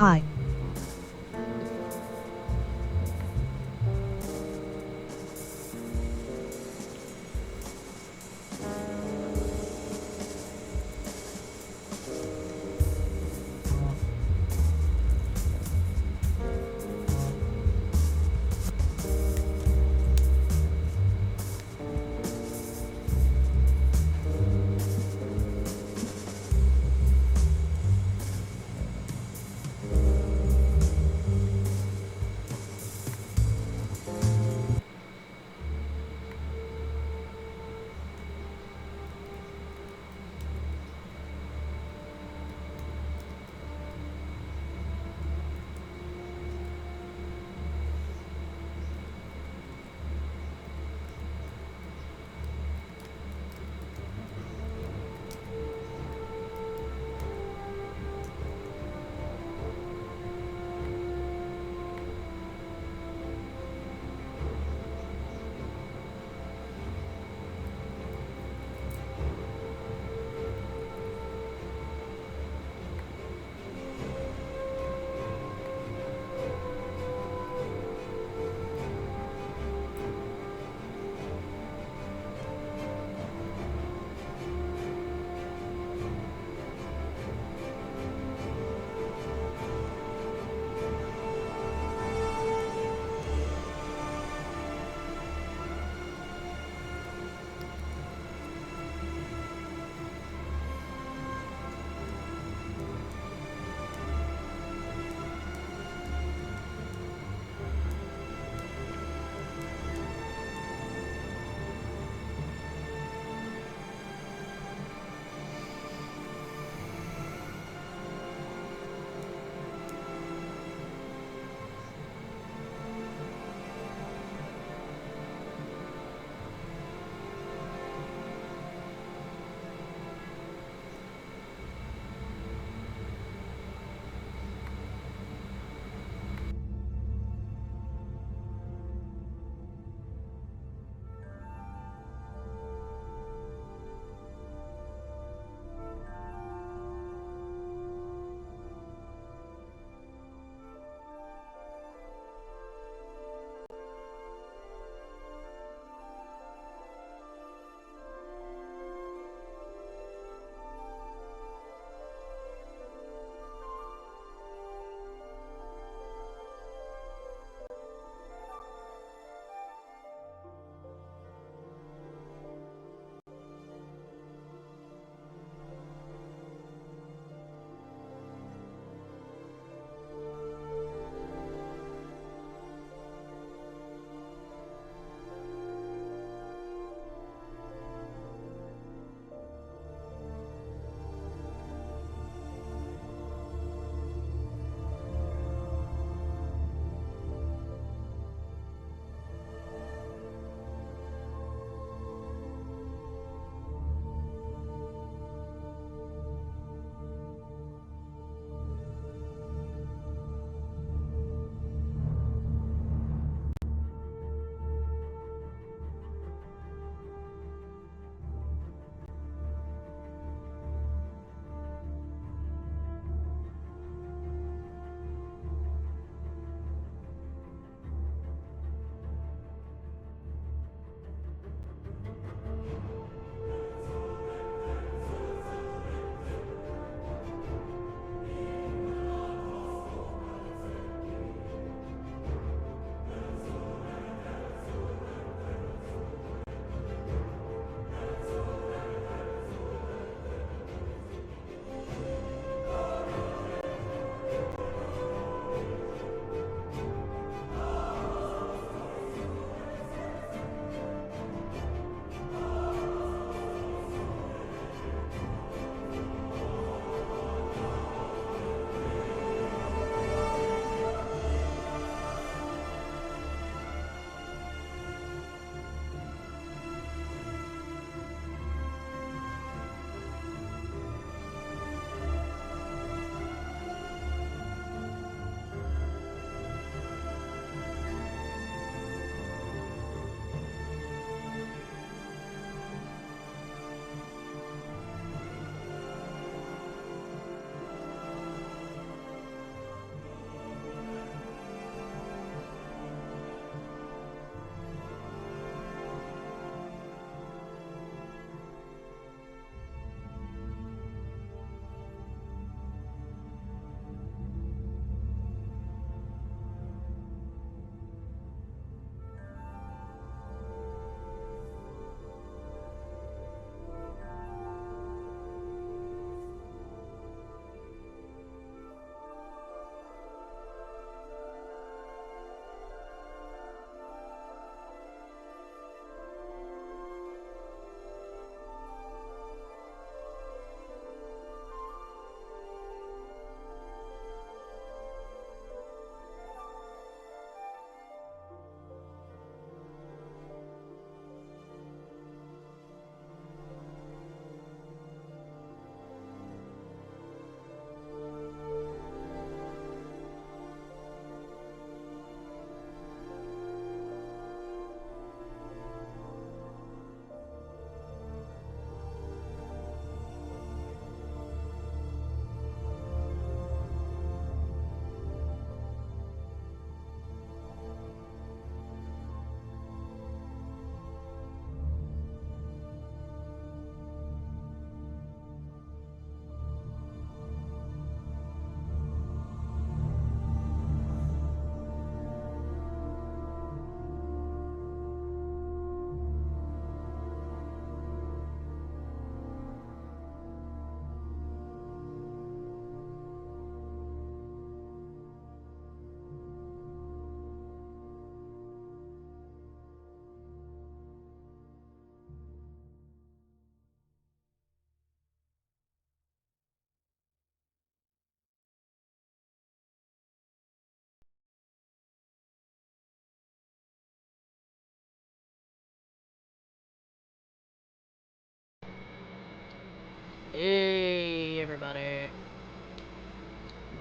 Hi.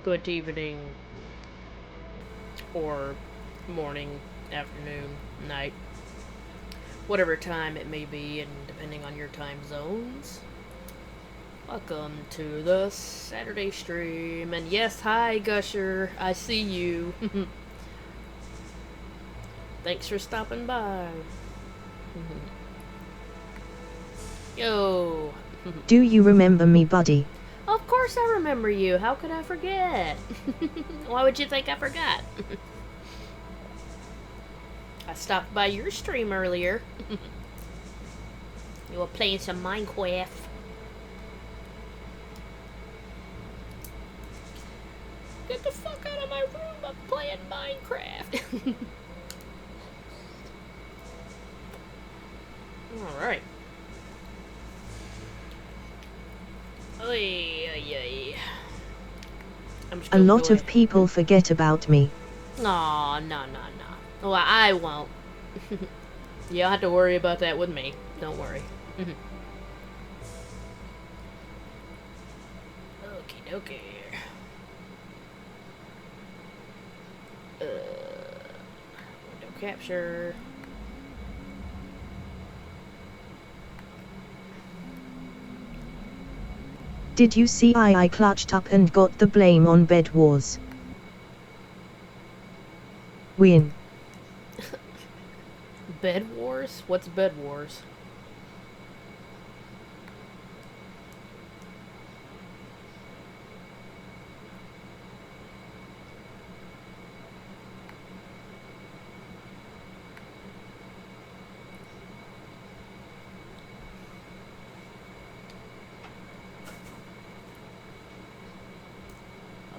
good evening, or morning, afternoon, night, whatever time it may be, and depending on your time zones. Welcome to the Saturday stream. And yes, hi, Gusher. I see you. Thanks for stopping by. Yo. Do you remember me, buddy? Of course I remember you. How could I forget? Why would you think I forgot? I stopped by your stream earlier. You were playing some Minecraft. Get the fuck out of my room. I'm playing Minecraft. Alright. Oy, oy, oy. A lot of people forget about me. Aw, no. Well, I won't. You don't have to worry about that with me. Don't worry. Okay. Window capture. Did you see I clutched up and got the blame on Bed Wars? Win. Bed Wars? What's Bed Wars?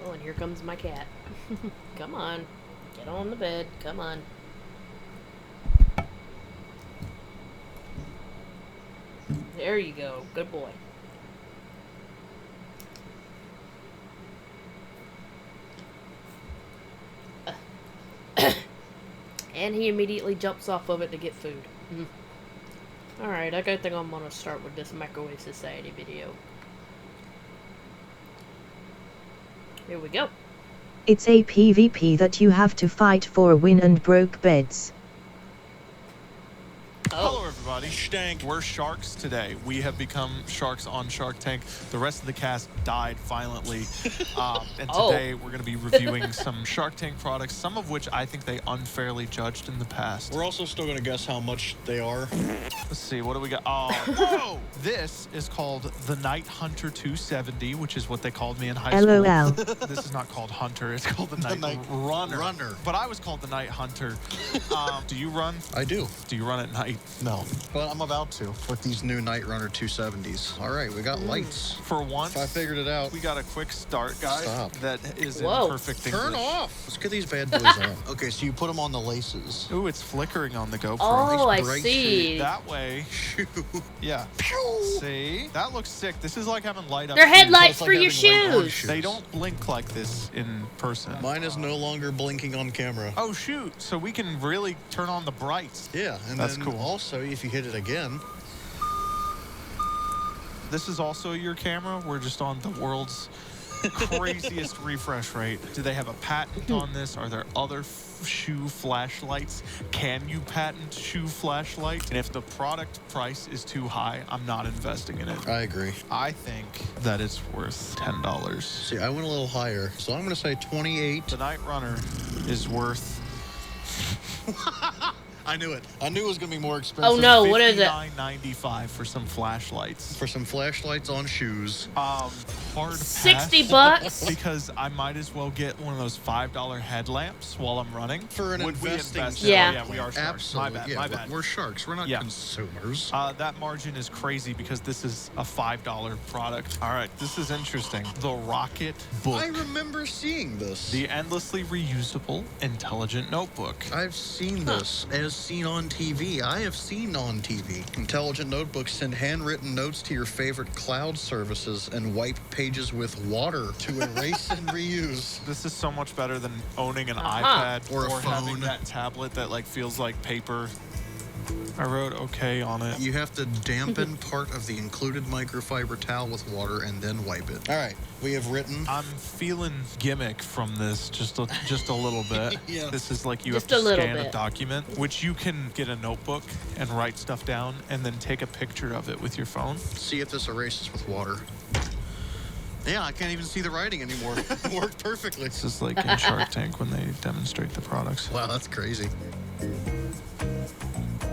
Oh, and here comes my cat. Come on. Get on the bed. Come on. There you go. Good boy. And he immediately jumps off of it to get food. Alright, I think I'm gonna start with this Microwave Society video. Here we go. It's a PvP that you have to fight for a win and broke beds. Hello everybody, we're sharks today. We have become sharks on Shark Tank. The rest of the cast died violently. And today we're going to be reviewing some Shark Tank products, some of which I think they unfairly judged in the past. We're also still going to guess how much they are. Let's see, what do we got? Oh, whoa! This is called the Night Hunter 270, which is what they called me in high school. LOL. This is not called Hunter, it's called the Night Runner. But I was called the Night Hunter. Do you run? I do. Do you run at night? No, but I'm about to with these new Night Runner 270s. All right, we got lights. For once, I figured it out. We got a quick start, guys. Stop. That is Whoa. in perfect English. Turn off. Let's get these bad boys on. Okay, so you put them on the laces. Ooh, it's flickering on the GoPro. Oh, I Nice bright see. That way. Yeah. Pew! See? That looks sick. This is like having light up. They're shoes. headlights like for your having light on shoes. shoes. They don't blink like this in person. Mine is no longer blinking on camera. Oh, shoot. So we can really turn on the brights. Yeah, and That's then cool. also, if you hit it again, This is also your camera. We're just on the world's craziest refresh rate. Do they have a patent on this? Are there other shoe flashlights? Can you patent shoe flashlights? And if the product price is too high, I'm not investing in it. I agree. I think that it's worth $10. See, I went a little higher, so I'm going to say 28. The Night Runner is worth I knew it. I knew it was going to be more expensive. Oh no, what is it? $59.95 for some flashlights. For some flashlights on shoes. Hard 60 pass, bucks? because I might as well get one of those $5 headlamps while I'm running. For an Would we investing invest? sale. Yeah. Oh, yeah, we are sharks. Absolutely. My bad. Yeah, My bad. We're sharks. We're not Yeah. consumers. That margin is crazy because this is a $5 product. All right, this is interesting. The Rocket Book. I remember seeing this. The endlessly reusable, intelligent notebook. I've seen this as seen on TV. I have seen on TV. Intelligent notebooks send handwritten notes to your favorite cloud services and wipe pages with water to erase and reuse. This is so much better than owning an Uh-huh. iPad Or a having phone. that tablet that like feels like paper. I wrote okay on it. You have to dampen part of the included microfiber towel with water and then wipe it. All right, we have written. I'm feeling gimmick from this just a little bit. Yeah. This is like you Just have a to little scan a bit. document, which you can get a notebook and write stuff down and then take a picture of it with your phone. See if this erases with water. Yeah, I can't even see the writing anymore. It worked perfectly. This is like in Shark Tank when they demonstrate the products. Wow, that's crazy.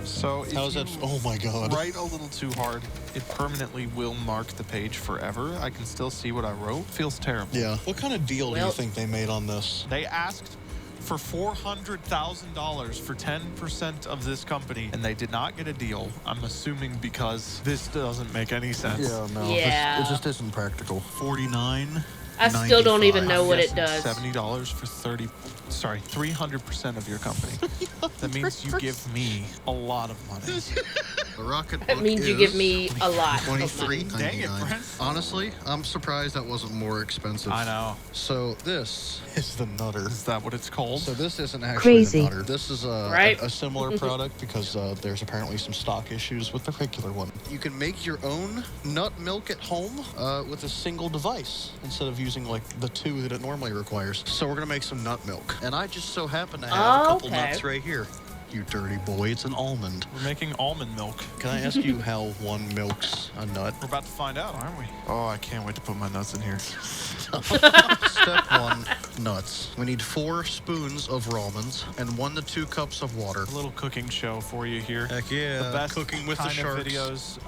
So if How's you that? Oh my God. write a little too hard, it permanently will mark the page forever. I can still see what I wrote. Feels terrible. Yeah. What kind of deal do you Well- think they made on this? They asked for $400,000 for 10% of this company, and they did not get a deal. I'm assuming because this doesn't make any sense. no. Yeah. It just isn't practical. 49. I still don't even know what it Guessing does. $70 for 300% of your company. That means you give me a lot of money. The rocket That book means you is give me a lot of $23.99. money. Dang it, Brent. Honestly, I'm surprised that wasn't more expensive. I know. So this is the Nutter. Is that what it's called? So this isn't actually Crazy. the Nutter. This is Right? a similar product because there's apparently some stock issues with the regular one. You can make your own nut milk at home with a single device instead of using like the two that it normally requires. So we're gonna make some nut milk, and I just so happen to have a couple Okay. nuts right here. You dirty boy, it's an almond. We're making almond milk. Can I ask you how one milks a nut? We're about to find out, aren't we? Oh, I can't wait to put my nuts in here. Step 1, nuts. We need 4 spoons of almonds and 1 to 2 cups of water. A little cooking show for you here. Heck yeah, The best cooking with the kind of sharks. videos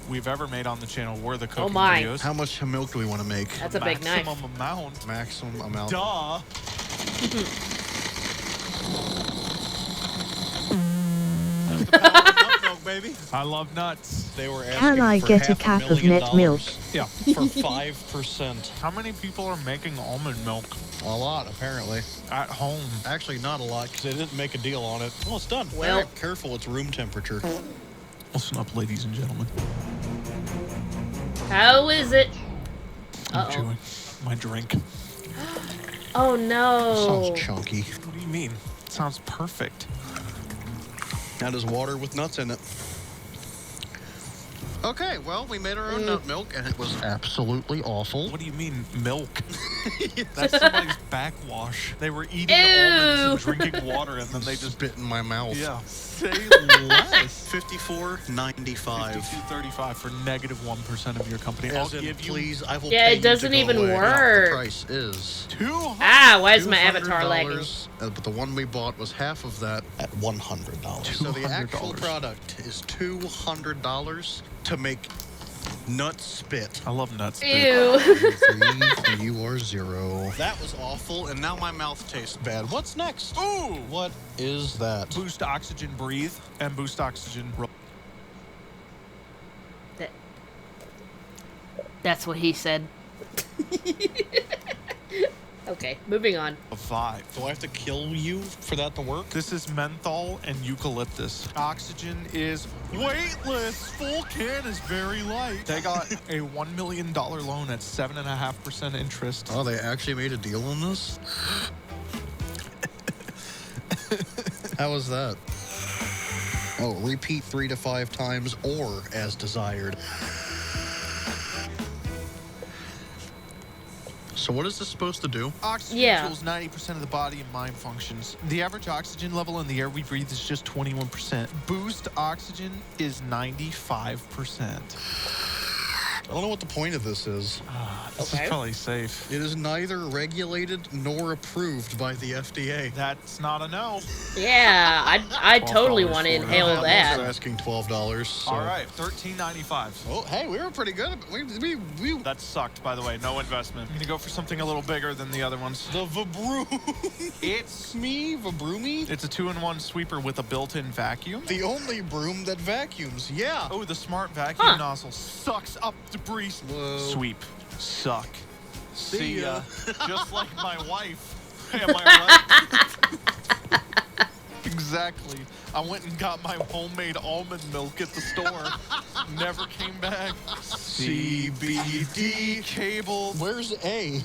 we've ever made on the channel were the cooking my. videos. How much milk do we want to make? That's a big knife. Maximum amount. Maximum amount. Duh. That's the power of nut milk, baby. I love nuts. They were asking Can I for get a half cap of $1 net million milk? Yeah. for 5%. How many people are making almond milk A lot, apparently. at home? Actually, not a lot because they didn't make a deal on it. Well, it's done. Well- All right, careful, it's room temperature. Listen up, ladies and gentlemen. How is it? I'm Uh-oh. chewing my drink. Oh no. Sounds chunky. What do you mean? It sounds perfect. That is water with nuts in it. Okay, well, we made our own nut milk, and it was absolutely awful. What do you mean, milk? That's somebody's backwash. They were eating Ew. almonds and drinking water, and then they just... Spit in my mouth. Yeah. Say less. $54.95. 52.35 for negative 1% of your company. I'll As in, give you please, I will Yeah, pay it doesn't you to go even away. work. The price is $200. Ah, why is my avatar $200, lagging? but the one we bought was half of that at $100. So the actual $200. product is $200 to make nut spit. I love nuts. dude. Ew. 3, you are 0. That was awful, and now my mouth tastes bad. What's next? Ooh! What is that? Boost Oxygen Breathe and Boost Oxygen Roll. That's what he said. Okay, moving on. A vibe. Do I have to kill you for that to work? This is menthol and eucalyptus. Oxygen is weightless. Full can is very light. They got a $1 million loan at 7.5% interest. Oh, they actually made a deal on this? How was that? Oh, repeat 3 to 5 times or as desired. So what is this supposed to do? Oxygen Yeah. fuels 90% of the body and mind functions. The average oxygen level in the air we breathe is just 21%. Boost Oxygen is 95%. I don't know what the point of this is. This Okay. is probably safe. It is neither regulated nor approved by the FDA. That's not a no. Yeah, I totally $12 want to for it. inhale I'm also that. asking $12. So. All right, $13.95. Oh, hey, we were pretty good. We That sucked, by the way. No investment. I'm gonna go for something a little bigger than the other ones. the Vabroom. It's me, Vabroomy. It's a 2-in-1 sweeper with a built-in vacuum. The only broom that vacuums. Yeah. Oh, the smart vacuum Huh. nozzle sucks up debris. Whoa. Sweep. Suck. See ya. ya. Just like my wife. Am I right? Exactly. Exactly. I went and got my homemade almond milk at the store. Never came back. CBD cable. Where's A?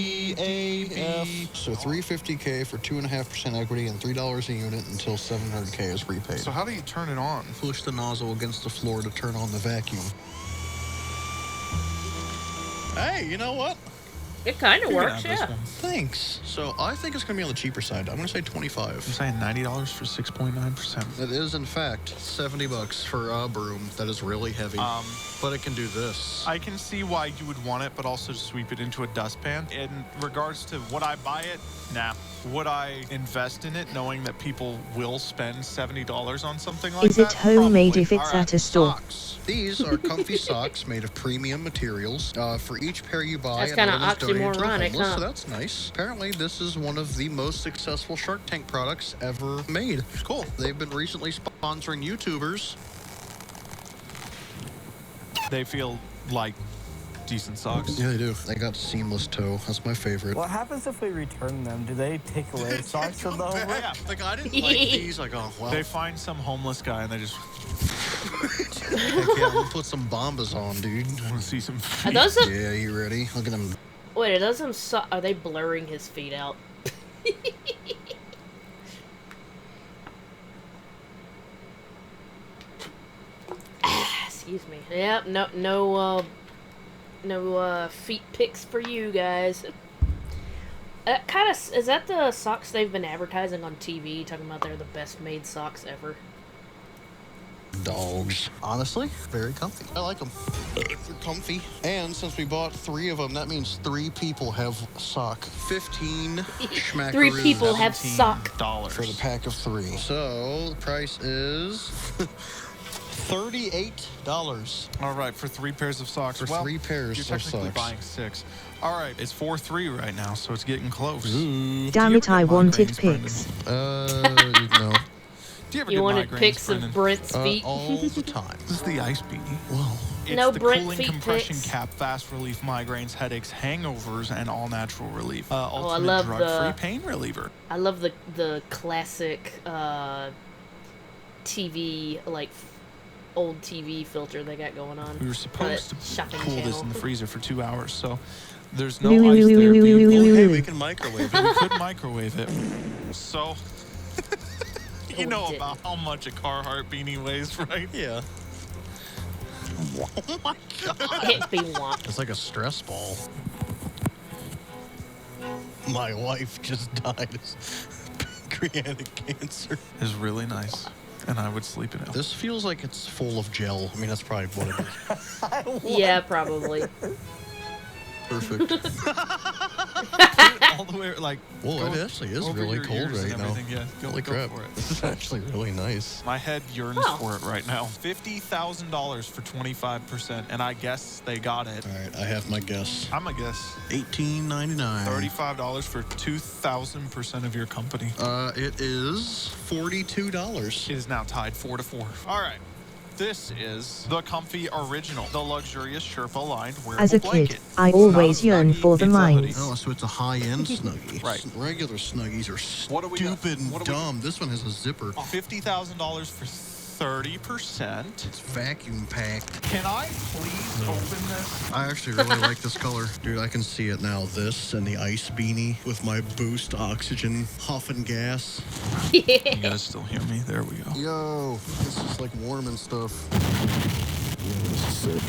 CDBCAF. So $350K for 2.5% equity and $3 a unit until $700K is repaid. So how do you turn it on? Push the nozzle against the floor to turn on the vacuum. Hey, you know what? It kind of You can works, have this yeah. one. Thanks. So I think it's going to be on the cheaper side. I'm going to say I'm 25. saying $90 for 6.9%. It is, in fact, $70 for a broom that is really heavy. But it can do this. I can see why you would want it, but also sweep it into a dustpan. In regards to would I buy it? Nah. Would I invest in it knowing that people will spend $70 on something like that? Is it homemade Probably. if it's All right, at a store? Socks. These are comfy socks made of premium materials. For each pair you buy, That's an kinda item is donated to the oxymoronic, homeless, huh? so that's nice. Apparently, this is one of the most successful Shark Tank products ever made. Cool. They've been recently sponsoring YouTubers. They feel like decent socks. Yeah, they do. They got seamless toe. That's my favorite. What happens if we return them? Do they take away socks from the homeless? Yeah. Like, I didn't like these. Like, oh, well. They find some homeless guy and they just Heck yeah, I'm gonna put some bombas on, dude. want to see some Are feet. those some, Yeah, you ready? Look at them. wait, are those some are they blurring his feet out? Excuse me. Yep, no feet pics for you guys. Kind of, is that the socks they've been advertising on TV, talking about they're the best made socks ever? Dogs. Honestly, very comfy. I like them. They're comfy. And since we bought 3 of them, that means 3 people have sock. 15 schmackaroos. 3 people have sock. $17 For the pack of 3. So the price is $38 All right, for 3 pairs of socks. for 3 pairs You're of technically socks. buying 6. All right, it's 4-3 right now, so it's getting close. Ooh. Damn it, I wanted migraines, pics. No. Do you ever You get wanted migraines, pics Brendan? of Brent's feet? All the time. This is the ice beanie. Whoa. It's No the Brent cooling feet compression pics. cap, fast relief, migraines, headaches, hangovers, and all natural relief. I Ultimate love drug-free the- pain reliever. I love the classic TV, like old TV filter they got going on. We were supposed to shopping cool this channel. in the freezer for 2 hours, so there's no Wee, wee, ice wee, there. wee, but wee, you wee, can- wee, Hey, wee. we can microwave it. we could microwave it. So, you we know didn't. about how much a Carhartt beanie weighs, right? Yeah. Oh my god. It be womp. It's like a stress ball. My wife just died of pancreatic cancer. It's really nice, and I would sleep in it. This feels like it's full of gel. I mean, that's probably what it is. Yeah, probably. Perfect. All the way, like, Well, go it actually is over really your cold ears and right now. everything. Yeah, go, Holy go crap. for it. This is actually really nice. My head yearns Oh. for it right now. $50,000 for 25%, and I guess they got it. All right, I have my guess. I'm gonna guess $18.99. $35 for 2,000% of your company. It is $42. It is now tied 4-4. All right. This is the Comfy Original, the luxurious Sherpa lined wearable As a kid, blanket. I It's not always a yearned Snuggie, for the it's a hoodie. mines. Oh, so it's a high-end Snuggie. Right. Regular Snuggies are What do we got? stupid and What do we- dumb. This one has a zipper. $50,000 for 30%. It's vacuum packed. Can I please open this? I actually really like this color. Dude, I can see it now. This and the ice beanie with my Boost Oxygen huffing gas. You guys still hear me? There we go. Yo, this is like warm and stuff. Yeah, this is sick.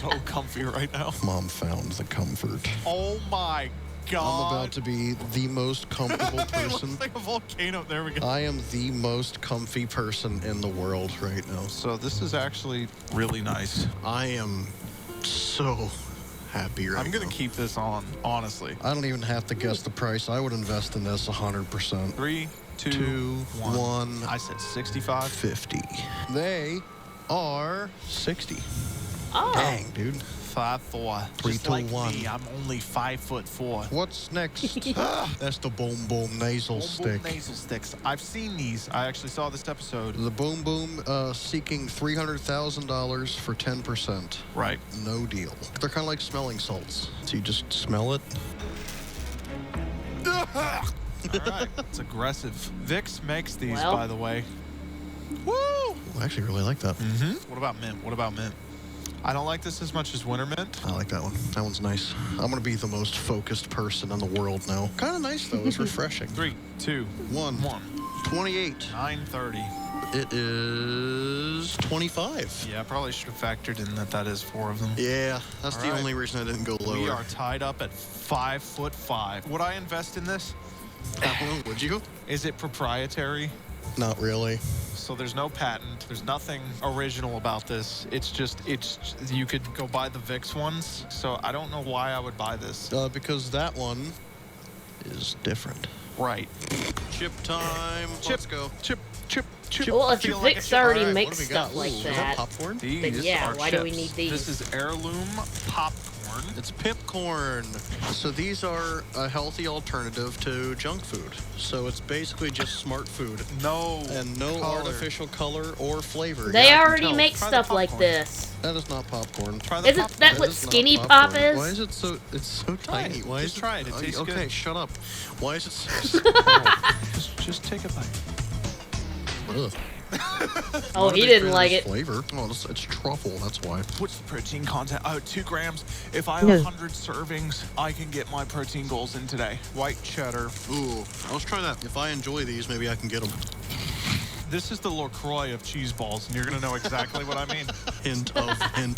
So comfy right now. Mom found the comfort. Oh my God. I'm about to be the most comfortable It person. looks like a volcano. There we go. I am the most comfy person in the world right now. So this is actually really nice. I am so happy right I'm gonna now. keep this on, honestly. I don't even have to guess the price. I would invest in this 100%. 3, 2, Two, 1. one. I said 65. 50. They are 60. Oh. Dang, dude. 5'4". Three, Just two, like one. me, I'm only 5'4". What's next? That's the Boom Boom Nasal Boom Stick. Boom nasal sticks. I've seen these. I actually saw this episode. The Boom Boom seeking $300,000 for 10%. Right. No deal. They're kind of like smelling salts. So you just smell it. All right. It's aggressive. Vicks makes these, Well. by the way. Woo! I actually really like that. Mm-hmm. What about mint? What about mint? I don't like this as much as winter mint. I like that one. That one's nice. I'm gonna be the most focused person in the world now. Kind of nice though. It's refreshing. 3, 2, 1. 28. 9:30. It is 25. Yeah, I probably should have factored in that is 4 of them. Yeah, that's All the right. only reason I didn't go lower. We are tied up at 5'5". Would I invest in this? Would you? Is it proprietary? Not really. So there's no patent. There's nothing original about this. It's you could go buy the Vicks ones. So I don't know why I would buy this. Because that one is different. Right. Chip time. Let's go. Chip. Well, if Feel like a Vicks chip. already All right, make what do we stuff got? like Ooh, is that that, popcorn? These yeah, are why do we chips. need these? This is heirloom popcorn. It's pipcorn. So these are a healthy alternative to junk food. So it's basically just smart food. No. And no color. artificial color or flavor. They Yeah, I can already tell. make Try the stuff like popcorn. this. That is not popcorn. Try the Isn't popcorn. that what is not Skinny Pop popcorn. is? Why is it so? It's so tiny. it. Why Just is try it. It tastes okay, good. shut up. Why is it so? Just take a bite. Ugh. Oh, Not a he big didn't fan of like this it. Flavor. Oh, it's truffle. That's why. What's the protein content? Oh, 2 grams. If I have No. 100 servings, I can get my protein goals in today. White cheddar. Ooh, let's try that. If I enjoy these, maybe I can get them. This is the LaCroix of cheese balls, and you're gonna know exactly what I mean. hint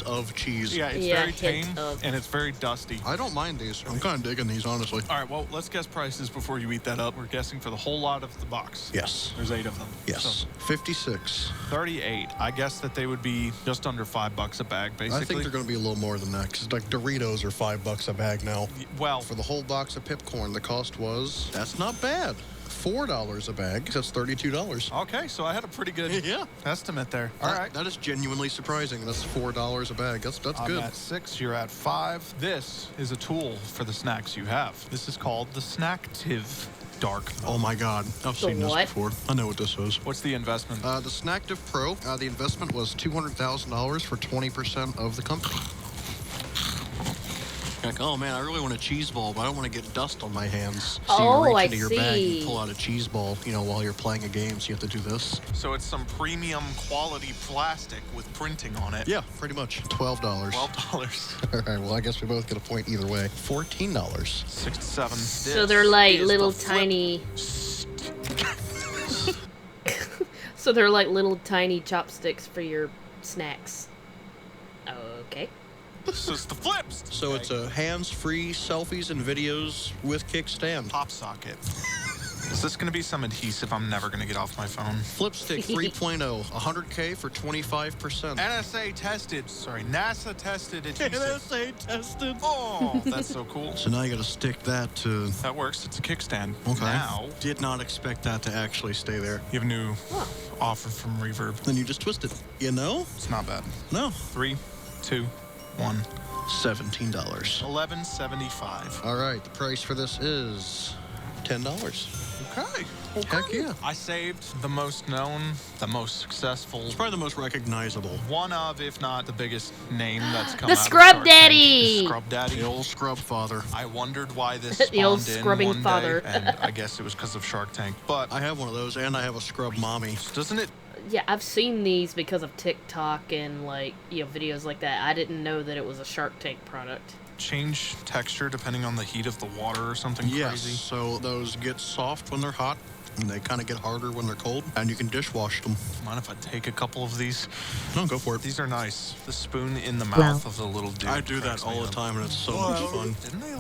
of cheese. Yeah, it's Yeah, very tame hint of. and it's very dusty. I don't mind these. I'm kind of digging these, honestly. All right, well, let's guess prices before you eat that up. We're guessing for the whole lot of the box. Yes. There's 8 of them. Yes. So 56. 38. I guess that they would be just under $5 a bag, basically. I think they're going to be a little more than that because like Doritos are $5 a bag now. Well, For the whole box of pipcorn, the cost was that's not bad. $4 a bag. That's $32. okay, so I had a pretty good Yeah. estimate there. All right. That is genuinely surprising. That's $4 a bag. That's I'm good. at 6, you're at 5. This is a tool for the snacks you have. This is called the Snacktiv Dark. Oh my God, I've seen what? this before. I know what this is. What's the investment? The Snacktiv Pro. The investment was $200,000 for 20% of the company. Like, oh man, I really want a cheese ball, but I don't want to get dust on my hands. So Oh, you reach I into your bag, see. you pull out a cheese ball, while you're playing a game, so you have to do this. So it's some premium quality plastic with printing on it. Yeah, pretty much. $12. $12. All right, well, I guess we both get a point either way. $14. 6 to 7. So they're like little tiny. So they're like little tiny chopsticks for your snacks. Okay. So it's the flips. So it's a hands-free selfies and videos with kickstand. Pop socket. Is this going to be some adhesive I'm never going to get off my phone? Flipstick 3.0, 100K for 25%. NASA tested adhesive. NSA tested. Oh, that's so cool. So now you got to stick that to. That works. It's a kickstand. Okay. Now, Did not expect that to actually stay there. you have a new offer from Reverb. Then you just twist it. It's not bad. No. 3, 2, 1. $17. $11.75. All right, the price for this is $10. Okay. Heck yeah. I saved the most known, the most successful, It's probably the most recognizable. one of, if not the biggest name that's come The out of Scrub Shark Tank. Daddy! The Scrub Daddy. The old scrub father. I wondered why this The old spawned in scrubbing one father. day, and I guess it was because of Shark Tank. But I have one of those, and I have a scrub mommy. doesn't it? Yeah, I've seen these because of TikTok and videos like that. I didn't know that it was a Shark Tank product. Change texture depending on the heat of the water or something Yes. crazy? So those get soft when they're hot, and they kind of get harder when they're cold, and you can dishwash them. Mind if I take a couple of these? No, go for it. These are nice. The spoon in the mouth of the little dude. I do that cracks me all the up. time, and it's so much fun. Didn't they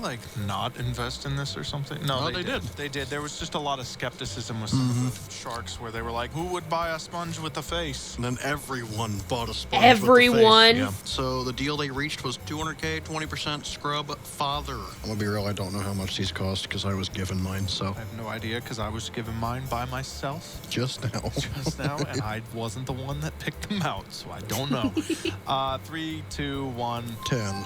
not invest in this or something? No, No, they they did. did. They did. There was just a lot of skepticism with some of the sharks where they were like, who would buy a sponge with a face? And then everyone bought a sponge. Everyone? With the face. Yeah. So the deal they reached was 200K, 20% scrub father. I'm gonna be real. I don't know how much these cost because I was given mine. So I have no idea because I was given mine. mine by myself Just now. just now, and I wasn't the one that picked them out, so I don't know. 3, 2, 1, 10. 9.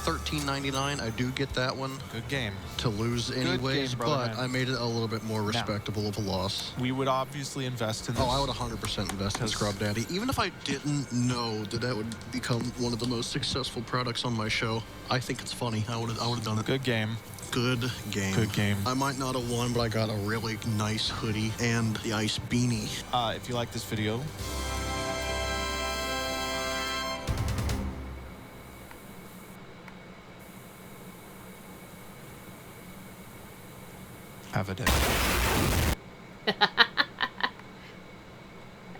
$13.99. I do get that one Good game. to lose anyways, game, brother, but man. I made it a little bit more respectable of a loss. We would obviously invest in this. Oh, I would 100% invest in Scrub Daddy. Even if I didn't know that that would become one of the most successful products on my show, I think it's funny. I would have done it. Good game. Good game. Good game. I might not have won, but I got a really nice hoodie and the ice beanie. If you like this video, have a day.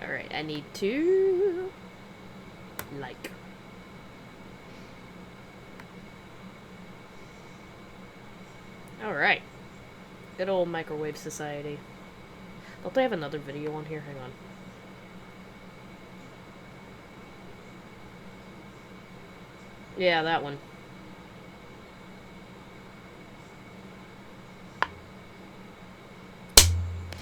Alright, I need to... like. Alright. Good old Microwave Society. Don't they have another video on here? Hang on. Yeah, that one.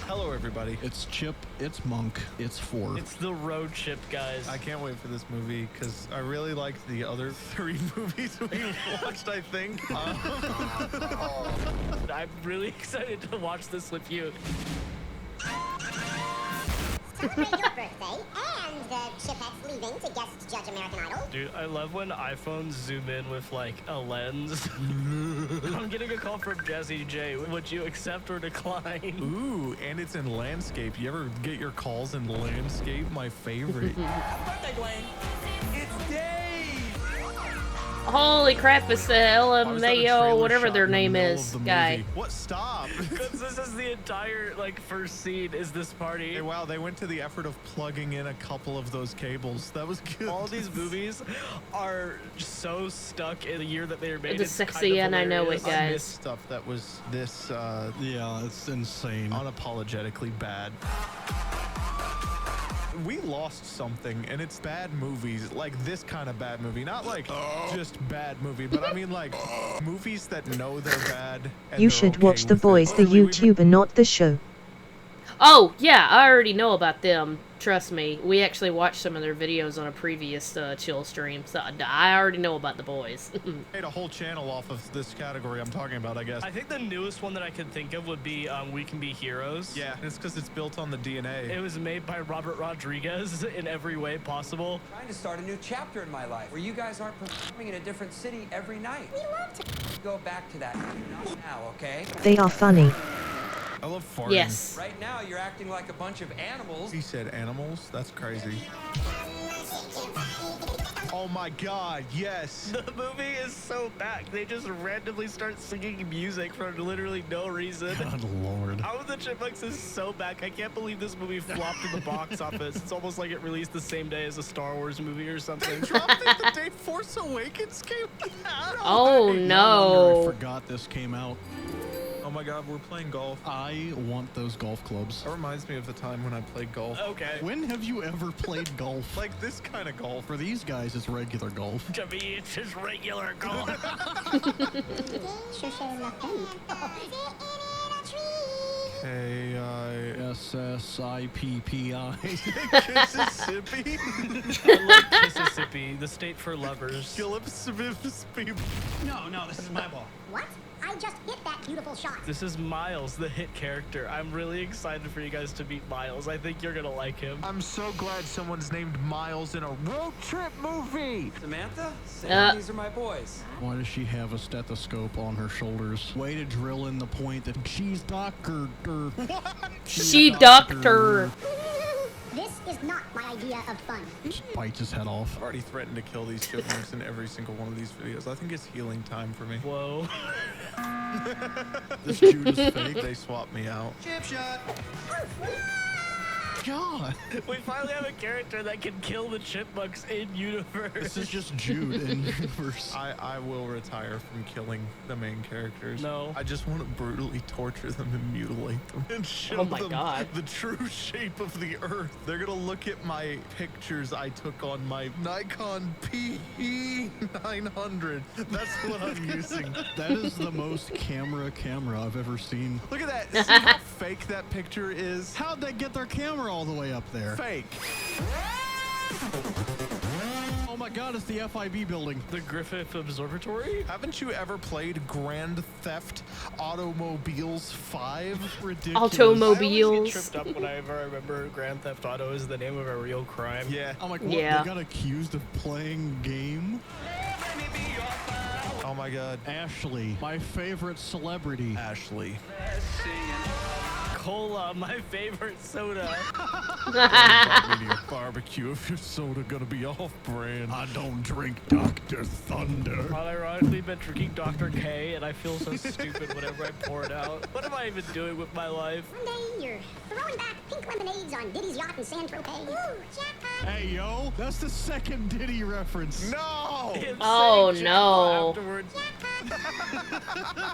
Hello, everybody. It's Chip, it's Monk, it's Ford. It's the road trip, guys. I can't wait for this movie because I really liked the other 3 movies we watched, I think. I'm really excited to watch this with you. Celebrate your birthday and the Chipettes leaving to guest judge American Idol. Dude, I love when iPhones zoom in with like a lens. I'm getting a call from Jesse J. Would you accept or decline? Ooh, and it's in landscape. You ever get your calls in landscape? My favorite. Birthday, Glenn. It's Dave. Holy crap, it's the Why was that a LMAO, trailer whatever shot their in the name middle is, of the guy. movie? What? Stop. Because this is the entire like first scene is this party. Hey, wow, they went to the effort of plugging in a couple of those cables. That was good. All these movies are so stuck in the year that they were made. It is It's sexy kind of and I know it, hilarious. I guys. missed stuff that was this Yeah, it's insane. unapologetically bad. We lost something, and it's bad movies, like this kind of bad movie. Not like just bad movie, but I mean like movies that know they're bad. And You they're should okay watch The with it. Boys, the Literally, we've been- YouTuber, not the show. Oh, yeah, I already know about them. Trust me. We actually watched some of their videos on a previous chill stream, so I already know about the boys. made a whole channel off of this category I'm talking about, I guess. I think the newest one that I could think of would be We Can Be Heroes. Yeah, it's because it's built on the DNA. It was made by Robert Rodriguez in every way possible. Trying to start a new chapter in my life where you guys aren't performing in a different city every night. We love to. Go back to that. Not now, okay? They are funny. I love farting. Yes. Right now, you're acting like a bunch of animals. He said animals? That's crazy. Oh my god, yes. The movie is so bad. They just randomly start singing music for literally no reason. God lord. How the Chipmunks is so back. I can't believe this movie flopped in the box office. It's almost like it released the same day as a Star Wars movie or something. Dropped it the day Force Awakens came out. Oh, No wonder I no. forgot this came out. Oh my god, we're playing golf. I want those golf clubs. That reminds me of the time when I played golf. Okay. When have you ever played golf? Like this kind of golf. For these guys, it's regular golf. To me, it's just regular golf. SSIPPI. Mississippi. I like Mississippi, the state for lovers. Mississippi. No, this is my ball. What? I just hit that beautiful shot. This is Miles, the hit character. I'm really excited for you guys to meet Miles. I think you're gonna like him. I'm so glad someone's named Miles in a road trip movie. Samantha? Sam, these are my boys. Why does she have a stethoscope on her shoulders? Way to drill in the point that she's doctor. She doctor. This is not my idea of fun. Just bites his head off. I've already threatened to kill these chipmunks in every single one of these videos. I think it's healing time for me. Whoa. This Jude is fake. They swapped me out. Chip shot. God. We finally have a character that can kill the chipmunks in universe. This is just Jude in universe. I will retire from killing the main characters. No. I just want to brutally torture them and mutilate them and show Oh my them God. the true shape of the Earth. They're gonna look at my pictures I took on my Nikon P900. That's what I'm using. That is the most camera I've ever seen. Look at that. See how fake that picture is? How'd they get their camera all the way up there? Fake. Oh my god, it's the FIB building. The Griffith Observatory? Haven't you ever played Grand Theft Automobiles 5? Ridiculous. I always Automobiles. get tripped up whenever I remember Grand Theft Auto is the name of a real crime. Yeah. I'm like, what? Yeah. They got accused of playing game? Oh my god. Ashley, my favorite celebrity. Ashley. Cola, my favorite soda. Invite me to your barbecue if your soda gonna be off brand. I don't drink Dr. Thunder. Unironically been drinking Dr. K, and I feel so stupid whenever I pour it out. What am I even doing with my life? One day you're throwing back pink lemonades on Diddy's yacht in San Tropez. Ooh, jackpot. Hey, yo, that's the second Diddy reference. No! Oh, Insane no. jackpot afterwards.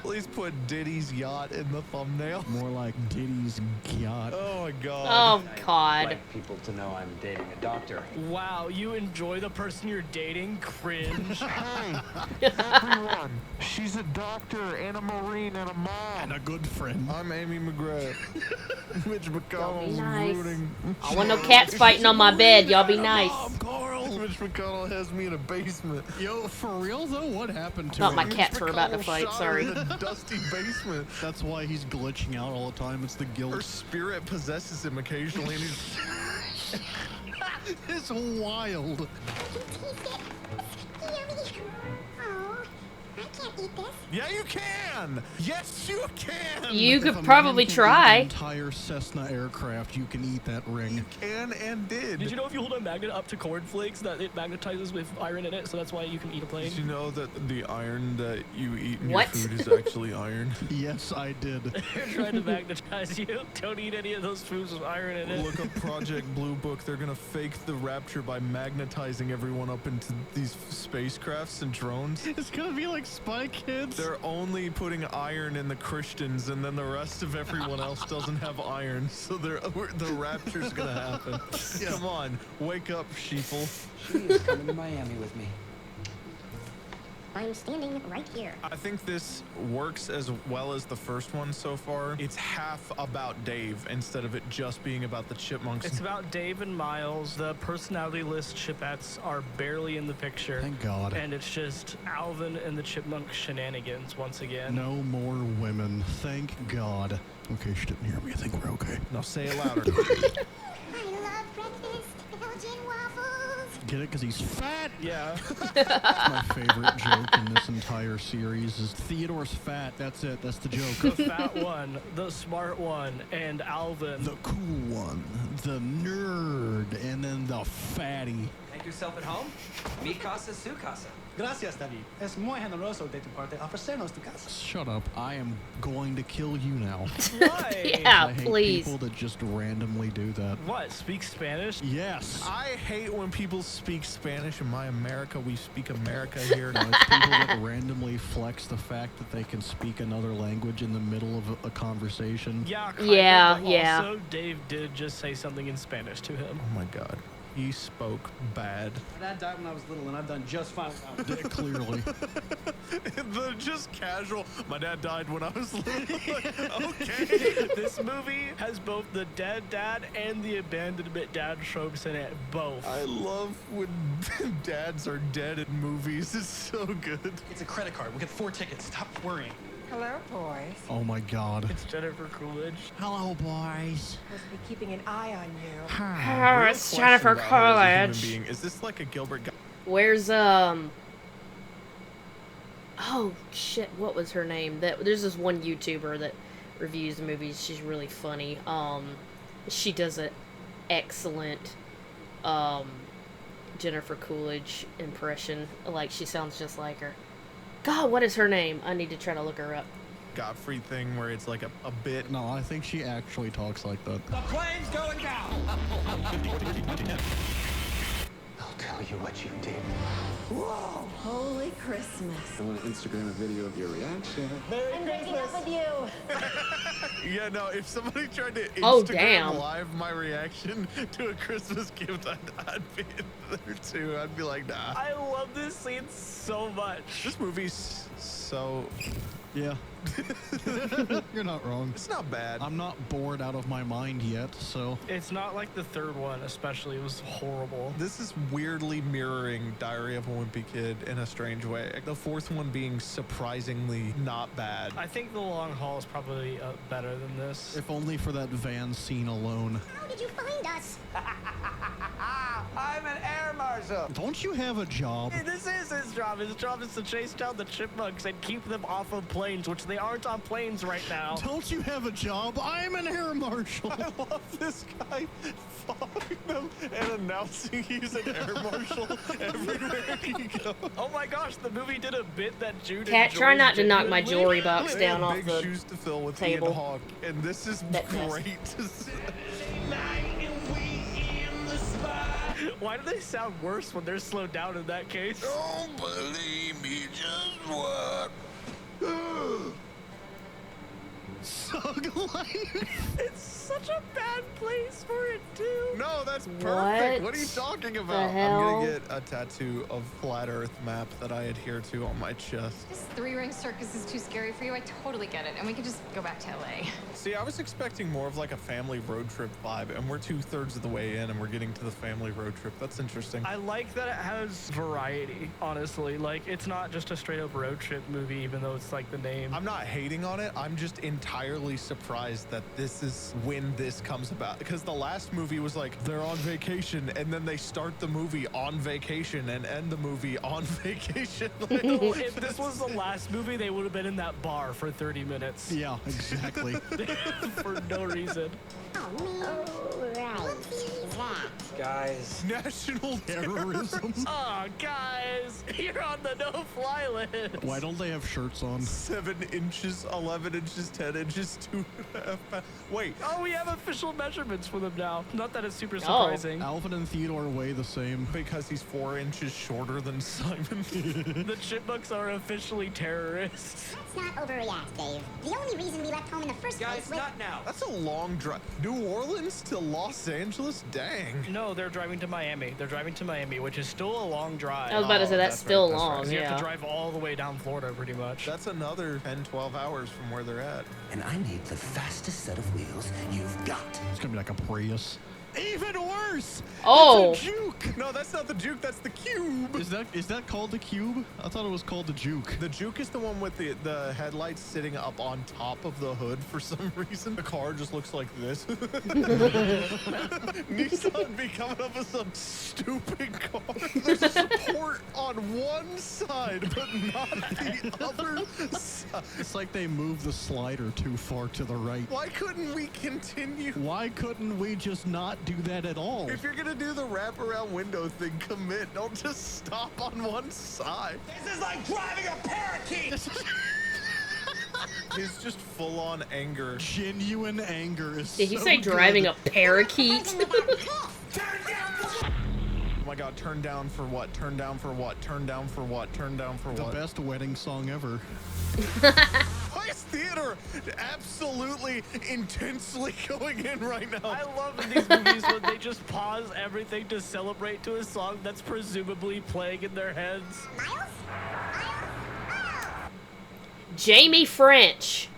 Please put Diddy's yacht in the thumbnail. More like Diddy's yacht. Oh my god. Oh, God. like people to know I'm dating a doctor. Wow, you enjoy the person you're dating? Cringe. Hey, everyone. She's a doctor and a Marine and a mom. And a good friend. I'm Amy McGrath. Mitch McConnell's nice. rooting. I want no cats fighting on my bed. Y'all be nice. Carl. Mitch McConnell has me in a basement. Yo, for real though, what happened to Thought him? my cats were about to McConnell fight. shot Sorry. her in a dusty basement. That's why he's glitching out all the time. It's the Her guilt. spirit possesses him occasionally, and he's It's wild. I can taste it. Yummy. Oh, I can't eat this. yeah, you can. Yes, you can. You If a could man probably can eat try. an entire Cessna aircraft, you can eat that ring. can and did. Did you know if you hold a magnet up to cornflakes that it magnetizes with iron in it, so that's why you can eat a plane? Did you know that the iron that you eat in What? your food is actually iron? Yes, I did. They're trying to magnetize you. Don't eat any of those foods with iron in it. Look up Project Blue Book. They're gonna fake the rapture by magnetizing everyone up into these spacecrafts and drones. It's gonna be like Spy Kids. They're only putting iron in the Christians, and then the rest of everyone else doesn't have iron, so the rapture's gonna happen. Come on, wake up, sheeple. She is coming to Miami with me. I'm standing right here. I think this works as well as the first one so far. It's half about Dave instead of it just being about the chipmunks. It's about Dave and Miles. The personality list chipettes are barely in the picture. Thank God. And it's just Alvin and the chipmunk shenanigans once again. No more women. Thank God. Okay, she didn't hear me. I think we're okay. Now say it louder. I love breakfast, Belgian waffles. Get it? Because he's fat. Yeah. That's my favorite joke in this entire series is Theodore's fat. That's it. That's the The joke. fat one, the smart one, and Alvin. The cool one, the nerd, and then the fatty. Make yourself at home. Mi casa, su casa. Gracias, David. Es muy generoso de tu parte ofrecernos tu casa. Shut up. I am going to kill you now. Why? Yeah, I hate please. people that just randomly do that. What? Speak Spanish? Yes. I hate when people speak Spanish. In my America, we speak America here. No, it's people that randomly flex the fact that they can speak another language in the middle of a conversation. Yeah, Yeah, but yeah. Also, Dave did just say something in Spanish to him. Oh my god. He spoke bad. My dad died when I was little, and I've done just fine without him. Clearly. The just casual. My dad died when I was little. Okay. This movie has both the dead dad and the abandonment dad tropes in it. Both. I love when dads are dead in movies. It's so good. It's a credit card. We'll get 4 tickets. Stop worrying. Hello, boys. Oh my God. It's Jennifer Coolidge. Hello, boys. Supposed to be keeping an eye on you. Oh, it's Question Jennifer about her as a human Coolidge. being. Is this like a Gilbert guy? Where's oh shit, what was her name? There's this one YouTuber that reviews movies. She's really funny. She does an excellent Jennifer Coolidge impression. Like, she sounds just like her. God, what is her name? I need to try to look her up. Godfrey thing where it's like a bit. No, I think she actually talks like that. The plane's going down. I'll tell you what you did. Whoa! Holy Christmas. I want to Instagram a video of your reaction. I'm breaking up with you. Yeah, no, if somebody tried to Oh, Instagram damn. live my reaction to a Christmas gift, I'd be in there too. I'd be like, nah. I love this scene so much. This movie's so Yeah. You're not wrong. It's not bad. I'm not bored out of my mind yet, so. It's not like the third one, especially. It was horrible. This is weirdly mirroring Diary of a Wimpy Kid in a strange way. The fourth one being surprisingly not bad. I think The Long Haul is probably better than this. If only for that van scene alone. How did you find us? I'm an air marshal. Don't you have a job? Hey, this is his job. His job is to chase down the chipmunks and keep them off of planes, which they aren't on planes right now. Don't you have a job? I'm an air marshal. I love this guy following them and announcing he's an air marshal everywhere he goes. Oh my gosh, the movie did a bit that Jude Cat, try enjoys not to knock my genuinely. jewelry box They down have off big the shoes to fill with table. Ian Hawke, and this is That mess. great to see. Why do they sound worse when they're slowed down in that case? Don't believe me, just what? Sug life. It's such a bad place for it, too. No, that's perfect. What are you What talking the about? I'm hell? gonna get a tattoo of Flat Earth map that I adhere to on my chest. This three-ring circus is too scary for you. I totally get it. And we could just go back to LA. See, I was expecting more of like a family road trip vibe, and we're 2/3 of the way in, and we're getting to the family road trip. That's interesting. I like that it has variety, honestly. Like, it's not just a straight-up road trip movie, even though it's like the name. I'm not hating on it. I'm just entirely surprised that this is when this comes about. Because the last movie was like, they're on vacation, and then they start the movie on vacation and end the movie on vacation. Like, If this was the last movie, they would have been in that bar for 30 minutes. Yeah, exactly. For no reason. Oh, man. Whoopsies, that. Guys. national Terrorism. Oh, guys, you're on the no-fly list. Why don't they have shirts on? 7 inches, 11 inches, 10 inches, 2.5 pounds. Wait. Oh, we have official measurements for them now. Not that it's super Oh. surprising. Alvin and Theodore weigh the same. Because he's 4 inches shorter than Simon. The chipmunks are officially terrorists. Let's not overreact, Dave. The only reason we left home in the first Guys, place was... not now. That's a long drive. New Orleans to Los Angeles? Dang. No, they're driving to Miami. They're driving to Miami, which is still a long drive. I was about to say that's that's still right, that's right. long. 'Cause you have Yeah. to drive all the way down Florida, pretty much. That's another 10, 12 hours from where they're at. And I need the fastest set of wheels you've got. It's gonna be like a Prius. Even worse! Oh. It's a Juke! No, that's not the Juke. That's the Cube. Is that called the Cube? I thought it was called the Juke. The Juke is the one with the headlights sitting up on top of the hood for some reason. The car just looks like this. Nissan be coming up with some stupid car. There's a support on one side, but not the other side. It's like they moved the slider too far to the right. Why couldn't we continue? Why couldn't we just not do that at all? If you're gonna do the wraparound window thing, commit. Don't just stop on one side. This is like driving a parakeet. He's just full on anger. Genuine anger is Did he so say driving good. a parakeet? Oh my god, turn down for what? Turn down for what? Turn down for what? Turn down for The what? best wedding song ever. Place Theater absolutely intensely going in right now. I love in these movies when they just pause everything to celebrate to a song that's presumably playing in their heads. Miles? Jamie French.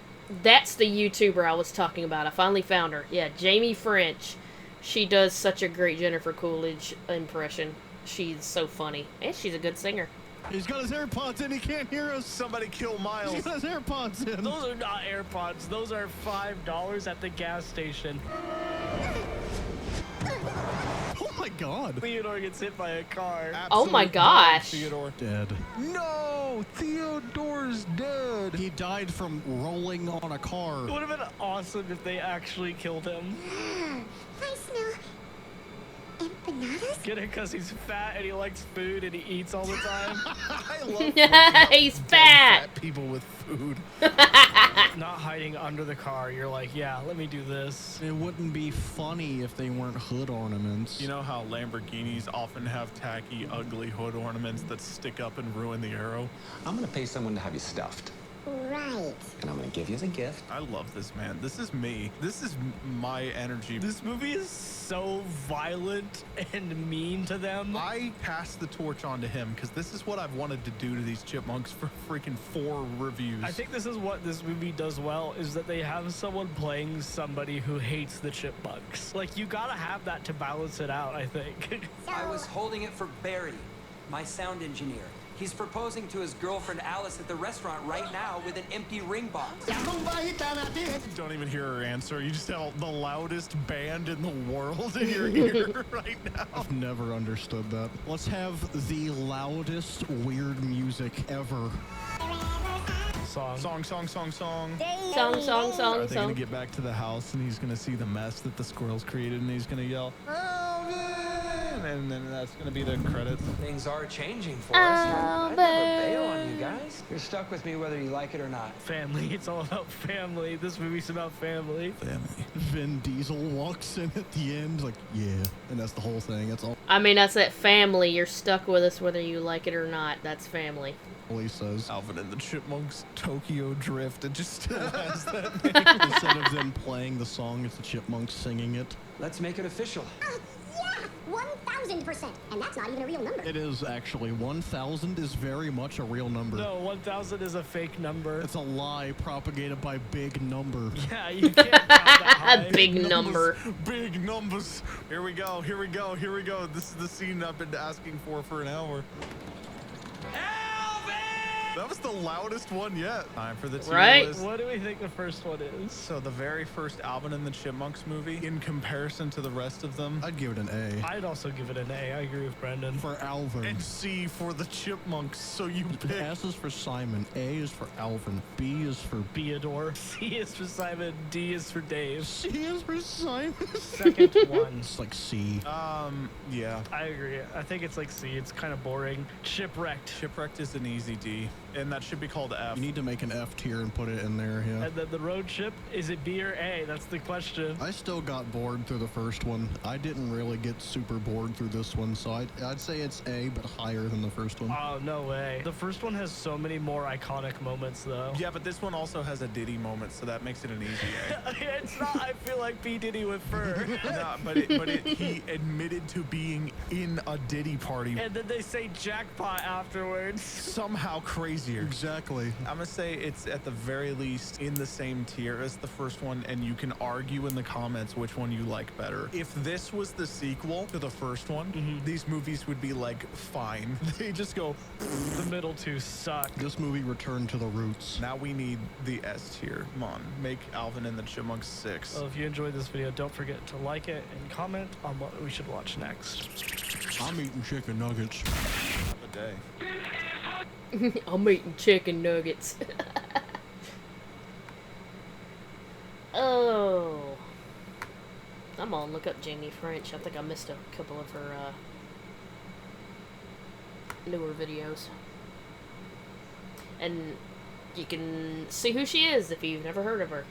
That's the YouTuber I was talking about. I finally found her. Yeah, Jamie French. She does such a great Jennifer Coolidge impression. She's so funny. And she's a good singer. He's got his AirPods in, he can't hear us. Somebody kill Miles. He's got his AirPods in. Those are not AirPods. Those are $5 at the gas station. Oh my god. Theodore gets hit by a car. Oh my Absolute gosh. Theodore. Dead. No, Theodore's dead. He died from rolling on a car. It would have been awesome if they actually killed him. I smell empanadas. Get it? Because he's fat and he likes food and he eats all the time. I love looking up He's dead fat. people with food. Not hiding under the car. You're like, yeah, let me do this. It wouldn't be funny if they weren't hood ornaments. You know how Lamborghinis often have tacky, ugly hood ornaments that stick up and ruin the arrow? I'm gonna pay someone to have you stuffed. Right. And I'm gonna give you as a gift. I love this, man. This is me. This is my energy. This movie is so violent and mean to them. I passed the torch on to him because this is what I've wanted to do to these chipmunks for freaking 4 reviews. I think this is what this movie does well, is that they have someone playing somebody who hates the chipmunks. Like, you gotta have that to balance it out, I think. I was holding it for Barry, my sound engineer. He's proposing to his girlfriend Alice at the restaurant right now with an empty ring box. Don't even hear her answer. You just have the loudest band in the world in your ear right now. I've never understood that. Let's have the loudest weird music ever. Song. Song, song, song, song. Song, song, song, Are they gonna song. get back to the house and he's gonna see the mess that the squirrels created and he's gonna yell, Alvin! And then that's gonna be the credits. Things are changing for us. I'd never bail on you guys. You're stuck with me whether you like it or not. Family. It's all about family. This movie's about family. Family. Vin Diesel walks in at the end, like, yeah. And that's the whole thing. That's all I mean, that's that family. You're stuck with us whether you like it or not. That's family. he says. Alvin and the Chipmunks Tokyo Drift. It just still has that name. Instead of them playing the song, it's the chipmunks singing it. Let's make it official. Yeah, 1000%. And that's not even a real number. It is actually. 1,000 is very much a real number. No, 1,000 is a fake number. It's a lie propagated by Big Number. Yeah, you can't count that high. Big number. Big numbers. Here we go. Here we go. Here we go. This is the scene I've been asking for an hour. That was the loudest one yet. Time for the tier Right? list. What do we think the first one is? So the very first Alvin and the Chipmunks movie, in comparison to the rest of them, I'd give it an A. I'd also give it an A. I agree with Brendan. For Alvin. and C for the Chipmunks. So you pick. S is for Simon. A is for Alvin. B is for Beador. C is for Simon. D is for Dave. C is for Simon. Second one. It's like C. Yeah. I agree. I think it's like C. It's kind of boring. Shipwrecked. Shipwrecked is an easy D, and that should be called F. You need to make an F tier and put it in there, yeah. And then the road trip, is it B or A? That's the question. I still got bored through the first one. I didn't really get super bored through this one, so I'd say it's A, but higher than the first one. Oh, no way. The first one has so many more iconic moments, though. Yeah, but this one also has a Diddy moment, so that makes it an easy A. It's not, I feel like B. Diddy with fur. Nah, he admitted to being in a Diddy party. And then they say jackpot afterwards. Somehow crazier. Exactly. I'm gonna say it's at the very least in the same tier as the first one, and you can argue in the comments which one you like better. If this was the sequel to the first one, these movies would be like fine. They just go. The middle two suck. This movie returned to the roots. Now we need the S tier. Come on, make Alvin and the Chipmunks 6. So if you enjoyed this video, don't forget to like it and comment on what we should watch next. I'm eating chicken nuggets. Have a day. I'm eating chicken nuggets. Oh. I'm gonna look up Jamie French. I think I missed a couple of her newer videos. And you can see who she is if you've never heard of her.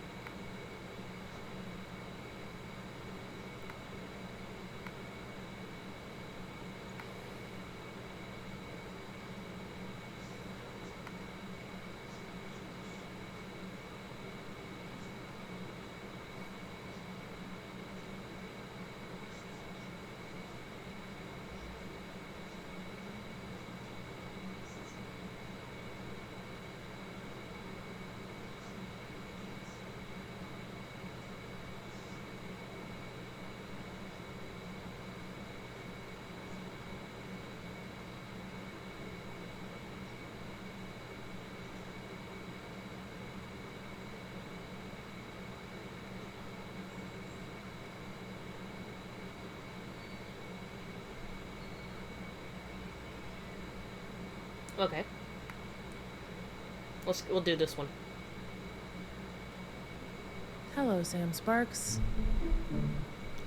Okay. We'll do this one. Hello, Sam Sparks.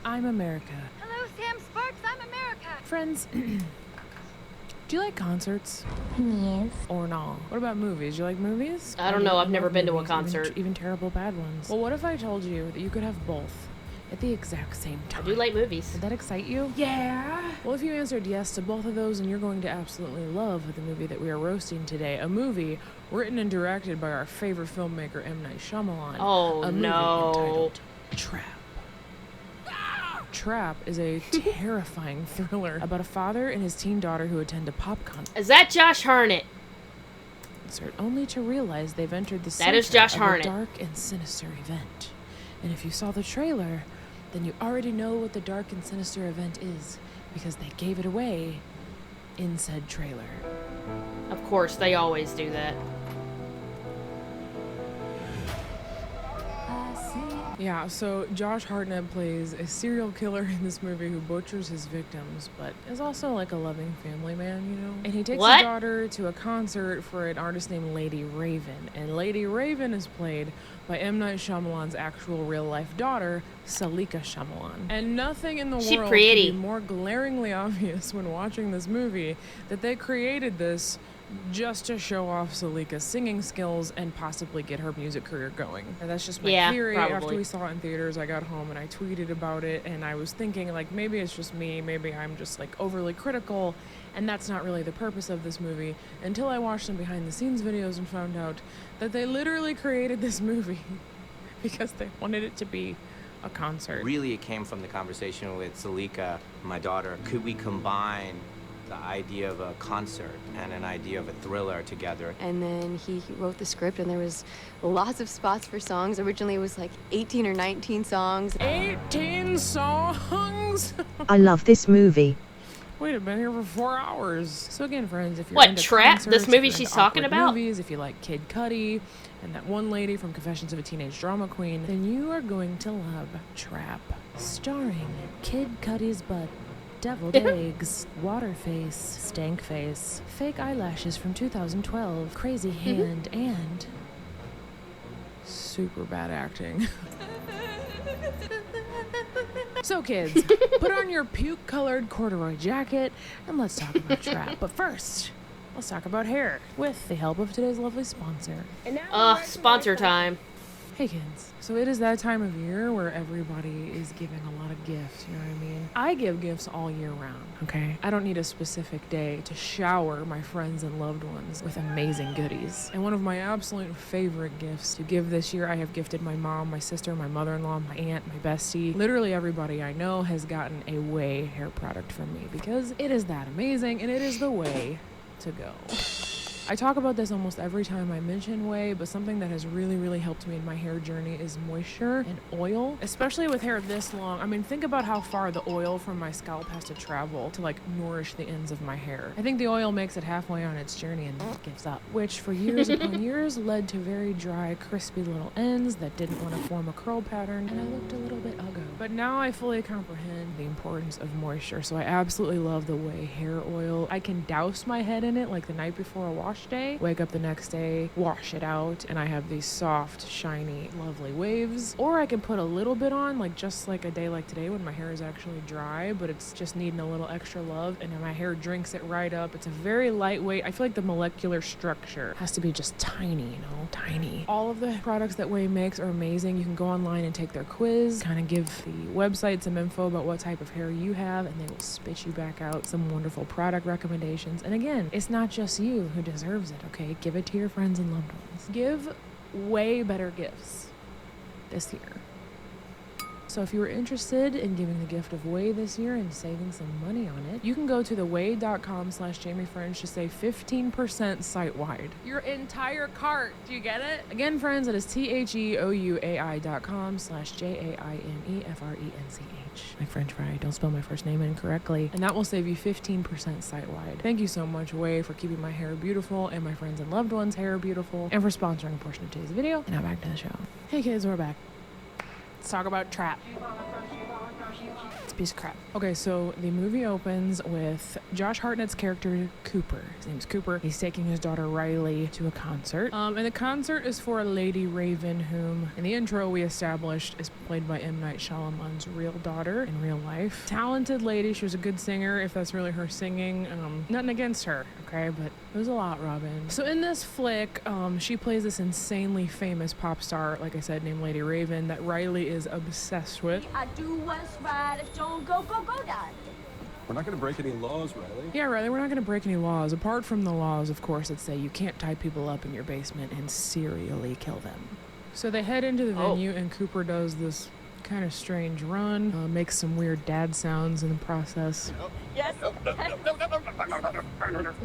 I'm America. Hello, Sam Sparks. I'm America. Friends, do you like concerts? Yes. Or no? What about movies? You like movies? I don't know. I've never been to a Movies, concert. even terrible bad ones. Well, what if I told you that you could have both? at the exact same I time. do like movies. Did that excite you? Yeah. Well, if you answered yes to both of those, then you're going to absolutely love the movie that we are roasting today. A movie written and directed by our favorite filmmaker, M. Night Shyamalan. Oh, a movie no. entitled Trap. Trap is a terrifying thriller about a father and his teen daughter who attend a pop concert, Is that Josh Hartnett? only to realize they've entered the That is center Josh of Hartnett. a dark and sinister event. And if you saw the trailer, then you already know what the dark and sinister event is, because they gave it away in said trailer. Of course, they always do that. Yeah, so Josh Hartnett plays a serial killer in this movie who butchers his victims, but is also like a loving family man, you know? And he takes What? his daughter to a concert for an artist named Lady Raven. And Lady Raven is played by M. Night Shyamalan's actual real-life daughter, Salika Shyamalan. And nothing in the She world pretty. could be more glaringly obvious when watching this movie that they created this just to show off Salika's singing skills and possibly get her music career going. And that's just my Yeah, theory. After probably. we saw it in theaters, I got home and I tweeted about it, and I was thinking, like, maybe it's just me, maybe I'm just, like, overly critical, and that's not really the purpose of this movie, until I watched some behind-the-scenes videos and found out that they literally created this movie because they wanted it to be a concert. Really, it came from the conversation with Salika, my daughter. Could we combine the idea of a concert and an idea of a thriller together? And then he wrote the script, and there was lots of spots for songs. Originally, it was like 18 or 19 songs. 18 songs? I love this movie. Wait, I've been here for 4 hours. So again, friends, if you're What, into Trap? concerts, This if movie you're she's into talking awkward about? movies, if you like Kid Cudi and that one lady from Confessions of a Teenage Drama Queen, then you are going to love Trap. Starring Kid Cudi's butt, deviled eggs, water face, stank face, fake eyelashes from 2012, crazy hand, and super bad acting. So kids, put on your puke-colored corduroy jacket and let's talk about Trap. But first, let's talk about hair with the help of today's lovely sponsor. Sponsor time. Hey kids, so it is that time of year where everybody is giving a lot of gifts, you know what I mean? I give gifts all year round, okay? I don't need a specific day to shower my friends and loved ones with amazing goodies. And one of my absolute favorite gifts to give this year, I have gifted my mom, my sister, my mother-in-law, my aunt, my bestie. Literally everybody I know has gotten a Way hair product from me because it is that amazing and it is the way to go. I talk about this almost every time I mention Way, but something that has really, really helped me in my hair journey is moisture and oil, especially with hair this long. I mean, think about how far the oil from my scalp has to travel to, like, nourish the ends of my hair. I think the oil makes it halfway on its journey and then it gives up, which for years upon years led to very dry, crispy little ends that didn't want to form a curl pattern, and I looked a little bit ugly. But now I fully comprehend the importance of moisture, so I absolutely love the Way hair oil. I can douse my head in it like the night before a wash day, wake up the next day, wash it out, and I have these soft, shiny, lovely waves. Or I can put a little bit on, like just like a day like today when my hair is actually dry, but it's just needing a little extra love, and then my hair drinks it right up. It's a very lightweight. I feel like the molecular structure has to be just tiny, you know, tiny. All of the products that Way makes are amazing. You can go online and take their quiz, kind of give the website some info about what type of hair you have, and they will spit you back out some wonderful product recommendations. And again, it's not just you who deserves it, okay? Give it to your friends and loved ones. Give way better gifts this year. So if you were interested in giving the gift of Way this year and saving some money on it, you can go to theway.com/JamieFrench to save 15% site-wide. Your entire cart. Do you get it? Again, friends, it is THEOUAI.com/JAIMEFRENCH. Like French fry. Don't spell my first name incorrectly. And that will save you 15% site-wide. Thank you so much, Way, for keeping my hair beautiful and my friends and loved ones' hair beautiful, and for sponsoring a portion of today's video. And now back to the show. Hey kids, we're back. Let's talk about Trap. It's a piece of crap. Okay, so the movie opens with Josh Hartnett's character, Cooper. His name's Cooper. He's taking his daughter, Riley, to a concert. And the concert is for a Lady Raven, whom, in the intro, we established is played by M. Night Shyamalan's real daughter in real life. Talented lady. She was a good singer, if that's really her singing. Nothing against her, okay? But it was a lot, Robin. So in this flick, she plays this insanely famous pop star, like I said, named Lady Raven, that Riley is obsessed with. I do what's right, don't go, Dad. We're not going to break any laws, Riley. Yeah, Riley, we're not going to break any laws. Apart from the laws, of course, that say you can't tie people up in your basement and serially kill them. So they head into the venue, and Cooper does this kind of strange run, makes some weird dad sounds in the process. Yes.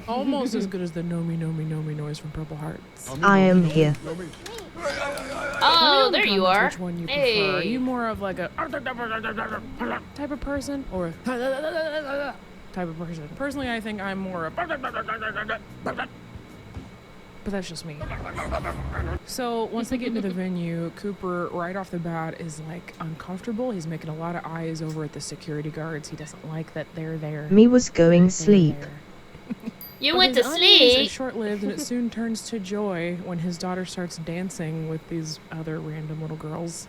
Almost as good as the no me noise from Purple Hearts. I am here. Oh, there you are. Which one you prefer? Hey. Are you more of like a type of person or a type of person? Personally, I think I'm more of, but that's just me. So once they get into the venue, Cooper right off the bat is like uncomfortable. He's making a lot of eyes over at the security guards. He doesn't like that they're there. Me was going sleep. You But went his to unease sleep. is short-lived, and it soon turns to joy when his daughter starts dancing with these other random little girls.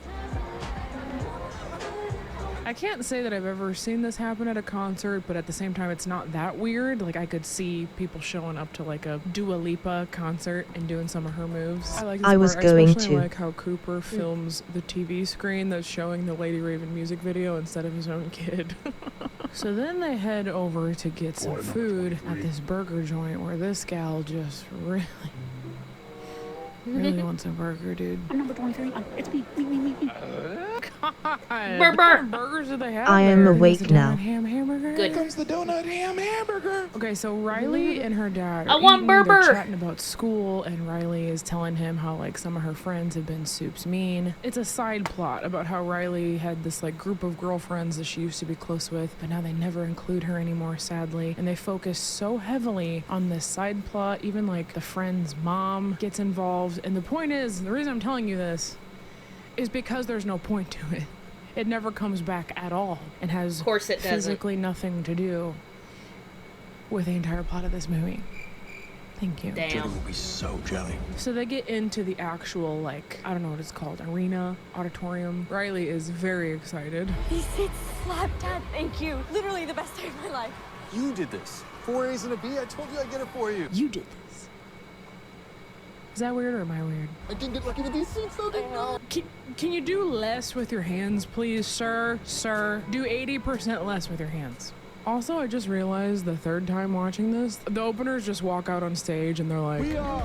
I can't say that I've ever seen this happen at a concert, but at the same time, it's not that weird. Like, I could see people showing up to like a Dua Lipa concert and doing some of her moves. I like this I was part. going I especially to. like how Cooper films the TV screen that's showing the Lady Raven music video instead of his own kid. So then they head over to get some food at this burger joint where this gal just really wants a burger, dude. I'm number 23. It's me. God. Burger. What kind of burgers do they have I am there? awake Is it a now. donut ham hamburger? Good. Comes the donut ham hamburger. Okay, so Riley and her dad I are want eating, they're Burger. chatting about school, and Riley is telling him how like some of her friends have been Soup's mean. It's a side plot about how Riley had this like group of girlfriends that she used to be close with, but now they never include her anymore, sadly. And they focus so heavily on this side plot, even like the friend's mom gets involved. And the point is, the reason I'm telling you this is because there's no point to it. It never comes back at all and has Of course it doesn't. physically nothing to do with the entire plot of this movie. Thank you. Damn. will be so jelly. So they get into the actual, like, I don't know what it's called, arena, auditorium. Riley is very excited. These seats slap, Dad. Thank you. Literally the best day of my life. You did this. 4 A's and a B. I told you I'd get it for you. You did this. Is that weird or am I weird? I didn't get lucky with these seats, though. No. Can you do less with your hands, please, sir? Sir, do 80% less with your hands. Also, I just realized the third time watching this, the openers just walk out on stage and they're like, We are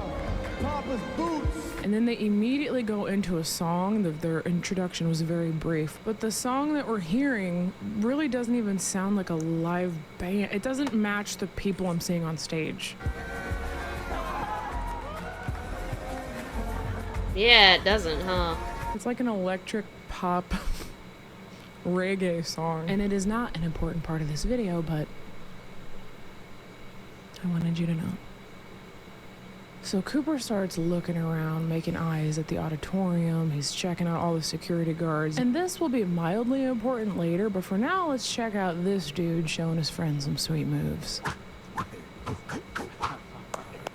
Papa's Boots. and then they immediately go into a song. Their introduction was very brief, but the song that we're hearing really doesn't even sound like a live band. It doesn't match the people I'm seeing on stage. Yeah, it doesn't, huh? It's like an electric pop reggae song. And it is not an important part of this video, but I wanted you to know. So Cooper starts looking around, making eyes at the auditorium. He's checking out all the security guards. And this will be mildly important later, but for now, let's check out this dude showing his friends some sweet moves.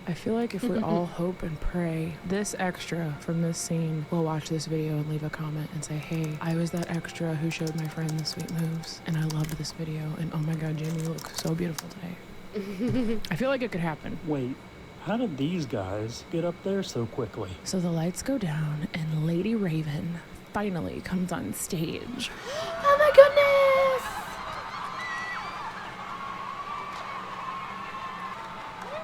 I feel like if we all hope and pray, this extra from this scene will watch this video and leave a comment and say, hey, I was that extra who showed my friend the sweet moves, and I loved this video, and oh my god, Jamie, you look so beautiful today. I feel like it could happen. Wait, how did these guys get up there so quickly? So the lights go down, and Lady Raven finally comes on stage. Oh my goodness!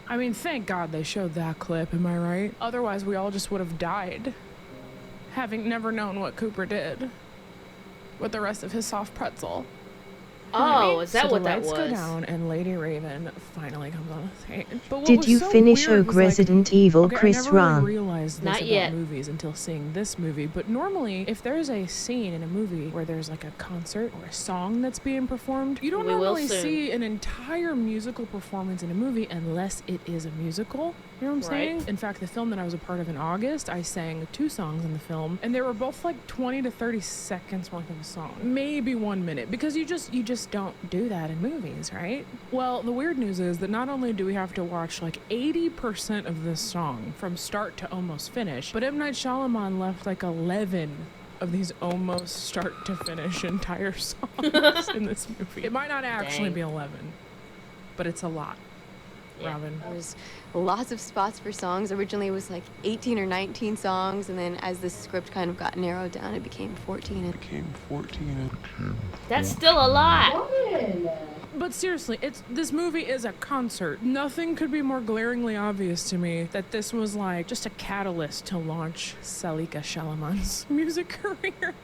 I mean, thank God they showed that clip, am I right? Otherwise, we all just would have died, having never known what Cooper did with the rest of his soft pretzel. Oh, is that so what the that lights go was? down and Lady Raven finally comes on the stage. But what Did was you so finish weird Og was, like, Resident Evil okay, Chris I never really Ram? realized this Not about yet. movies until seeing this movie. But normally, if there's a scene in a movie where there's like a concert or a song that's being performed, you don't We will normally soon. see an entire musical performance in a movie unless it is a musical. You know what I'm Right. saying? In fact, the film that I was a part of in August, I sang 2 songs in the film, and they were both like 20 to 30 seconds worth of a song, maybe 1 minute, because you just don't do that in movies, right? Well, the weird news is that not only do we have to watch like 80% of this song from start to almost finish, but M. Night Shyamalan left like 11 of these almost start to finish entire songs in this movie. It might not actually Dang. be 11, but it's a lot. Yeah. Robin. There was lots of spots for songs. Originally it was like 18 or 19 songs, and then as the script kind of got narrowed down, it became 14. That's still a lot. But seriously, this movie is a concert. Nothing could be more glaringly obvious to me that this was like just a catalyst to launch Salika Shalaman's music career.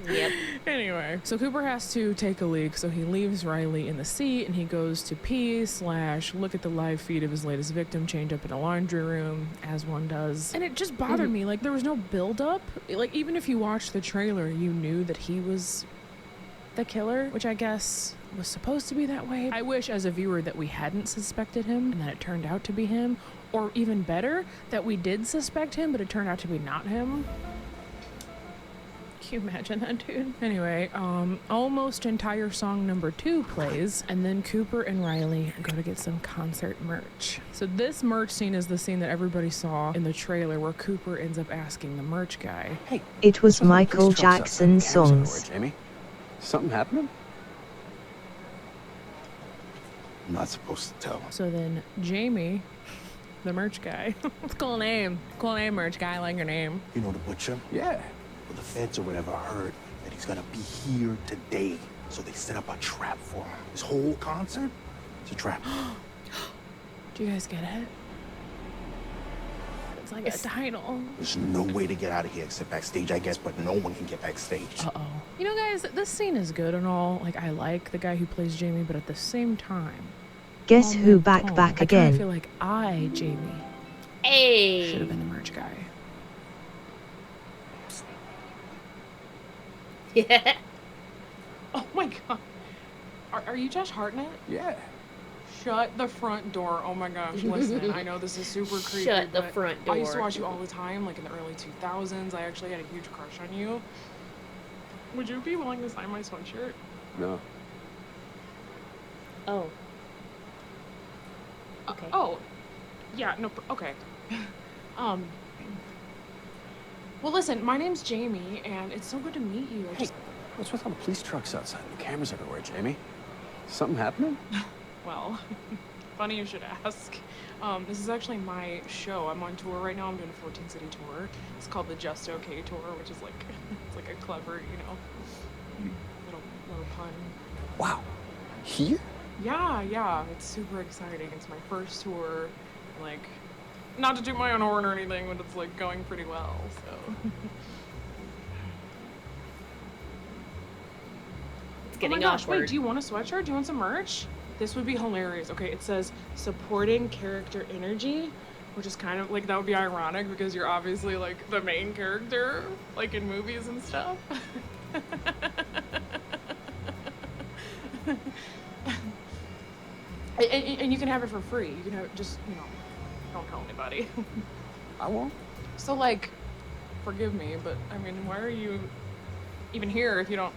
Yep. Anyway, so Cooper has to take a leak, so he leaves Riley in the seat and he goes to pee / look at the live feed of his latest victim chained up in a laundry room, as one does. And it just bothered me, like there was no build up. Like even if you watched the trailer, you knew that he was the killer, which I guess was supposed to be that way. I wish as a viewer that we hadn't suspected him and that it turned out to be him, or even better, that we did suspect him but it turned out to be not him. Can you imagine that, dude? Anyway, almost entire song number 2 plays, and then Cooper and Riley go to get some concert merch. So this merch scene is the scene that everybody saw in the trailer where Cooper ends up asking the merch guy, Hey, It was what's with all the Michael police trucks outside? Jackson's Cameras everywhere, songs. Jamie. Something happening? I'm not supposed to tell. so then Jamie, the merch guy, it's a cool name, merch guy, I like your name. You know the butcher? Yeah. Well, the feds or whatever heard that he's gonna be here today. So they set up a trap for him. This whole concert? It's a trap. Do you guys get it? It's like a title. There's no way to get out of here except backstage, I guess, but no one can get backstage. Uh-oh. You know, guys, this scene is good and all. Like, I like the guy who plays Jamie, but at the same time, Guess on who that back tone, back I kind of again? feel like I, Jamie, should Hey. have been the merch guy. Yeah. Oh my god. Are you Josh Hartnett? Yeah. Shut the front door. Oh my gosh, listen, I know this is super creepy, Shut the but front I used to door. watch you all the time, like in the early 2000s. I actually had a huge crush on you. Would you be willing to sign my sweatshirt? No. Oh. Okay. Oh. Yeah, no, okay. Well, listen, my name's Jamie, and it's so good to meet you. Hey, what's with all the police trucks outside and the cameras everywhere, Jamie? Something happening? Well, funny you should ask. This is actually my show. I'm on tour right now. I'm doing a 14-city tour. It's called the Just Okay Tour, which is like, it's like a clever, you know, little pun. Wow. Here? Yeah, it's super exciting. It's my first tour. Like, not to toot my own horn or anything, but it's like going pretty well, so. It's getting oh my gosh, awkward. wait, do you want a sweatshirt? Do you want some merch? This would be hilarious. Okay, it says supporting character energy, which is kind of like, that would be ironic because you're obviously like the main character, like in movies and stuff. And you can have it for free. You can have it just, you know, don't tell anybody. I won't. So like, forgive me, but I mean, why are you even here if you don't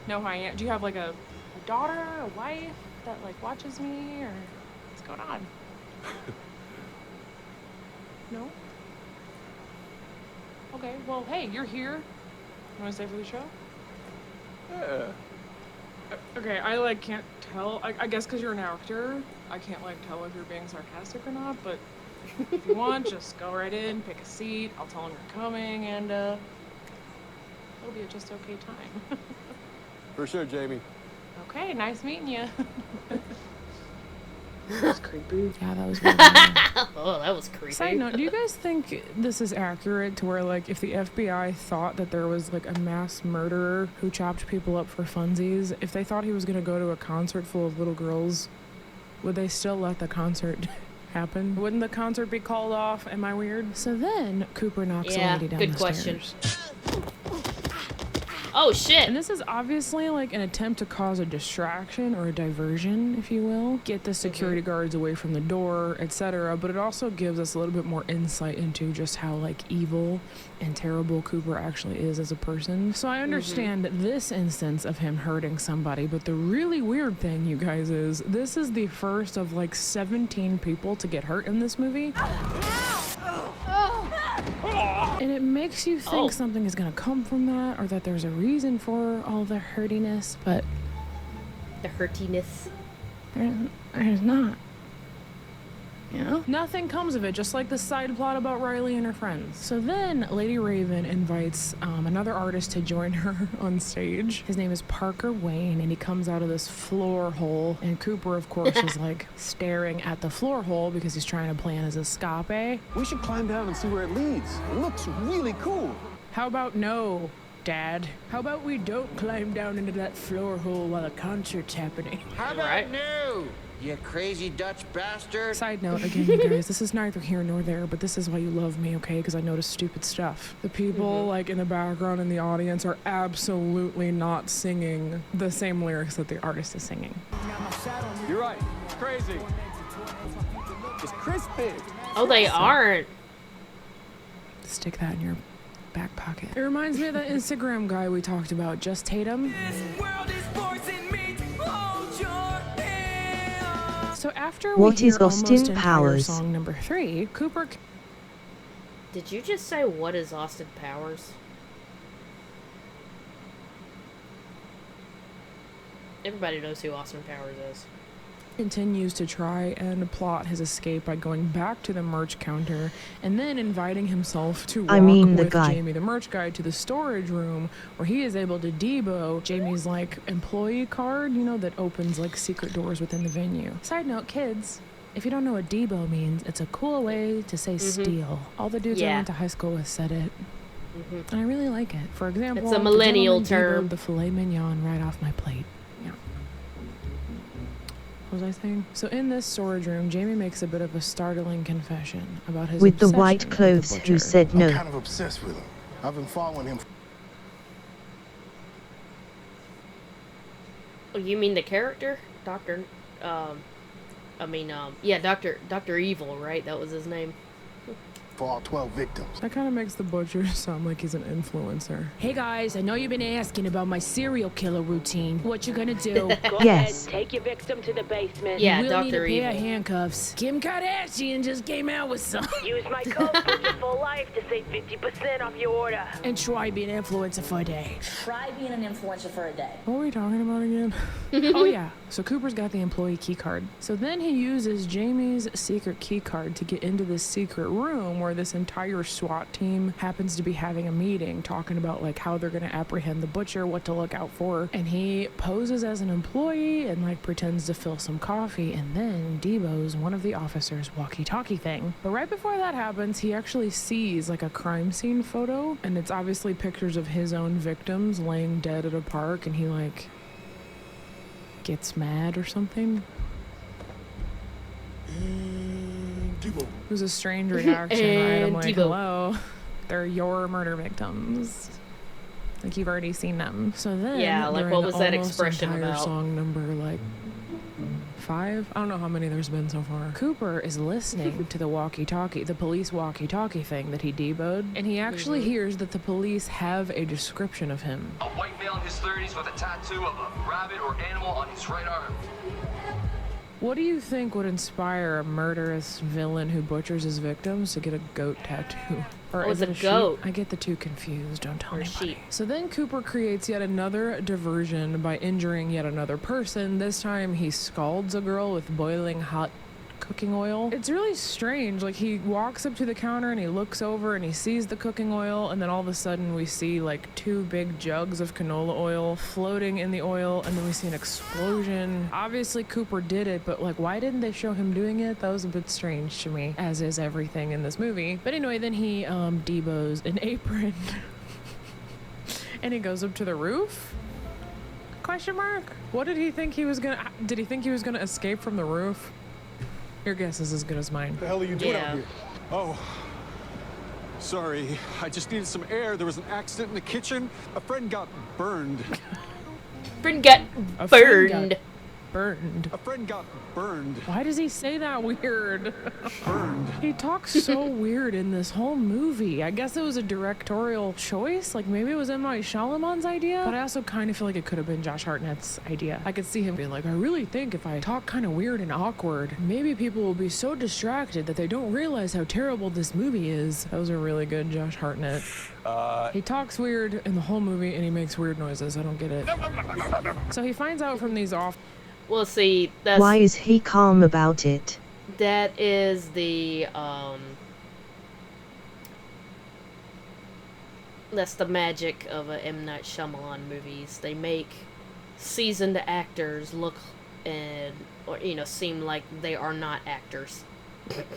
know who I am? Do you have like a daughter, a wife that like watches me, or what's going on? No? Okay, well, hey, you're here. You wanna stay for the show? Yeah. Okay, I like can't tell. I guess because you're an actor, I can't like tell if you're being sarcastic or not, but if you want, just go right in, pick a seat. I'll tell them you're coming, and it'll be a just okay time. For sure, Jamie. Okay, nice meeting you. That's creepy. Yeah, that was weird. Oh, that was creepy. Side note, do you guys think this is accurate to where, like, if the FBI thought that there was, like, a mass murderer who chopped people up for funsies, if they thought he was going to go to a concert full of little girls, would they still let the concert happen? Wouldn't the concert be called off? Am I weird? So then Cooper knocks a lady down good the question. stairs. Oh, shit. And this is obviously like an attempt to cause a distraction or a diversion, if you will. Get the security guards away from the door, etc. But it also gives us a little bit more insight into just how, like, evil and terrible Cooper actually is as a person. So I understand this instance of him hurting somebody, but the really weird thing, you guys, is this is the first of, like, 17 people to get hurt in this movie. And it makes you think something is gonna come from that, or that there's a reason for all the hurtiness, but the hurtiness. There's not. You know? Nothing comes of it, just like the side plot about Riley and her friends. So then Lady Raven invites another artist to join her on stage. His name is Parker Wayne, and he comes out of this floor hole. And Cooper, of course, is like staring at the floor hole because he's trying to plan his escape. We should climb down and see where it leads. It looks really cool. How about no, Dad? How about we don't climb down into that floor hole while a concert's happening? How about no? You crazy Dutch bastard. Side note, again, you guys, this is neither here nor there, but this is why you love me, okay? Because I notice stupid stuff. The people, like, in the background in the audience are absolutely not singing the same lyrics that the artist is singing. You're right. It's crazy. It's crispy. Oh, they aren't. Stick that in your back pocket. It reminds me of that Instagram guy we talked about, Just Tatum. So after we hear almost entire song number 3, Cooper... Did you just say, what is Austin Powers? Everybody knows who Austin Powers is. Continues to try and plot his escape by going back to the merch counter and then inviting himself to walk with Jamie, the merch guy, to the storage room where he is able to debo Jamie's, like, employee card, you know, that opens, like, secret doors within the venue. Side note, kids, if you don't know what debo means, it's a cool way to say steal. All the dudes I went to high school with said it. And I really like it. For example, it's a millennial the term. The filet mignon right off my plate. What was I saying? So in this storage room, Jamie makes a bit of a startling confession about his with the obsession white clothes with the who butcher. said no. I'm kind of obsessed with him. I've been following him. Oh, you mean the character? Dr. Dr. Evil, right? That was his name. For all 12 victims. That kind of makes the butcher sound like he's an influencer. Hey guys, I know you've been asking about my serial killer routine. What you gonna do? Go Yes. ahead, take your victim to the basement. Yeah, we'll need a Dr. pair of Evil. handcuffs. Kim Kardashian just came out with some. Use my code Butcher for Life to save 50% off your order. And try being an influencer for a day. Try being an influencer for a day. What were we talking about again? Oh yeah, so Cooper's got the employee key card. So then he uses Jamie's secret key card to get into this secret room where this entire SWAT team happens to be having a meeting talking about, like, how they're gonna apprehend the butcher, what to look out for. And he poses as an employee and, like, pretends to fill some coffee and then debos one of the officers' walkie-talkie thing. But right before that happens, he actually sees, like, a crime scene photo, and it's obviously pictures of his own victims laying dead at a park, and he, like, gets mad or something. It was a strange reaction, right? I'm like, hello, they're your murder victims. Like, you've already seen them. So then, yeah, like, what was that expression entire about? Song number, like, 5? I don't know how many there's been so far. Cooper is listening to the walkie-talkie, the police walkie-talkie thing that he deboed, and he actually hears that the police have a description of him. A white male in his 30s with a tattoo of a rabbit or animal on his right arm. What do you think would inspire a murderous villain who butchers his victims to get a goat tattoo? Or Oh, is it's it a goat. Sheep? I get the two confused. Don't tell Or a anybody. sheep. So then Cooper creates yet another diversion by injuring yet another person. This time he scalds a girl with boiling hot cooking oil. It's really strange. Like, he walks up to the counter and he looks over and he sees the cooking oil, and then all of a sudden we see like 2 big jugs of canola oil floating in the oil, and then we see an explosion. Obviously Cooper did it, but like, why didn't they show him doing it? That was a bit strange to me, as is everything in this movie. But anyway, then he deboes an apron and he goes up to the roof? Question mark? What did he think he was gonna... Did he think he was gonna escape from the roof? Your guess is as good as mine. What the hell are you doing out here? Oh, sorry. I just needed some air. There was an accident in the kitchen. A friend got burned. Friend got burned. A friend got burned. Why does he say that weird? Burned. He talks so weird in this whole movie. I guess it was a directorial choice. Like, maybe it was M. Night Shyamalan's idea. But I also kind of feel like it could have been Josh Hartnett's idea. I could see him being like, I really think if I talk kind of weird and awkward, maybe people will be so distracted that they don't realize how terrible this movie is. That was a really good Josh Hartnett. He talks weird in the whole movie and he makes weird noises. I don't get it. So he finds out from these off... Well, see, that's... Why is he calm about it? That is the, that's the magic of M. Night Shyamalan movies. They make seasoned actors look and, or, you know, seem like they are not actors. It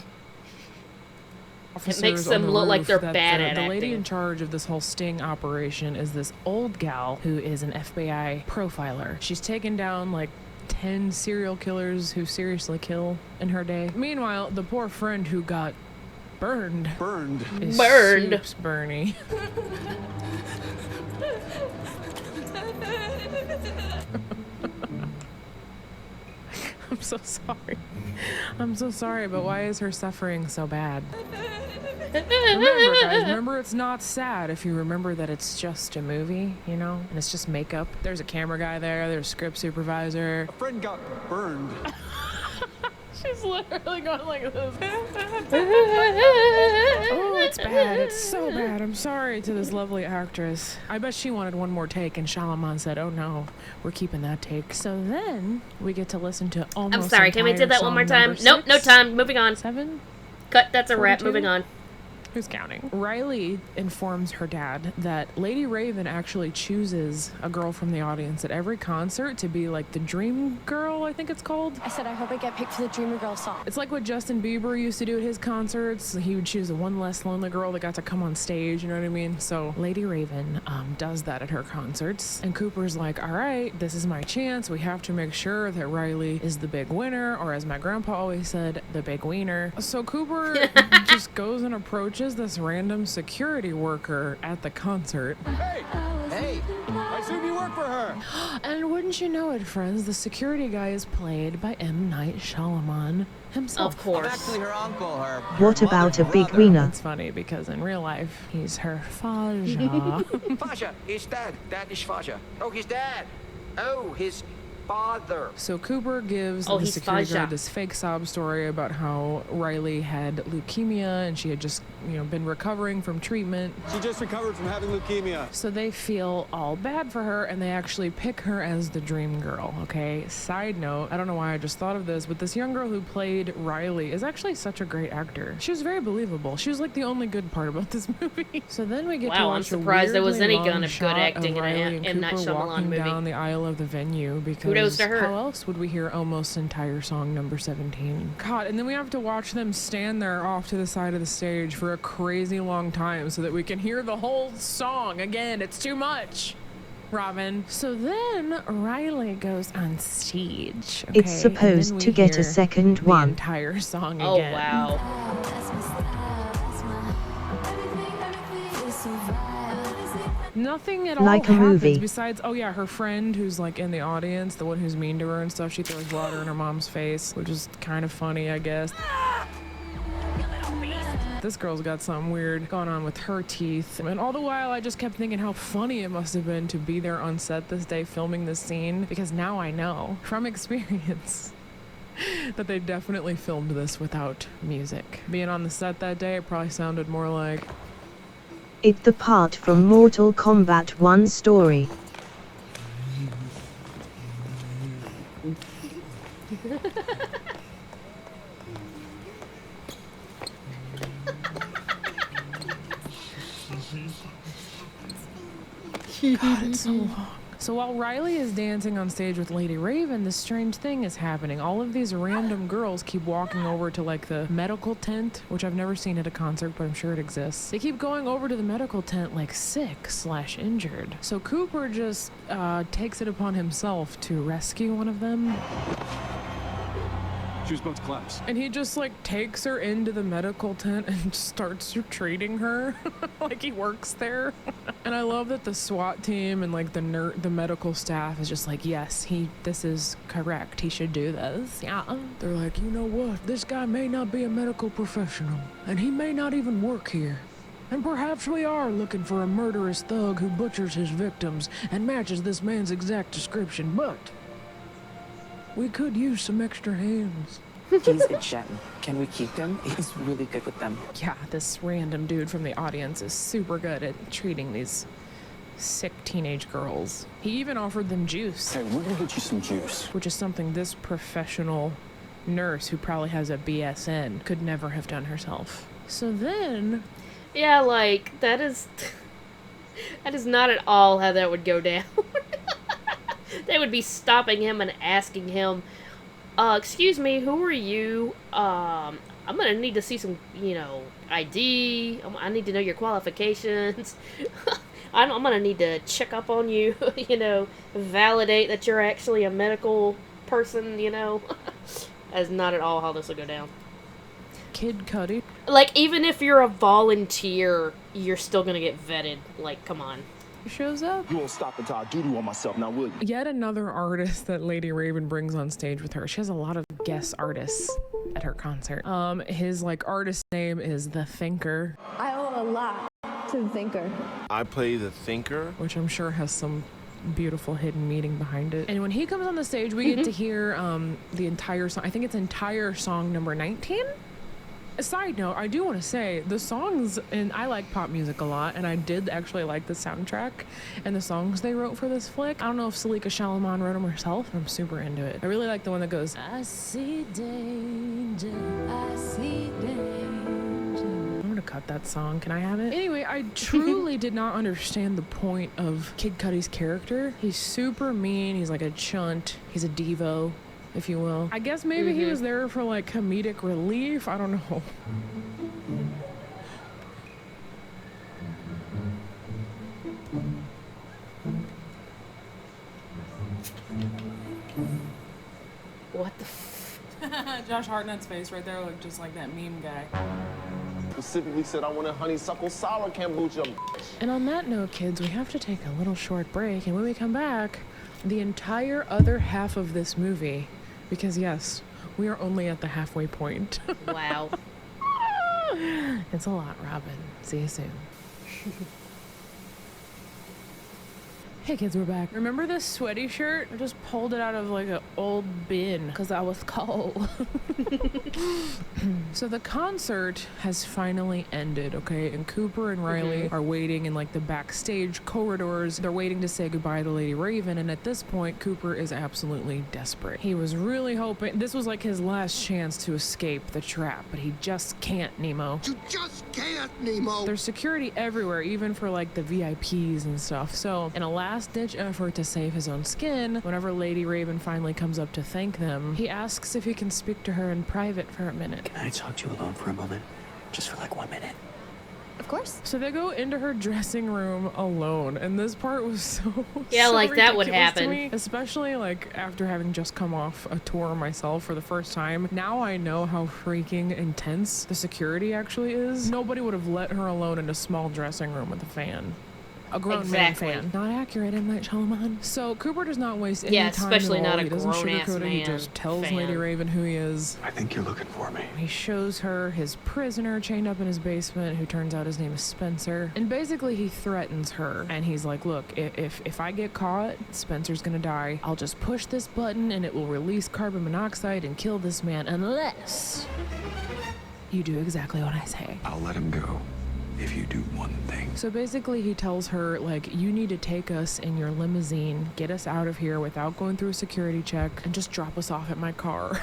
makes them look like they're bad at acting. The lady in charge of this whole sting operation is this old gal who is an FBI profiler. She's taken down, like, 10 serial killers who seriously kill in her day. Meanwhile, the poor friend who got burned is Soups Bernie. I'm so sorry. I'm so sorry, but why is her suffering so bad? Remember, guys, remember it's not sad if you remember that it's just a movie, you know? And it's just makeup. There's a camera guy there, there's a script supervisor. A friend got burned. She's literally going like this. Oh, it's bad. It's so bad. I'm sorry to this lovely actress. I bet she wanted one more take, and Shyamalan said, oh no, we're keeping that take. So then we get to listen to almost I'm sorry, can we do that one more time? Nope, no time. Moving on. 7? Cut, that's a 42? wrap. Moving on. Who's counting? Riley informs her dad that Lady Raven actually chooses a girl from the audience at every concert to be like the dream girl, I think it's called. I said I hope I get picked for the Dreamer Girl song. It's like what Justin Bieber used to do at his concerts. He would choose the one less lonely girl that got to come on stage, you know what I mean? So Lady Raven does that at her concerts. And Cooper's like, all right, this is my chance. We have to make sure that Riley is the big winner, or as my grandpa always said, the big wiener. So Cooper just goes and approaches this random security worker at the concert. Hey! I assume you work for her! And wouldn't you know it, friends, the security guy is played by M. Night Shyamalan himself. Of course. I'm actually her uncle, her What about a big wiener? It's funny because in real life, he's her Faja. Faja, his dad. Dad is Faja. Oh, his dad. Oh, his father. So Cooper gives the security guard this fake sob story about how Riley had leukemia and she had just, you know, been recovering from treatment. She just recovered from having leukemia. So they feel all bad for her and they actually pick her as the dream girl, okay? Side note, I don't know why I just thought of this, but this young girl who played Riley is actually such a great actor. She was very believable. She was like the only good part about this movie. So then we get to watch I'm surprised there was any kind of good acting in an M. Night Shyamalan movie. Down the aisle of the venue because Kudos to her. How else would we hear almost entire song number 17? God, and then we have to watch them stand there off to the side of the stage for a crazy long time so that we can hear the whole song again. It's too much, Robin. So then Riley goes on stage. Okay? It's supposed to get a second one. The entire song again. Oh, wow. Nothing at all like a happens movie. besides, oh yeah, her friend who's like in the audience, the one who's mean to her and stuff, she throws water in her mom's face, which is kind of funny, I guess. This girl's got something weird going on with her teeth. And all the while, I just kept thinking how funny it must have been to be there on set this day filming this scene, because now I know from experience that they definitely filmed this without music. Being on the set that day, it probably sounded more like... It's the part from Mortal Kombat 1 story. God, it's so long. So while Riley is dancing on stage with Lady Raven, this strange thing is happening. All of these random girls keep walking over to like the medical tent, which I've never seen at a concert, but I'm sure it exists. They keep going over to the medical tent like sick/injured. So Cooper just takes it upon himself to rescue one of them. She was about to collapse. And he just like takes her into the medical tent and starts treating her like he works there. And I love that the SWAT team and like the medical staff is just like, yes, this is correct. He should do this. Yeah. They're like, you know what? This guy may not be a medical professional, and he may not even work here. And perhaps we are looking for a murderous thug who butchers his victims and matches this man's exact description, but we could use some extra hands. He's a gem. Can we keep him? He's really good with them. Yeah, this random dude from the audience is super good at treating these sick teenage girls. He even offered them juice. Hey, we're gonna get you some juice. Which is something this professional nurse, who probably has a BSN, could never have done herself. So then... Yeah, like, that is not at all how that would go down. They would be stopping him and asking him, excuse me, who are you? I'm gonna need to see some, ID. I need to know your qualifications. I'm gonna need to check up on you, validate that you're actually a medical person, That's not at all how this will go down. Kid Cudi. Like, even if you're a volunteer, you're still gonna get vetted. Like, come on. Shows up. You won't stop until I do on myself, now will you? Yet another artist that Lady Raven brings on stage with her. She has a lot of guest artists at her concert. His artist name is The Thinker. I owe a lot to the Thinker. I play the Thinker, which I'm sure has some beautiful hidden meaning behind it. And when he comes on the stage, we get to hear the entire song. I think it's entire song number 19. A side note, I do want to say the songs, and I like pop music a lot, and I did actually like the soundtrack and the songs they wrote for this flick. I don't know if Salika Shalaman wrote them herself, but I'm super into it. I really like the one that goes, I see danger, I see danger. I'm gonna cut that song. Can I have it? Anyway, I truly did not understand the point of Kid Cudi's character. He's super mean. He's like a chunt. He's a Devo, if you will. I guess maybe he was there for comedic relief. I don't know. What the Josh Hartnett's face right there looked just like that meme guy. specifically said I want a honeysuckle sour kombucha. And on that note, kids, we have to take a little short break, and when we come back, the entire other half of this movie, because yes, we are only at the halfway point. Wow. It's a lot, Robin. See you soon. Hey kids, we're back. Remember this sweaty shirt? I just pulled it out of an old bin because I was cold. So the concert has finally ended, okay? And Cooper and Riley are waiting in the backstage corridors. They're waiting to say goodbye to Lady Raven, and at this point, Cooper is absolutely desperate. He was really hoping this was his last chance to escape the trap, but he just can't, Nemo. You just can't, Nemo. There's security everywhere, even for the VIPs and stuff. So in a last-ditch effort to save his own skin, whenever Lady Raven finally comes up to thank them, he asks if he can speak to her in private for a minute. Can I talk to you alone for a moment? Just for 1 minute. Of course. So they go into her dressing room alone, and this part was so yeah, so that would ridiculous happen. to me, especially after having just come off a tour myself for the first time. Now I know how freaking intense the security actually is. Nobody would have let her alone in a small dressing room with a fan. A grown man fan. Not accurate, M. Night Shyamalan. So Cooper does not waste any time especially at all. not a He doesn't grown-ass sugarcoat it. He man just tells fan. Lady Raven who he is. I think you're looking for me. He shows her his prisoner chained up in his basement, who turns out his name is Spencer. And basically he threatens her. And he's like, look, if I get caught, Spencer's gonna die. I'll just push this button and it will release carbon monoxide and kill this man unless you do exactly what I say. I'll let him go if you do one thing. So basically he tells her, you need to take us in your limousine, get us out of here without going through a security check, and just drop us off at my car.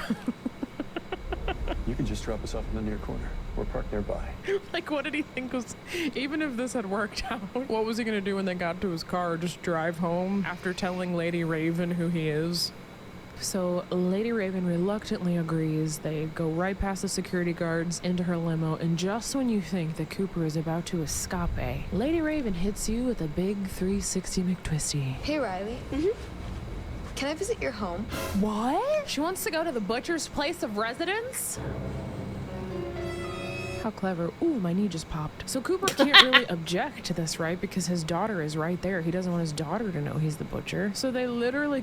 You can just drop us off in the near corner. We're parked nearby. Like, what did he think was... Even if this had worked out, what was he gonna do when they got to his car? Just drive home after telling Lady Raven who he is? So Lady Raven reluctantly agrees. They go right past the security guards into her limo, and just when you think that Cooper is about to escape, Lady Raven hits you with a big 360 McTwisty. Hey, Riley. Can I visit your home? What? She wants to go to the butcher's place of residence? How clever. Ooh, my knee just popped. So Cooper can't really object to this, right? Because his daughter is right there. He doesn't want his daughter to know he's the butcher. So they literally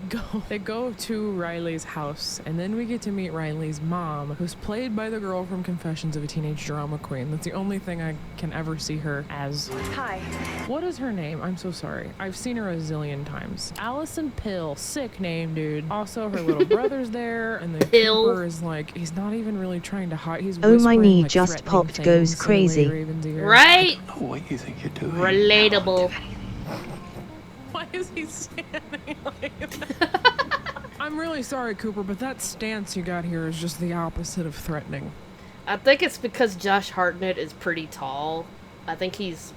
go to Riley's house, and then we get to meet Riley's mom, who's played by the girl from Confessions of a Teenage Drama Queen. That's the only thing I can ever see her as. Hi. What is her name? I'm so sorry. I've seen her a zillion times. Allison Pill. Sick name, dude. Also, her little brother's there, and then Cooper is like, he's not even really trying to hide. He's Oh, my knee like, just popped, goes crazy. Right? I don't know what you think you're doing. Relatable. Why is he standing like that? I'm really sorry, Cooper, but that stance you got here is just the opposite of threatening. I think it's because Josh Hartnett is pretty tall. I think he's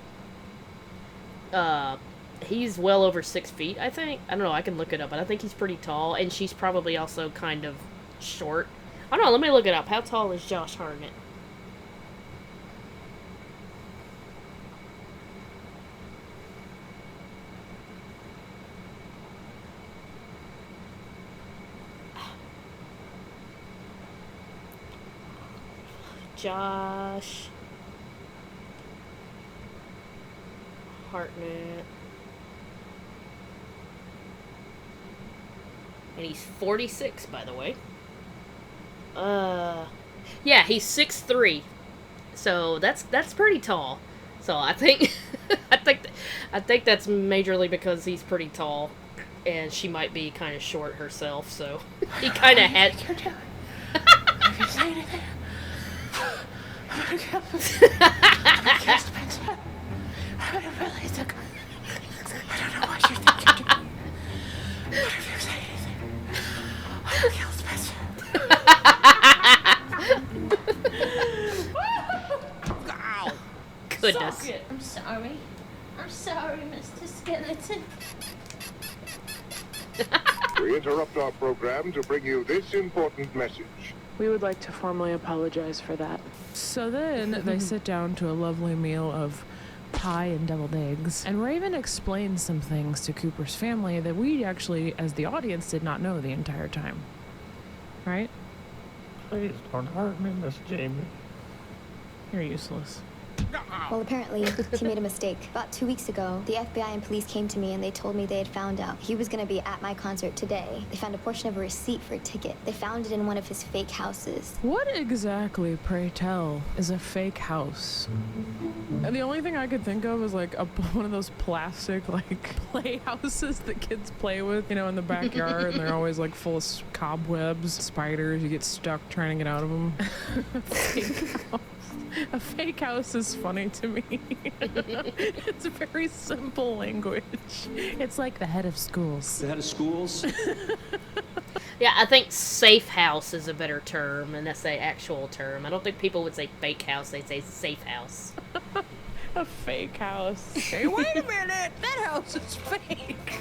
well over 6 feet, I think. I don't know, I can look it up, but I think he's pretty tall, and she's probably also kind of short. I don't know, let me look it up. How tall is Josh Hartnett? Josh Hartnett. And he's 46, by the way. Yeah, he's 6'3". So that's pretty tall. So I think I think that's majorly because he's pretty tall, and she might be kind of short herself. So he kind of had. If you say anything, I'm gonna kill Spencer. I'm gonna release the gun. I don't know what you think you're doing. But if you say anything, I'm gonna kill Spencer. Goodness. Suck it. I'm sorry. I'm sorry, Mr. Skeleton. We interrupt our program to bring you this important message. We would like to formally apologize for that. So then they sit down to a lovely meal of pie and deviled eggs, and Raven explains some things to Cooper's family that we actually, as the audience, did not know the entire time. Right? Please don't hurt me, Miss Jamie. You're useless. Well, apparently, he made a mistake. About 2 weeks ago, the FBI and police came to me and they told me they had found out he was going to be at my concert today. They found a portion of a receipt for a ticket. They found it in one of his fake houses. What exactly, pray tell, is a fake house? And the only thing I could think of is like one of those plastic like playhouses that kids play with, you know, in the backyard, and they're always like full of cobwebs, spiders. You get stuck trying to get out of them. Fake house. A fake house is funny to me. It's very simple language. It's like the head of schools. The head of schools? Yeah, I think safe house is a better term, and that's the actual term. I don't think people would say fake house, they'd say safe house. A fake house. Hey, wait a minute! That house is fake!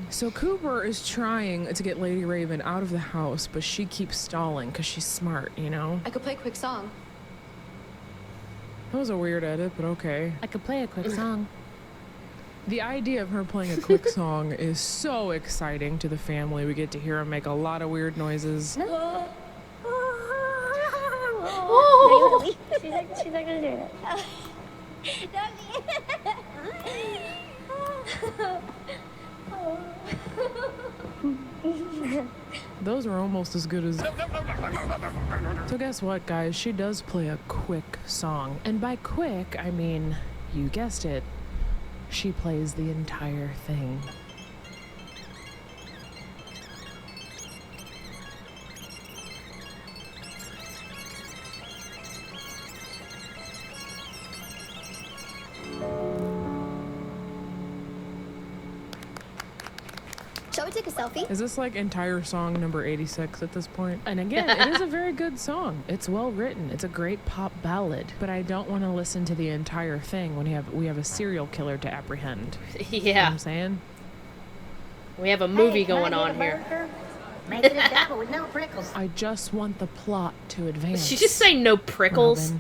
So Cooper is trying to get Lady Raven out of the house, but she keeps stalling because she's smart, you know? I could play a quick song. That was a weird edit, but okay. I could play a quick song. The idea of her playing a quick song is so exciting to the family. We get to hear her make a lot of weird noises. Oh. She's not gonna do it. Those are almost as good as... So guess what, guys? She does play a quick song. And by quick, I mean, you guessed it, she plays the entire thing. take a selfie? Is this like entire song number 86 at this point? And again, it is a very good song. It's well written. It's a great pop ballad. But I don't want to listen to the entire thing when we have a serial killer to apprehend. Yeah. You know what I'm saying? We have a movie going on here. Make it a double with no prickles. I just want the plot to advance. Did she just say no prickles?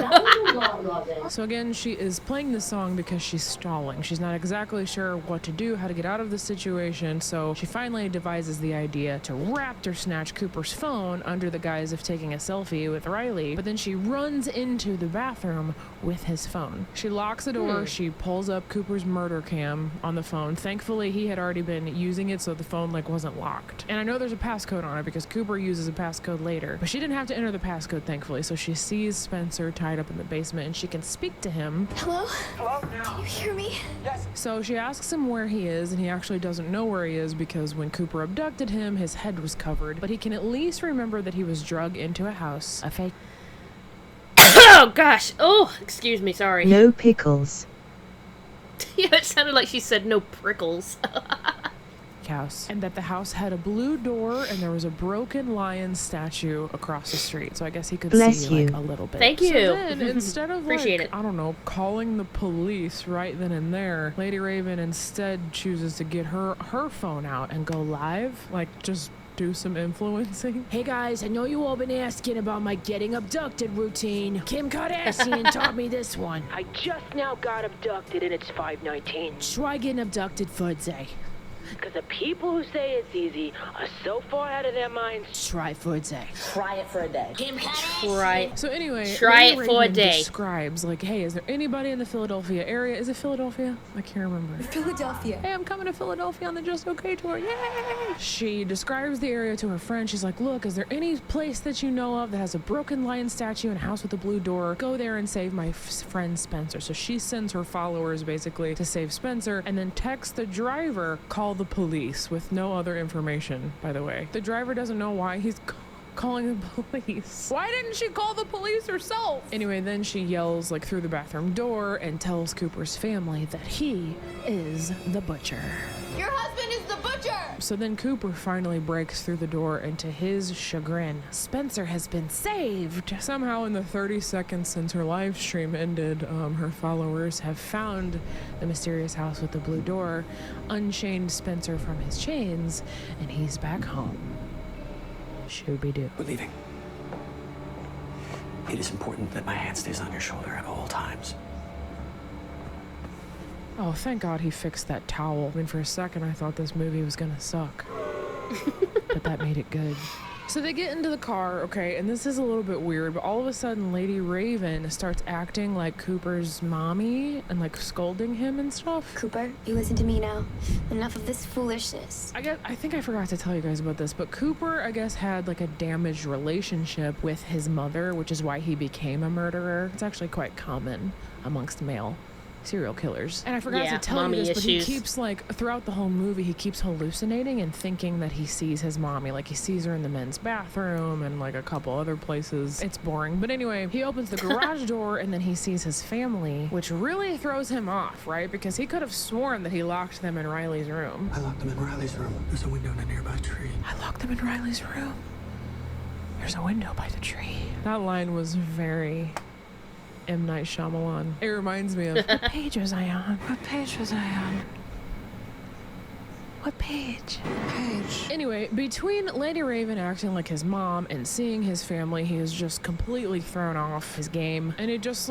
So again, she is playing the song because she's stalling. She's not exactly sure what to do, how to get out of the situation, so she finally devises the idea to raptor snatch Cooper's phone under the guise of taking a selfie with Riley, but then she runs into the bathroom with his phone. She locks the door, she pulls up Cooper's murder cam on the phone. Thankfully, he had already been using it, so the phone wasn't locked. And I know there's a passcode on it because Cooper uses a passcode later, but she didn't have to enter the passcode, thankfully, so she sees Spencer tied up in the basement and she can speak to him. Hello? Hello? Can you hear me? Yes. So she asks him where he is, and he actually doesn't know where he is because when Cooper abducted him, his head was covered, but he can at least remember that he was drugged into a house. A fake. Oh gosh. Oh, excuse me, sorry. No pickles. Yeah, it sounded like she said no prickles. House, and that the house had a blue door and there was a broken lion statue across the street, so I guess he could Bless see you. a little bit. Thank you. So then instead of Appreciate it. I don't know, calling the police right then and there, Lady Raven instead chooses to get her phone out and go live, just do some influencing. Hey guys, I know you all been asking about my getting abducted routine. Kim Kardashian taught me this one. I just now got abducted and it's 5:19. Try getting abducted for a day. Because the people who say it's easy are so far out of their minds. Try for a day. Try it for a day. Try. So anyway, Try Lady it for a Raven day. describes hey, is there anybody in the Philadelphia area? Is it Philadelphia? I can't remember. Philadelphia. Hey, I'm coming to Philadelphia on the Just Okay tour. Yay! She describes the area to her friend. She's like, look, is there any place that you know of that has a broken lion statue and a house with a blue door? Go there and save my friend Spencer. So she sends her followers basically to save Spencer and then texts the driver, call the police, with no other information, by the way. The driver doesn't know why he's calling the police. Why didn't she call the police herself? Anyway, then she yells through the bathroom door and tells Cooper's family that he is the butcher. Your husband is the butcher! So then Cooper finally breaks through the door, and to his chagrin, Spencer has been saved. Somehow in the 30 seconds since her live stream ended, her followers have found the mysterious house with the blue door, unchained Spencer from his chains, and he's back home. Shooby-doo. We're leaving. It is important that my hand stays on your shoulder at all times. Oh, thank God he fixed that towel. I mean, for a second I thought this movie was gonna suck. But that made it good. So they get into the car, okay, and this is a little bit weird, but all of a sudden Lady Raven starts acting like Cooper's mommy and scolding him and stuff. Cooper, you listen to me now. Enough of this foolishness. I think I forgot to tell you guys about this, but Cooper, I guess, had a damaged relationship with his mother, which is why he became a murderer. It's actually quite common amongst male serial killers. And I forgot to tell you this, but he keeps throughout the whole movie, he keeps hallucinating and thinking that he sees his mommy. He sees her in the men's bathroom and a couple other places. It's boring. But anyway, he opens the garage door and then he sees his family, which really throws him off, right? Because he could have sworn that he locked them in Riley's room. I locked them in Riley's room. There's a window in a nearby tree. I locked them in Riley's room. There's a window by the tree. That line was very M. Night Shyamalan. It reminds me of what page was I on? What page was I on? What page? Anyway, between Lady Raven acting like his mom and seeing his family, he is just completely thrown off his game. And it just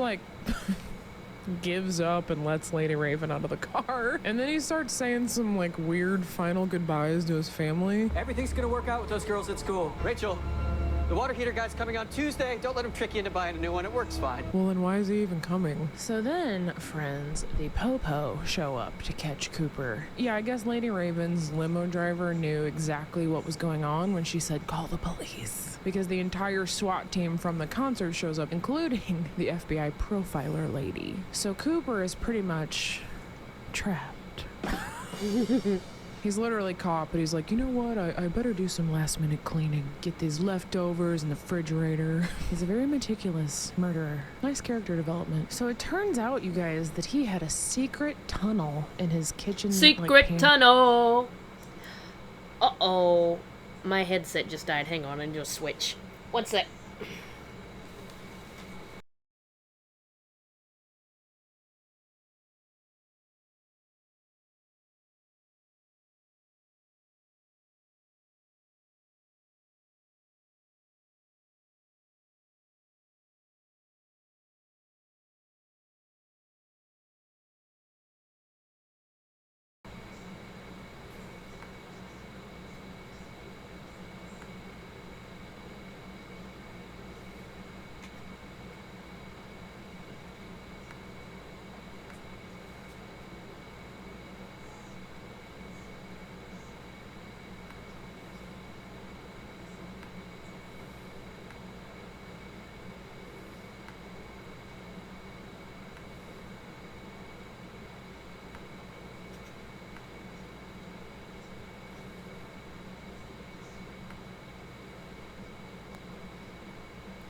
gives up and lets Lady Raven out of the car. And then he starts saying some weird final goodbyes to his family. Everything's gonna work out with those girls at school. Rachel, the water heater guy's coming on Tuesday. Don't let him trick you into buying a new one. It works fine. Well, then why is he even coming? So then, friends, the Popo show up to catch Cooper. Yeah, I guess Lady Raven's limo driver knew exactly what was going on when she said, call the police. Because the entire SWAT team from the concert shows up, including the FBI profiler lady. So Cooper is pretty much trapped. He's literally caught, but he's like, you know what? I better do some last-minute cleaning. Get these leftovers in the refrigerator. He's a very meticulous murderer. Nice character development. So it turns out, you guys, that he had a secret tunnel in his kitchen. Secret tunnel. Uh-oh. My headset just died. Hang on, and just switch. One sec.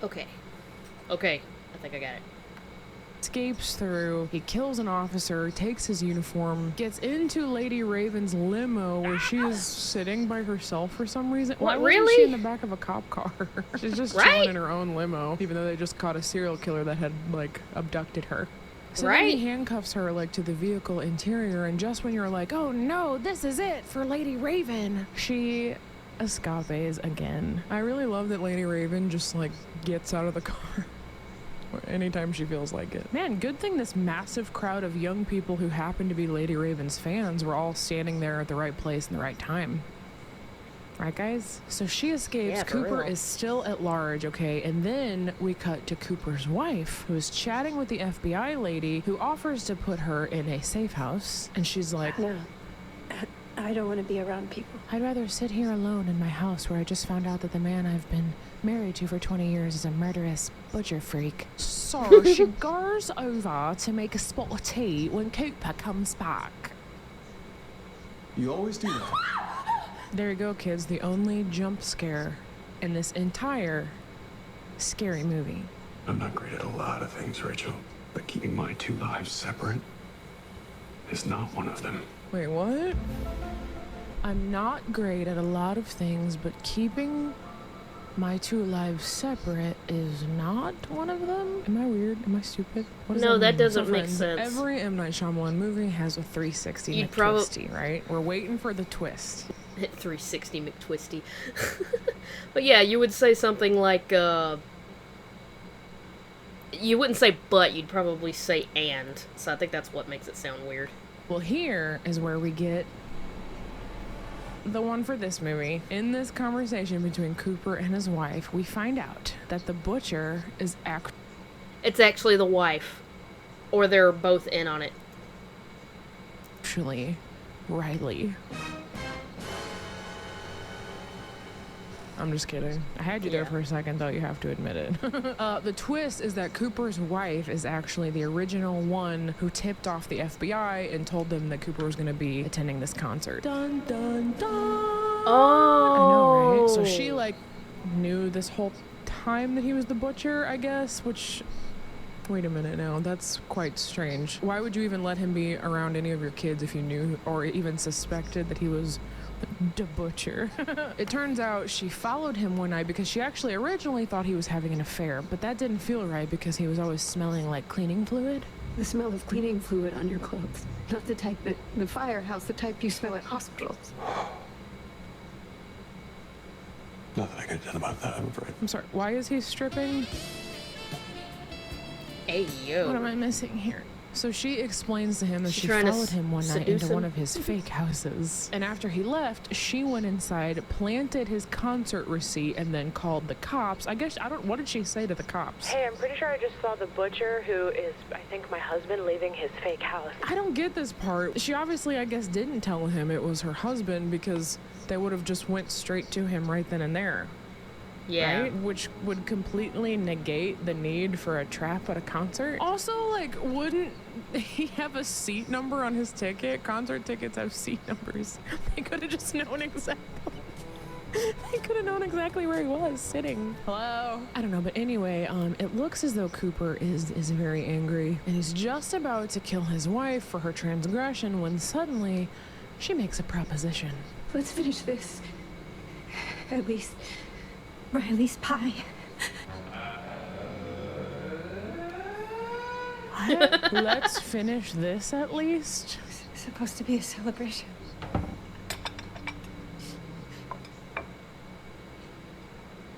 Okay. Okay. I think I got it. Escapes through, he kills an officer, takes his uniform, gets into Lady Raven's limo where she is sitting by herself for some reason. Why What, wasn't she really? in the back of a cop car? She's just Right? chilling in her own limo, even though they just caught a serial killer that had, like, abducted her. So then Right? he handcuffs her, like, to the vehicle interior, and just when you're like, oh no, this is it for Lady Raven, she escapes again. I really love that Lady Raven just, like, gets out of the car anytime she feels like it. Man, good thing this massive crowd of young people who happen to be Lady Raven's fans were all standing there at the right place in the right time. Right, guys? So she escapes. Yeah, for Cooper real. is still at large, okay? And then we cut to Cooper's wife, who is chatting with the FBI lady who offers to put her in a safe house. And she's like, No, I don't want to be around people. I'd rather sit here alone in my house where I just found out that the man I've been married to for 20 years is a murderous butcher freak. So she goes over to make a spot of tea when Cooper comes back. You always do that. There you go, kids. The only jump scare in this entire scary movie. I'm not great at a lot of things, Rachel, but keeping my two lives separate is not one of them. Wait, what? I'm not great at a lot of things, but keeping my two lives separate is not one of them? Am I weird? Am I stupid? What does No, that mean? doesn't So make friends, sense. Every M. Night Shyamalan movie has a 360 You'd McTwisty, right? We're waiting for the twist. 360 McTwisty. But yeah, you would say something like, you wouldn't say but, you'd probably say and. So I think that's what makes it sound weird. Well, here is where we get the one for this movie. In this conversation between Cooper and his wife, we find out that the butcher is It's actually the wife. Or they're both in on it. actually Riley. I'm just kidding. I had you there for a second, though, you have to admit it. The twist is that Cooper's wife is actually the original one who tipped off the FBI and told them that Cooper was going to be attending this concert. Dun, dun, dun! Oh! I know, right? So she, like, knew this whole time that he was the butcher, I guess, which... Wait a minute now, that's quite strange. Why would you even let him be around any of your kids if you knew or even suspected that he was the butcher? It turns out she followed him one night because she actually originally thought he was having an affair, but that didn't feel right because he was always smelling like cleaning fluid. The smell of cleaning fluid on your clothes. Not the type that the firehouse, the type you smell at hospitals. Nothing I could have done about that, I'm afraid. I'm sorry, why is he stripping? Hey, yo. What am I missing here? So she explains to him that She's she trying to followed him one night seduce into one him? of his fake houses. And after he left, she went inside, planted his concert receipt, and then called the cops. I guess, what did she say to the cops? Hey, I'm pretty sure I just saw the butcher who is, I think, my husband leaving his fake house. I don't get this part. She obviously, I guess, didn't tell him it was her husband because they would have just went straight to him right then and there. Yeah. Right? Which would completely negate the need for a trap at a concert. Also, like, wouldn't he have a seat number on his ticket? Concert tickets have seat numbers. They could have just known exactly. They could have known exactly where he was sitting. Hello? I don't know, but anyway, it looks as though Cooper is very angry, and he's just about to kill his wife for her transgression when suddenly she makes a proposition. Let's finish this. At least pie. Let's finish this at least. It's supposed to be a celebration.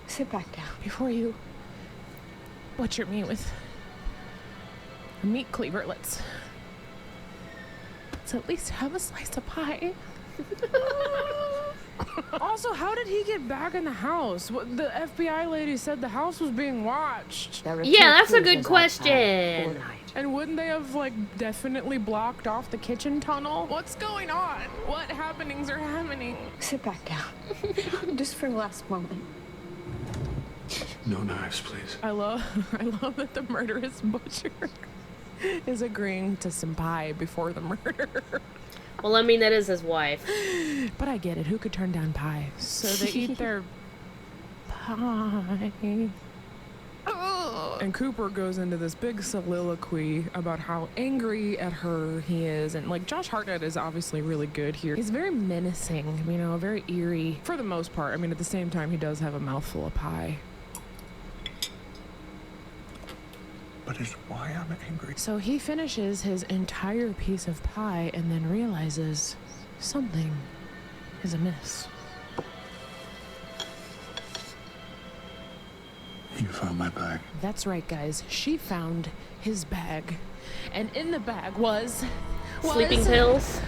Sit back down. Before you butcher me with a meat cleaver, let's at least have a slice of pie. Also, how did he get back in the house? The FBI lady said the house was being watched. Yeah, that's a good question. And wouldn't they have, like, definitely blocked off the kitchen tunnel? What's going on? What happenings are happening? Sit back down. Just for the last moment. No knives, please. I love that the murderous butcher is agreeing to some pie before the murder. Well, I mean, that is his wife. But I get it. Who could turn down pie? So they eat their pie. And Cooper goes into this big soliloquy about how angry at her he is. And, like, Josh Hartnett is obviously really good here. He's very menacing, you know, very eerie for the most part. I mean, at the same time, he does have a mouthful of pie. But it's why I'm angry. So he finishes his entire piece of pie and then realizes something is amiss. You found my bag. That's right, guys. She found his bag. And in the bag was Sleeping pills?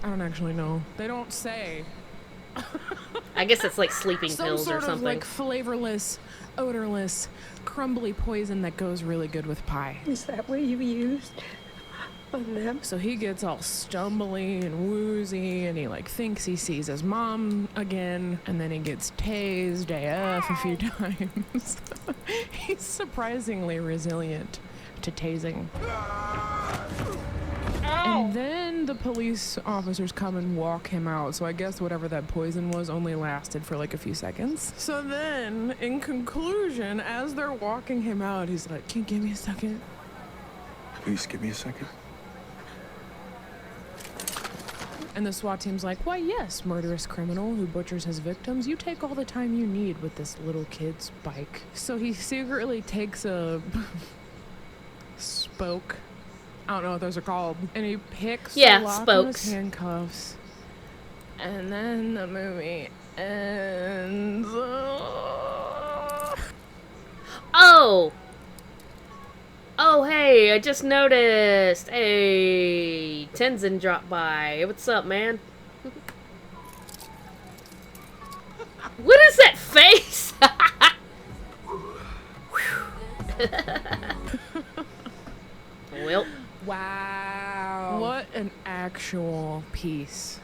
I don't actually know. They don't say. I guess it's like sleeping Some pills sort or something. of like flavorless, odorless, crumbly poison that goes really good with pie. Is that what you used on them? So he gets all stumbly and woozy, and he like thinks he sees his mom again, and then he gets tased AF a few times. He's surprisingly resilient to tasing. And then the police officers come and walk him out. So I guess whatever that poison was only lasted for like a few seconds. So then, in conclusion, as they're walking him out, he's like, "Can you give me a second?" Please give me a second. And the SWAT team's like, "Why, yes, murderous criminal who butchers his victims. You take all the time you need with this little kid's bike." So he secretly takes a spoke. I don't know what those are called. And he picks the lock on his handcuffs. And then the movie ends. Oh! Oh, hey, I just noticed. Hey, Tenzin dropped by. What's up, man? What is that face? Well. Wow. What an actual piece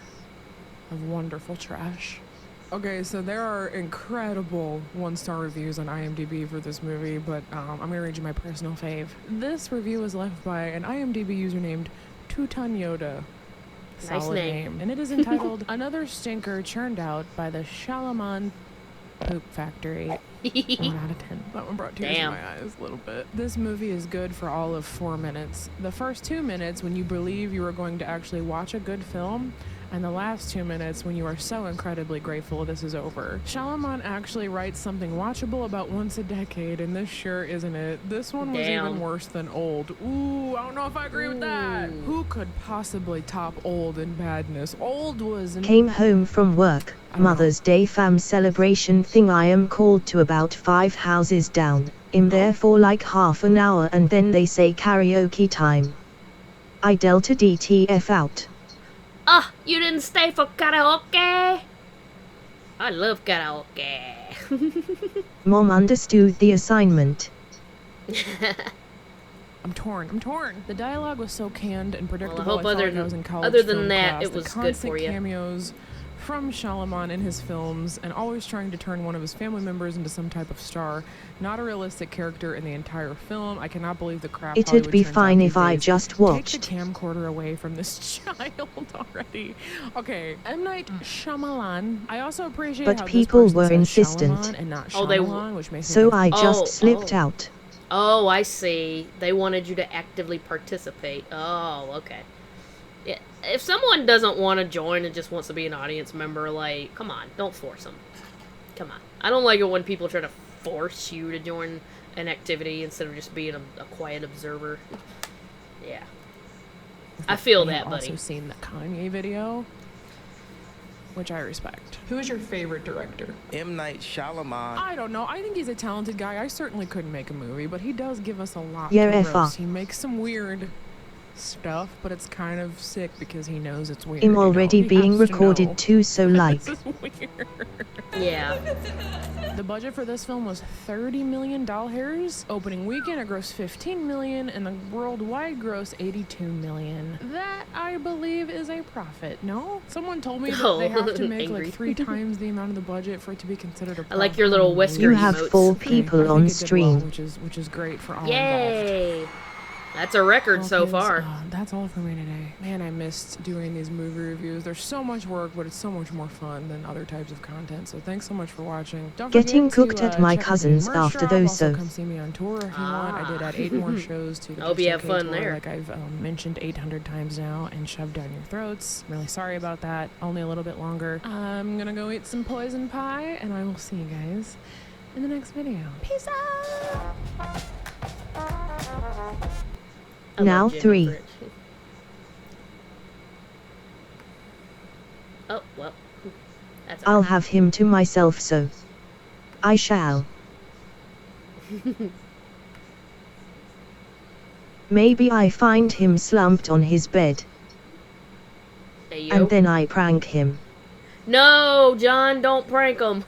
of wonderful trash. Okay, so there are incredible 1-star reviews on IMDb for this movie, but I'm going to read you my personal fave. This review was left by an IMDb user named Tutan Yoda. Nice Solid name. And it is entitled Another Stinker Churned Out by the Shalamon Poop Factory. 1 out of 10. That one brought tears in my eyes a little bit. This movie is good for all of 4 minutes. The first 2 minutes when you believe you are going to actually watch a good film, and the last 2 minutes when you are so incredibly grateful this is over. Shalamon actually writes something watchable about once a decade, and this sure isn't it. This one was even worse than Old. Ooh, I don't know if I agree with that. Who could possibly top Old in badness? Old was... Came home from work, Mother's Day fam celebration thing. I am called to about 5 houses down. I'm there for like half an hour and then they say karaoke time. I delta DTF out. Ah, you didn't stay for karaoke? I love karaoke. Mom understood the assignment. I'm torn. The dialogue was so canned and predictable. Well, I hope I was in college other than film that, class. it was the good for constant you. Cameos from Shalamon in his films, and always trying to turn one of his family members into some type of star. Not a realistic character in the entire film. I cannot believe the crap It'd Hollywood be turns fine out if these I days. just watched. Take the camcorder away from this child already. Okay, M. Night Shyamalan. I also appreciate But how this people person were says insistent. Shyamalan and not Oh, they- Shyamalan, which makes me So think- I just slipped out. Oh, I see. They wanted you to actively participate. Oh, okay. Yeah, if someone doesn't want to join and just wants to be an audience member, like, come on, don't force them. Come on. I don't like it when people try to force you to join an activity instead of just being a quiet observer. Yeah. I feel that, I've buddy. also seen the Kanye video, which I respect. Who is your favorite director? M. Night Shyamalan. I don't know. I think he's a talented guy. I certainly couldn't make a movie, but he does give us a lot Yeah, to F roast. off. He makes some weird stuff, but it's kind of sick because he knows it's weird. I'm already being recorded too, so like. This is weird. Yeah. The budget for this film was $30 million. Opening weekend, it grossed $15 million, and the worldwide gross $82 million. That, I believe, is a profit. No? Someone told me that they have to make angry. like 3 times the amount of the budget for it to be considered a profit. I like your little whisker You have emotes. 4 people I on think it did well, stream. which is great for all involved. Yay! That's a record so kids, far. That's all for me today. Man, I missed doing these movie reviews. There's so much work, but it's so much more fun than other types of content. So thanks so much for watching. Don't Getting forget cooked to, at my check out the cousin's merch after drop. those, Also so. come see me on tour if you want. I did add 8 more shows to the Hope you have JK fun tour, there. like I've mentioned 800 times now and shoved down your throats. I'm really sorry about that. Only a little bit longer. I'm gonna go eat some poison pie, and I will see you guys in the next video. Peace out! Now 3. Oh, well. That's I'll have him to myself, so. I shall. Maybe I find him slumped on his bed. Hey, yo. And then I prank him. No, John, don't prank him.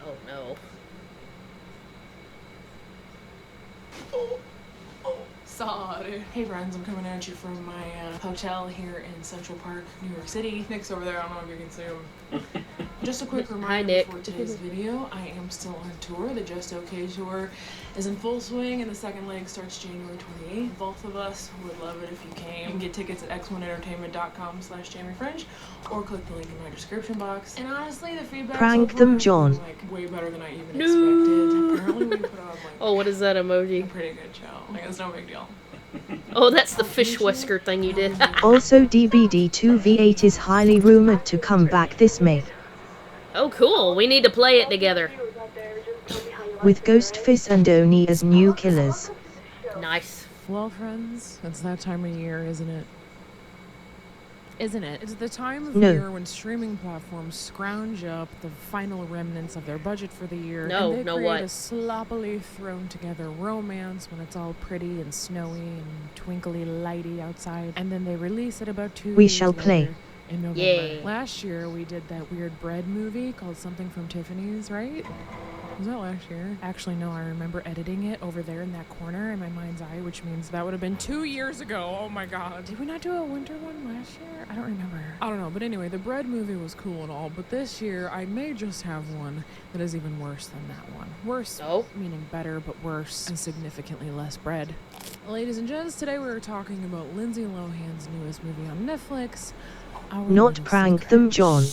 Oh, no. Sorry. Hey friends, I'm coming at you from my hotel here in Central Park, New York City. Nick's over there, I don't know if you can see him. Just a quick reminder Hi, Nick. before today's video, I am still on tour. The Just Okay tour is in full swing and the second leg starts January 28th. Both of us would love it if you came. You can get tickets at x1entertainment.com/JamieFrench or click the link in my description box. And honestly, the feedback Prank so them, far has John. been, like, way better than I even expected. Apparently we put on like Oh, what is that emoji? a pretty good show. Like, it's no big deal. Oh, that's the fish whisker thing you did. Also, DBD2V8 is highly rumored to come back this May. Oh, cool. We need to play it together. With Ghostface and Oni as new killers. Nice. Well, friends, it's that time of year, isn't it? Isn't it? It's the time of No. year when streaming platforms scrounge up the final remnants of their budget for the year. No, and they no create what? a sloppily thrown together romance when it's all pretty and snowy and twinkly lighty outside. And then they release it about 2 We years shall later play. in November. Yay. Last year we did that weird bread movie called Something from Tiffany's, right? Was that last year? Actually, no, I remember editing it over there in that corner in my mind's eye, which means that would have been 2 years ago. Oh my god. Did we not do a winter one last year? I don't remember. I don't know, but anyway, the bread movie was cool and all, but this year I may just have one that is even worse than that one. Worse, meaning better, but worse, and significantly less bread. Ladies and gents, today we were talking about Lindsay Lohan's newest movie on Netflix. Our Not Little prank Secret. them, John.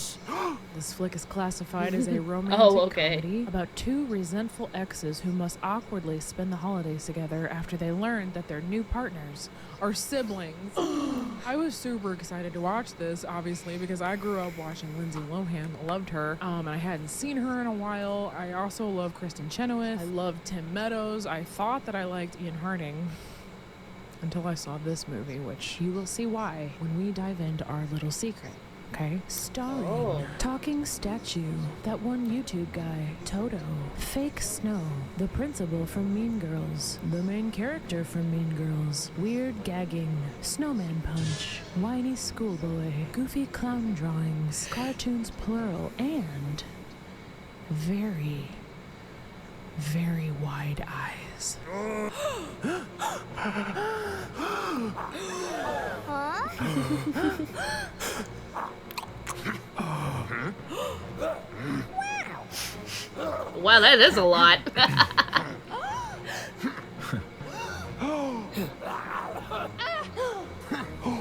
This flick is classified as a romantic comedy about 2 resentful exes who must awkwardly spend the holidays together after they learn that their new partners are siblings. I was super excited to watch this, obviously, because I grew up watching Lindsay Lohan, loved her, and I hadn't seen her in a while. I also love Kristen Chenoweth. I love Tim Meadows. I thought that I liked Ian Harding. Until I saw this movie, which you will see why when we dive into our little secret. Okay? Starring Talking Statue, that one YouTube guy, Toto, Fake Snow, the principal from Mean Girls, the main character from Mean Girls, Weird Gagging, Snowman Punch, Whiny Schoolboy, Goofy Clown Drawings, Cartoons Plural, and very, very wide eyes. Wow, that is a lot.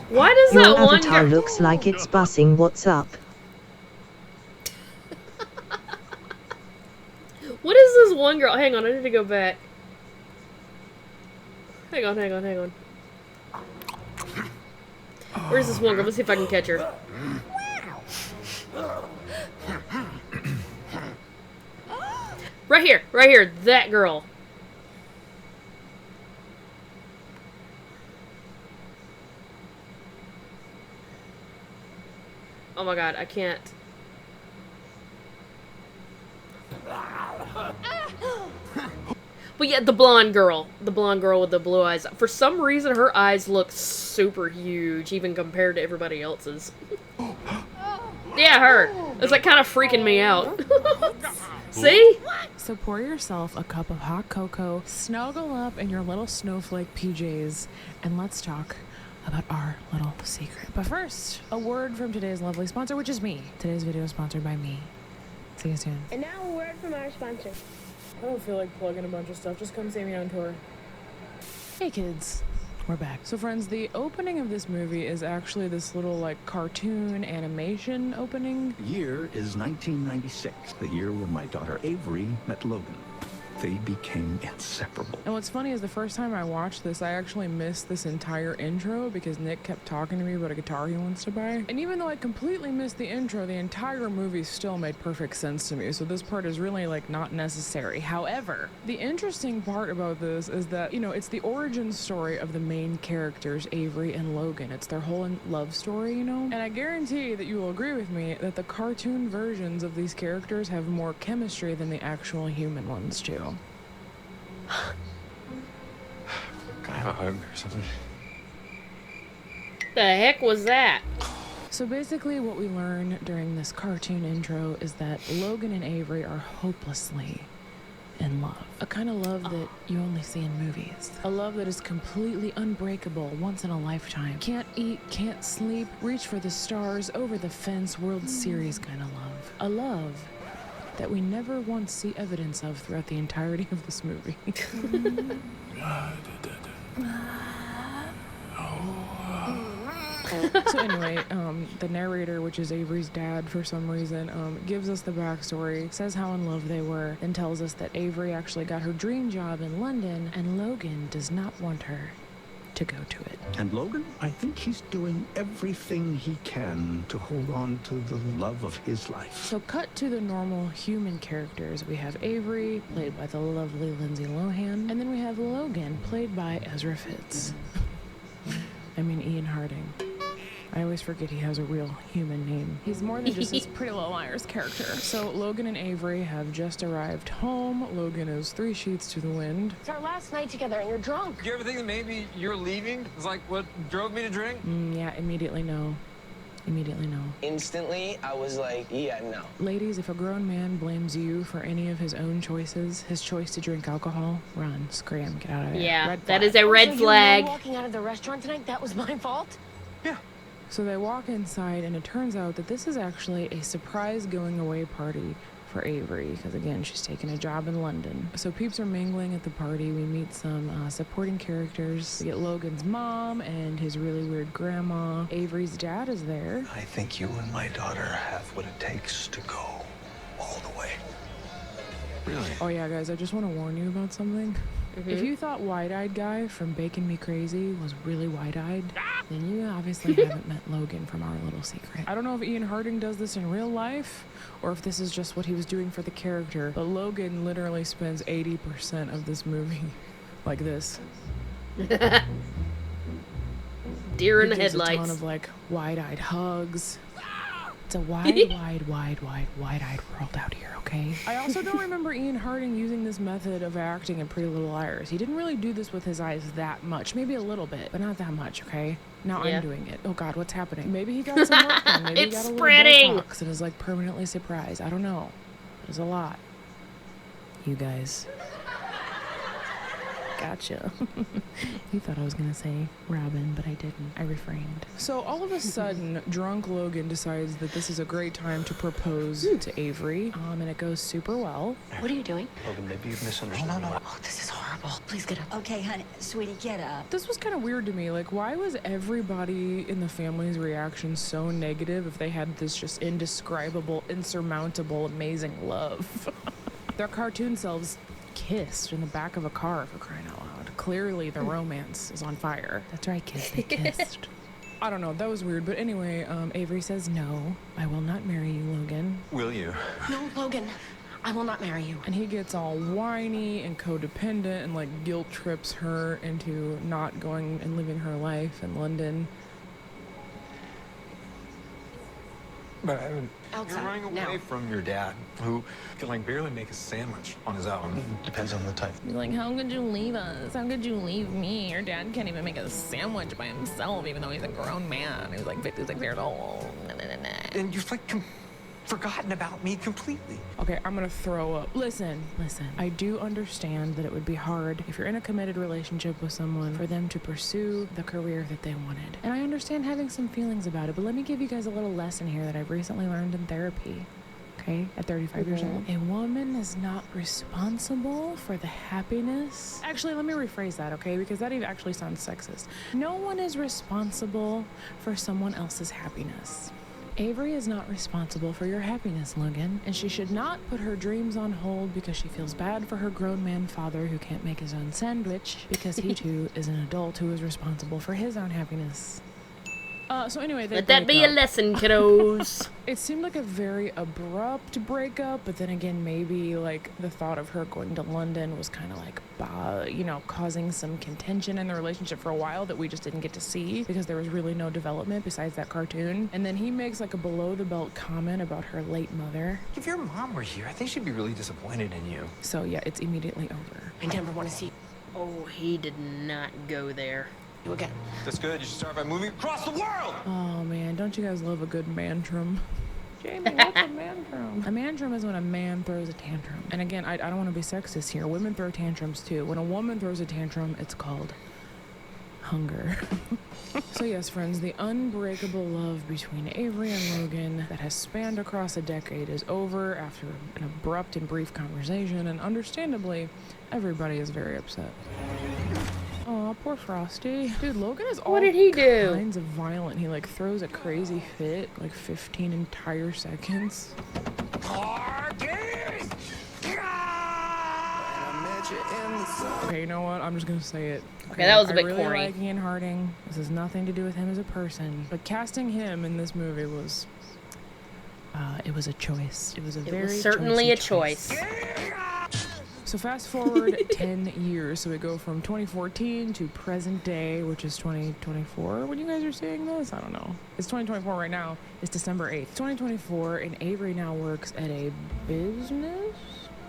Why does Your that one avatar guy... looks like it's bussing. What's up? What is this one girl. Hang on, I need to go back. Hang on. Where's this one girl? Let's see if I can catch her. Right here, that girl. Oh my god, I can't. But yeah, the blonde girl with the blue eyes. For some reason, her eyes look super huge, even compared to everybody else's. Yeah, her. It's like kind of freaking me out. See? So pour yourself a cup of hot cocoa, snuggle up in your little snowflake PJs, and let's talk about our little secret. But first, a word from today's lovely sponsor, which is me. Today's video is sponsored by me. See you soon. And now a word from our sponsor. I don't feel like plugging a bunch of stuff. Just come see me on tour. Hey kids, we're back. So friends, the opening of this movie is actually this little like cartoon animation opening. The year is 1996, the year when my daughter Avery met Logan. They became inseparable. And what's funny is the first time I watched this, I actually missed this entire intro because Nick kept talking to me about a guitar he wants to buy. And even though I completely missed the intro, the entire movie still made perfect sense to me. So this part is really like not necessary. However, the interesting part about this is that, you know, it's the origin story of the main characters, Avery and Logan. It's their whole love story, you know? And I guarantee that you will agree with me that the cartoon versions of these characters have more chemistry than the actual human ones do. Can I have a hug or something? The heck was that? So basically what we learn during this cartoon intro is that Logan and Avery are hopelessly in love. A kind of love that you only see in movies. A love that is completely unbreakable, once in a lifetime. Can't eat, can't sleep, reach for the stars, over the fence, World Series kind of love. A love that we never once see evidence of throughout the entirety of this movie. So anyway, the narrator, which is Avery's dad for some reason, gives us the backstory, says how in love they were, and tells us that Avery actually got her dream job in London, and Logan does not want her to go to it. And Logan, I think he's doing everything he can to hold on to the love of his life. So cut to the normal human characters. We have Avery, played by the lovely Lindsay Lohan, and then we have Logan, played by Ezra Fitz. I mean Ian Harding. I always forget he has a real human name. He's more than just his Pretty Little Liars character. So Logan and Avery have just arrived home. Logan is 3 sheets to the wind. It's our last night together and you're drunk. Do you ever think that maybe you're leaving? It's like what drove me to drink? Yeah, immediately no. Immediately no. Instantly, I was like, yeah, no. Ladies, if a grown man blames you for any of his own choices, his choice to drink alcohol, run, scram, get out of there. Yeah, that is a red So flag. you were walking out of the restaurant tonight? That was my fault? So they walk inside, and it turns out that this is actually a surprise going away party for Avery, because again, she's taking a job in London. So peeps are mingling at the party. We meet some supporting characters. We get Logan's mom and his really weird grandma. Avery's dad is there. I think you and my daughter have what it takes to go all the way. Really? Oh yeah, guys, I just want to warn you about something. If you thought Wide-Eyed Guy from Baking Me Crazy was really wide-eyed, then you obviously haven't met Logan from Our Little Secret. I don't know if Ian Harding does this in real life, or if this is just what he was doing for the character, but Logan literally spends 80% of this movie like this. Deer in the He gives headlights. a ton of like wide-eyed hugs. It's a wide, wide-eyed world out here, okay? I also don't remember Ian Harding using this method of acting in Pretty Little Liars. He didn't really do this with his eyes that much. Maybe a little bit, but not that much, okay? Now Yeah. I'm doing it. Oh God, what's happening? Maybe he got some work done. Maybe he It's got a spreading. little Botox and is like permanently surprised. I don't know. There's a lot. You guys. Gotcha. You thought I was gonna say Robin, but I didn't. I refrained. So all of a sudden, drunk Logan decides that this is a great time to propose to Avery, and it goes super well. What are you doing? Logan, maybe you've misunderstood. No. Oh, this is horrible. Please get up. Okay, honey, sweetie, get up. This was kind of weird to me. Like, why was everybody in the family's reaction so negative if they had this just indescribable, insurmountable, amazing love? Their cartoon selves kissed in the back of a car, for crying out loud. Clearly the romance is on fire. That's right, kids, they kissed. I don't know, that was weird, but anyway, Avery says, no, I will not marry you, Logan. Will you? No, Logan, I will not marry you. And he gets all whiny and codependent and like guilt trips her into not going and living her life in London. But I haven't. Outside, You're running away now. from your dad, who can like barely make a sandwich on his own. Depends on the type. He's like, how could you leave us? How could you leave me? Your dad can't even make a sandwich by himself, even though he's a grown man. He's like 56 years old. And you've like forgotten about me completely. Okay, I'm gonna throw up. Listen. I do understand that it would be hard if you're in a committed relationship with someone for them to pursue the career that they wanted. And I understand having some feelings about it, but let me give you guys a little lesson here that I've recently learned in therapy. Okay, at 35 years old. A woman is not responsible for the happiness. Actually, let me rephrase that, okay? Because that even actually sounds sexist. No one is responsible for someone else's happiness. Avery is not responsible for your happiness, Logan, and she should not put her dreams on hold because she feels bad for her grown man father who can't make his own sandwich because he too is an adult who is responsible for his own happiness. So anyway, they let that be a lesson, kiddos. It seemed like a very abrupt breakup, but then again, maybe like the thought of her going to London was kind of like, you know, causing some contention in the relationship for a while that we just didn't get to see because there was really no development besides that cartoon. And then he makes like a below the belt comment about her late mother. If your mom were here, I think she'd be really disappointed in you. So yeah, it's immediately over. I never want to see Oh, he did not go there. you again. That's good. You should start by moving across the world. Oh man, don't you guys love a good mantrum? Jamie, what's a mantrum? A mantrum is when a man throws a tantrum. And again, I don't want to be sexist here. Women throw tantrums too. When a woman throws a tantrum, it's called hunger. So yes, friends, the unbreakable love between Avery and Logan that has spanned across a decade is over after an abrupt and brief conversation, and understandably, everybody is very upset. Aw, poor Frosty. Dude, Logan is all What did he do? kinds of violent. He like throws a crazy fit, like 15 entire seconds. Okay, you know what? I'm just gonna say it. Okay, that was a bit I really corny. like Ian Harding. This has nothing to do with him as a person, but casting him in this movie was, it was a choice. It was a very certainly a choice. choice. So fast forward 10 years. So we go from 2014 to present day, which is 2024. When you guys are seeing this, I don't know. It's 2024 right now. It's December 8th. 2024, and Avery now works at a business?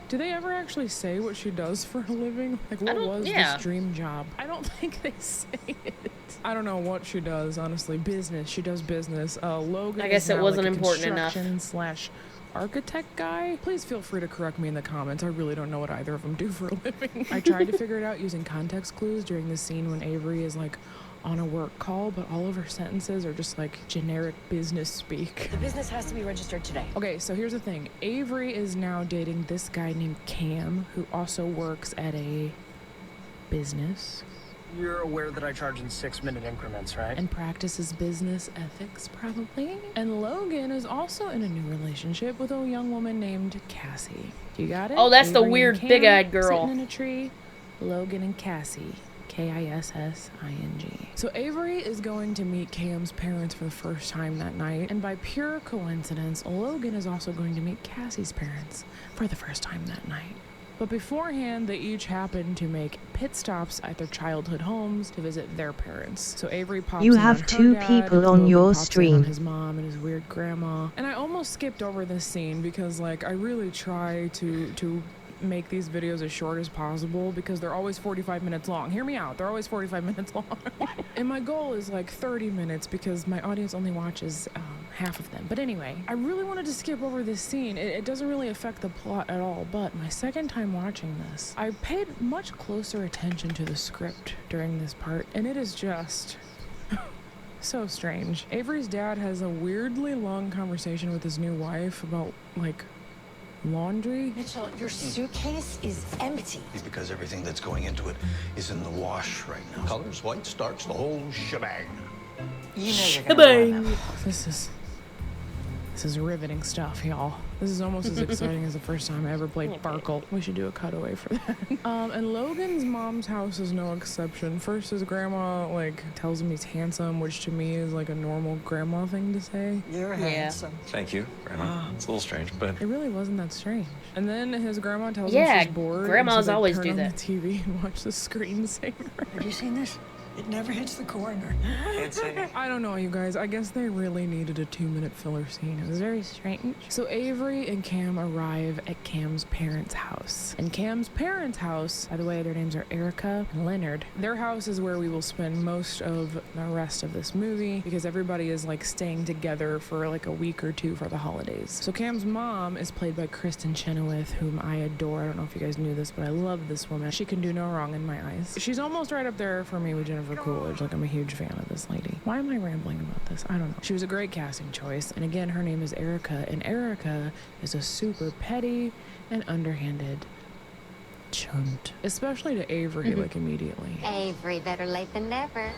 Do they ever actually say what she does for a living? Like, what was this dream job? I don't think they say it. I don't know what she does, honestly. Business. She does business. Logan I guess is it now wasn't like a important enough. construction / architect guy. Please feel free to correct me in the comments. I really don't know what either of them do for a living. I tried to figure it out using context clues during the scene when Avery is like on a work call, but all of her sentences are just like generic business speak. The business has to be registered today. Okay, so here's the thing. Avery is now dating this guy named Cam, who also works at a business. You're aware that I charge in 6-minute increments, right? And practices business ethics, probably. And Logan is also in a new relationship with a young woman named Cassie. You got it? Oh, that's the Avery and weird Cam big-eyed girl. Sitting in a tree. Logan and Cassie. Kissing. So Avery is going to meet Cam's parents for the first time that night, and by pure coincidence, Logan is also going to meet Cassie's parents for the first time that night. But beforehand, they each happen to make pit stops at their childhood homes to visit their parents. So Avery pops You in have on her 2 dad, people on Logan your pops in stream. on his mom and his weird grandma. And I almost skipped over this scene because, like, I really try to make these videos as short as possible because they're always 45 minutes long. Hear me out. They're always 45 minutes long. And my goal is like 30 minutes because my audience only watches half of them. But anyway, I really wanted to skip over this scene. It doesn't really affect the plot at all, but my second time watching this, I paid much closer attention to the script during this part, and it is just so strange. Avery's dad has a weirdly long conversation with his new wife about, like, laundry. Mitchell, your suitcase is empty. Because everything that's going into it is in the wash right now. Colors, white, starch, the whole shebang. You know you're gonna run them. This is This is riveting stuff, y'all. This is almost as exciting as the first time I ever played Barkle. We should do a cutaway for that. And Logan's mom's house is no exception. First, his grandma, like, tells him he's handsome, which to me is like a normal grandma thing to say. You're handsome. Thank you, Grandma. It's a little strange, but It really wasn't that strange. And then his grandma tells him Yeah, she's bored. grandmas and so they always turn do on that. the TV and watch the screensaver. Have you seen this? It never hits the corner. I don't know, you guys. I guess they really needed a 2-minute filler scene. It was very strange. So Avery and Cam arrive at Cam's parents' house. And Cam's parents' house, by the way, their names are Erica and Leonard. Their house is where we will spend most of the rest of this movie because everybody is like staying together for like a week or two for the holidays. So Cam's mom is played by Kristen Chenoweth, whom I adore. I don't know if you guys knew this, but I love this woman. She can do no wrong in my eyes. She's almost right up there for me with Jennifer Coolidge. Like, I'm a huge fan of this lady. Why am I rambling about this? I don't know. She was a great casting choice. And again, her name is Erica. And Erica is a super petty and underhanded chunt. Especially to Avery, like, immediately. Avery, better late than never.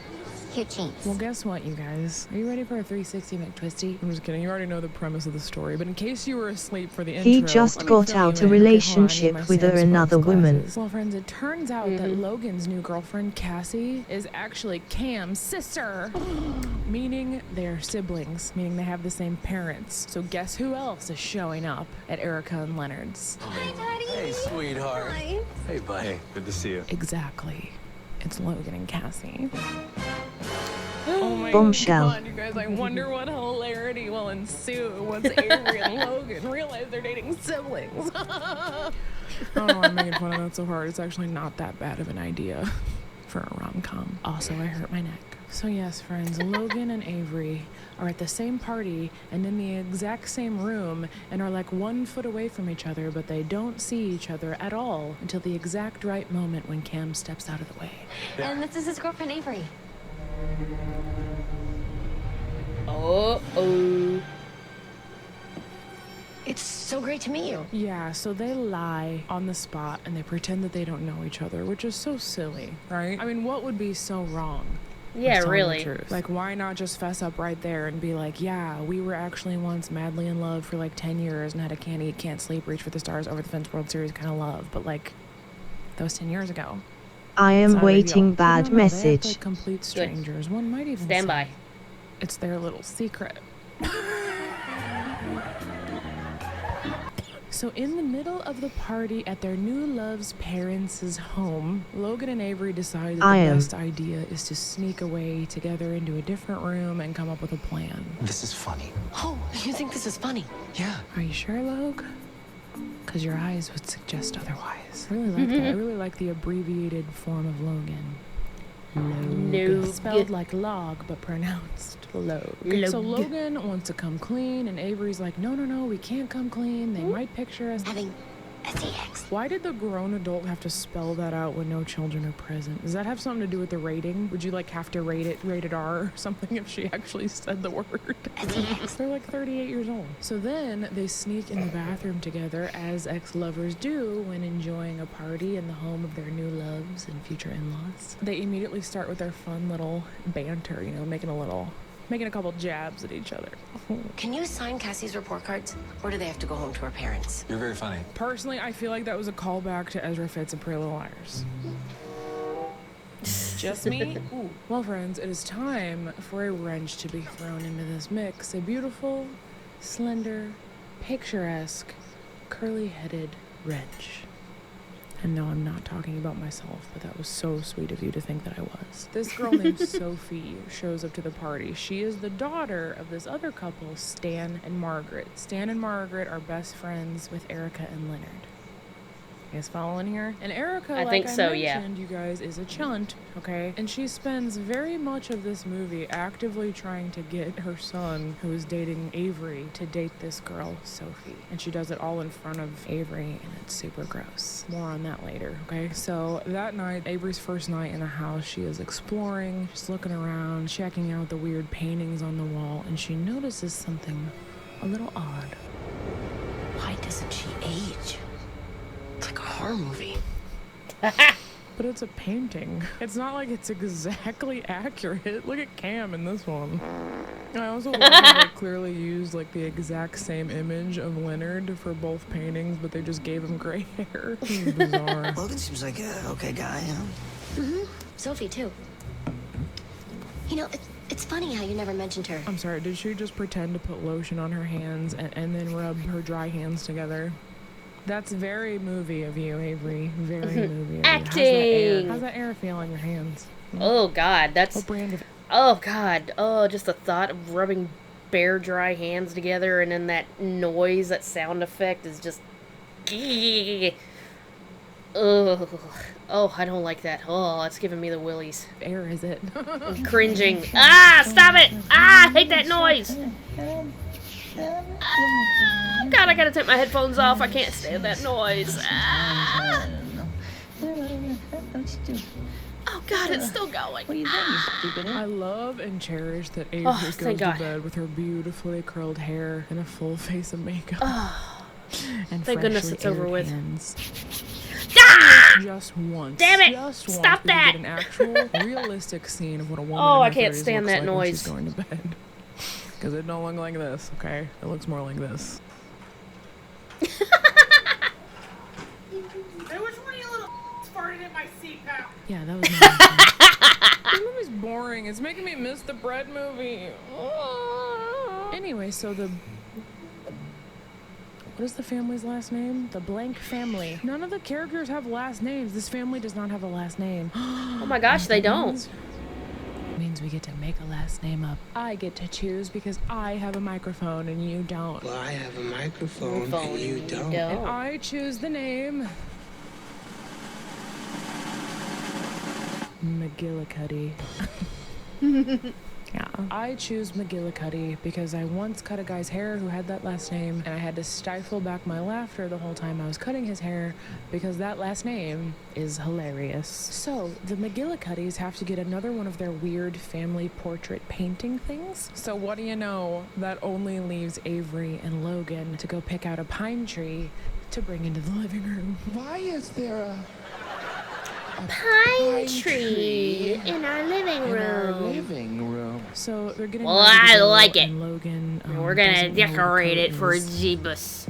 Here, Chinks. Well, guess what, you guys? Are you ready for a 360 McTwisty? I'm just kidding. You already know the premise of the story. But in case you were asleep for the intro, He just got out a relationship with another woman. Well, friends, it turns out that Logan's new girlfriend, Cassie, is actually Cam's sister. Meaning they're siblings, meaning they have the same parents. So guess who else is showing up at Erica and Leonard's? Hi, Daddy. Hey, sweetheart. Hi. Hey, bud. Hey, good to see you. Exactly. It's Logan and Cassie. Oh my Bombshell. God, you guys, I wonder what hilarity will ensue once Avery and Logan realize they're dating siblings. I don't know why I'm making fun of that so hard. It's actually not that bad of an idea for a rom-com. Also, I hurt my neck. So yes, friends, Logan and Avery are at the same party and in the exact same room and are like 1 foot away from each other, but they don't see each other at all until the exact right moment when Cam steps out of the way. And this is his girlfriend, Avery. Uh-oh. It's so great to meet you. Yeah, so they lie on the spot and they pretend that they don't know each other, which is so silly, right? I mean, what would be so wrong? Yeah, Telling really. the truth. Like, why not just fess up right there and be like, yeah, we were actually once madly in love for like 10 years and had a can't eat, can't sleep, reach for the stars, over the fence World Series kind of love. But like, that was 10 years ago. I am waiting bad No, they act message. like complete strangers. One might even Stand say by. it's their little secret. So in the middle of the party at their new love's parents' home, Logan and Avery decide that the best idea is to sneak away together into a different room and come up with a plan. This is funny. Oh, you think this is funny? Yeah. Are you sure, Log? Because your eyes would suggest otherwise. I really like that. I really like the abbreviated form of Logan. Log. Spelled like log, but pronounced log. So Logan wants to come clean, and Avery's like, no, we can't come clean. They might picture us having sex. Why did the grown adult have to spell that out when no children are present? Does that have something to do with the rating? Would you like have to rate it rated R or something if she actually said the word? They're like 38 years old. So then they sneak in the bathroom together as ex-lovers do when enjoying a party in the home of their new loves and future in-laws. They immediately start with their fun little banter, you know, making a couple jabs at each other. Can you sign Cassie's report cards? Or do they have to go home to her parents? You're very funny. Personally, I feel like that was a callback to Ezra Fitz and Pretty Little Liars. Just me? Ooh. Well, friends, it is time for a wrench to be thrown into this mix. A beautiful, slender, picturesque, curly-headed wrench. And no, I'm not talking about myself, but that was so sweet of you to think that I was. This girl named Sophie shows up to the party. She is the daughter of this other couple, Stan and Margaret. Stan and Margaret are best friends with Erica and Leonard. You guys following here? And Erica, I think so, yeah. mentioned, you guys, is a chunt, okay? And she spends very much of this movie actively trying to get her son, who is dating Avery, to date this girl, Sophie. And she does it all in front of Avery, and it's super gross. More on that later, okay? So that night, Avery's first night in the house, she is exploring, just looking around, checking out the weird paintings on the wall, and she notices something a little odd. Why doesn't she age? It's like a horror movie. But it's a painting. It's not like it's exactly accurate. Look at Cam in this one. I also love how they clearly used like the exact same image of Leonard for both paintings, but they just gave him gray hair. This is bizarre. Logan seems like a okay guy, Sophie, too. You know, it's funny how you never mentioned her. I'm sorry, did she just pretend to put lotion on her hands and then rub her dry hands together? That's very movie of you, Avery. Very movie of Acting. you. How's that air feel on your hands? Oh God, that's. What brand of? Oh God, oh, just the thought of rubbing bare dry hands together and then that noise, that sound effect is just. Ugh. Oh, I don't like that. Oh, it's giving me the willies. Air is it? I'm cringing. Ah, stop it! Ah, I hate that noise. Ah, God, I gotta take my headphones off. I can't stand that noise. Ah. Oh God, it's still going. I love and cherish that Avery goes to bed with her beautifully curled hair and a full face of makeup. And thank goodness it's over with. Hands. Ah! Just once. Damn it! Just Stop once that! Get an actual, realistic scene of what a woman Oh, in I her can't 30s stand looks that like when noise. she's going to bed. Because it don't look like this, okay? It looks more like this. Hey, which one of you little farted in my seat, pal? Yeah, that was my This movie's boring. It's making me miss the bread movie. Anyway, so what is the family's last name? The blank family. None of the characters have last names. This family does not have a last name. Oh my gosh, they don't. Means we get to make a last name up. I get to choose because I have a microphone and you don't. Well, I have a microphone and you don't. And I choose the name McGillicuddy. Yeah. I choose McGillicuddy because I once cut a guy's hair who had that last name, and I had to stifle back my laughter the whole time I was cutting his hair because that last name is hilarious. So, the McGillicuddys have to get another one of their weird family portrait painting things. So what do you know? That only leaves Avery and Logan to go pick out a pine tree to bring into the living room. Why is there a pine tree in our living room? So they're getting Well, ready to I go, like it. and Logan, We're gonna doesn't know the decorate coat it for is. Jeebus.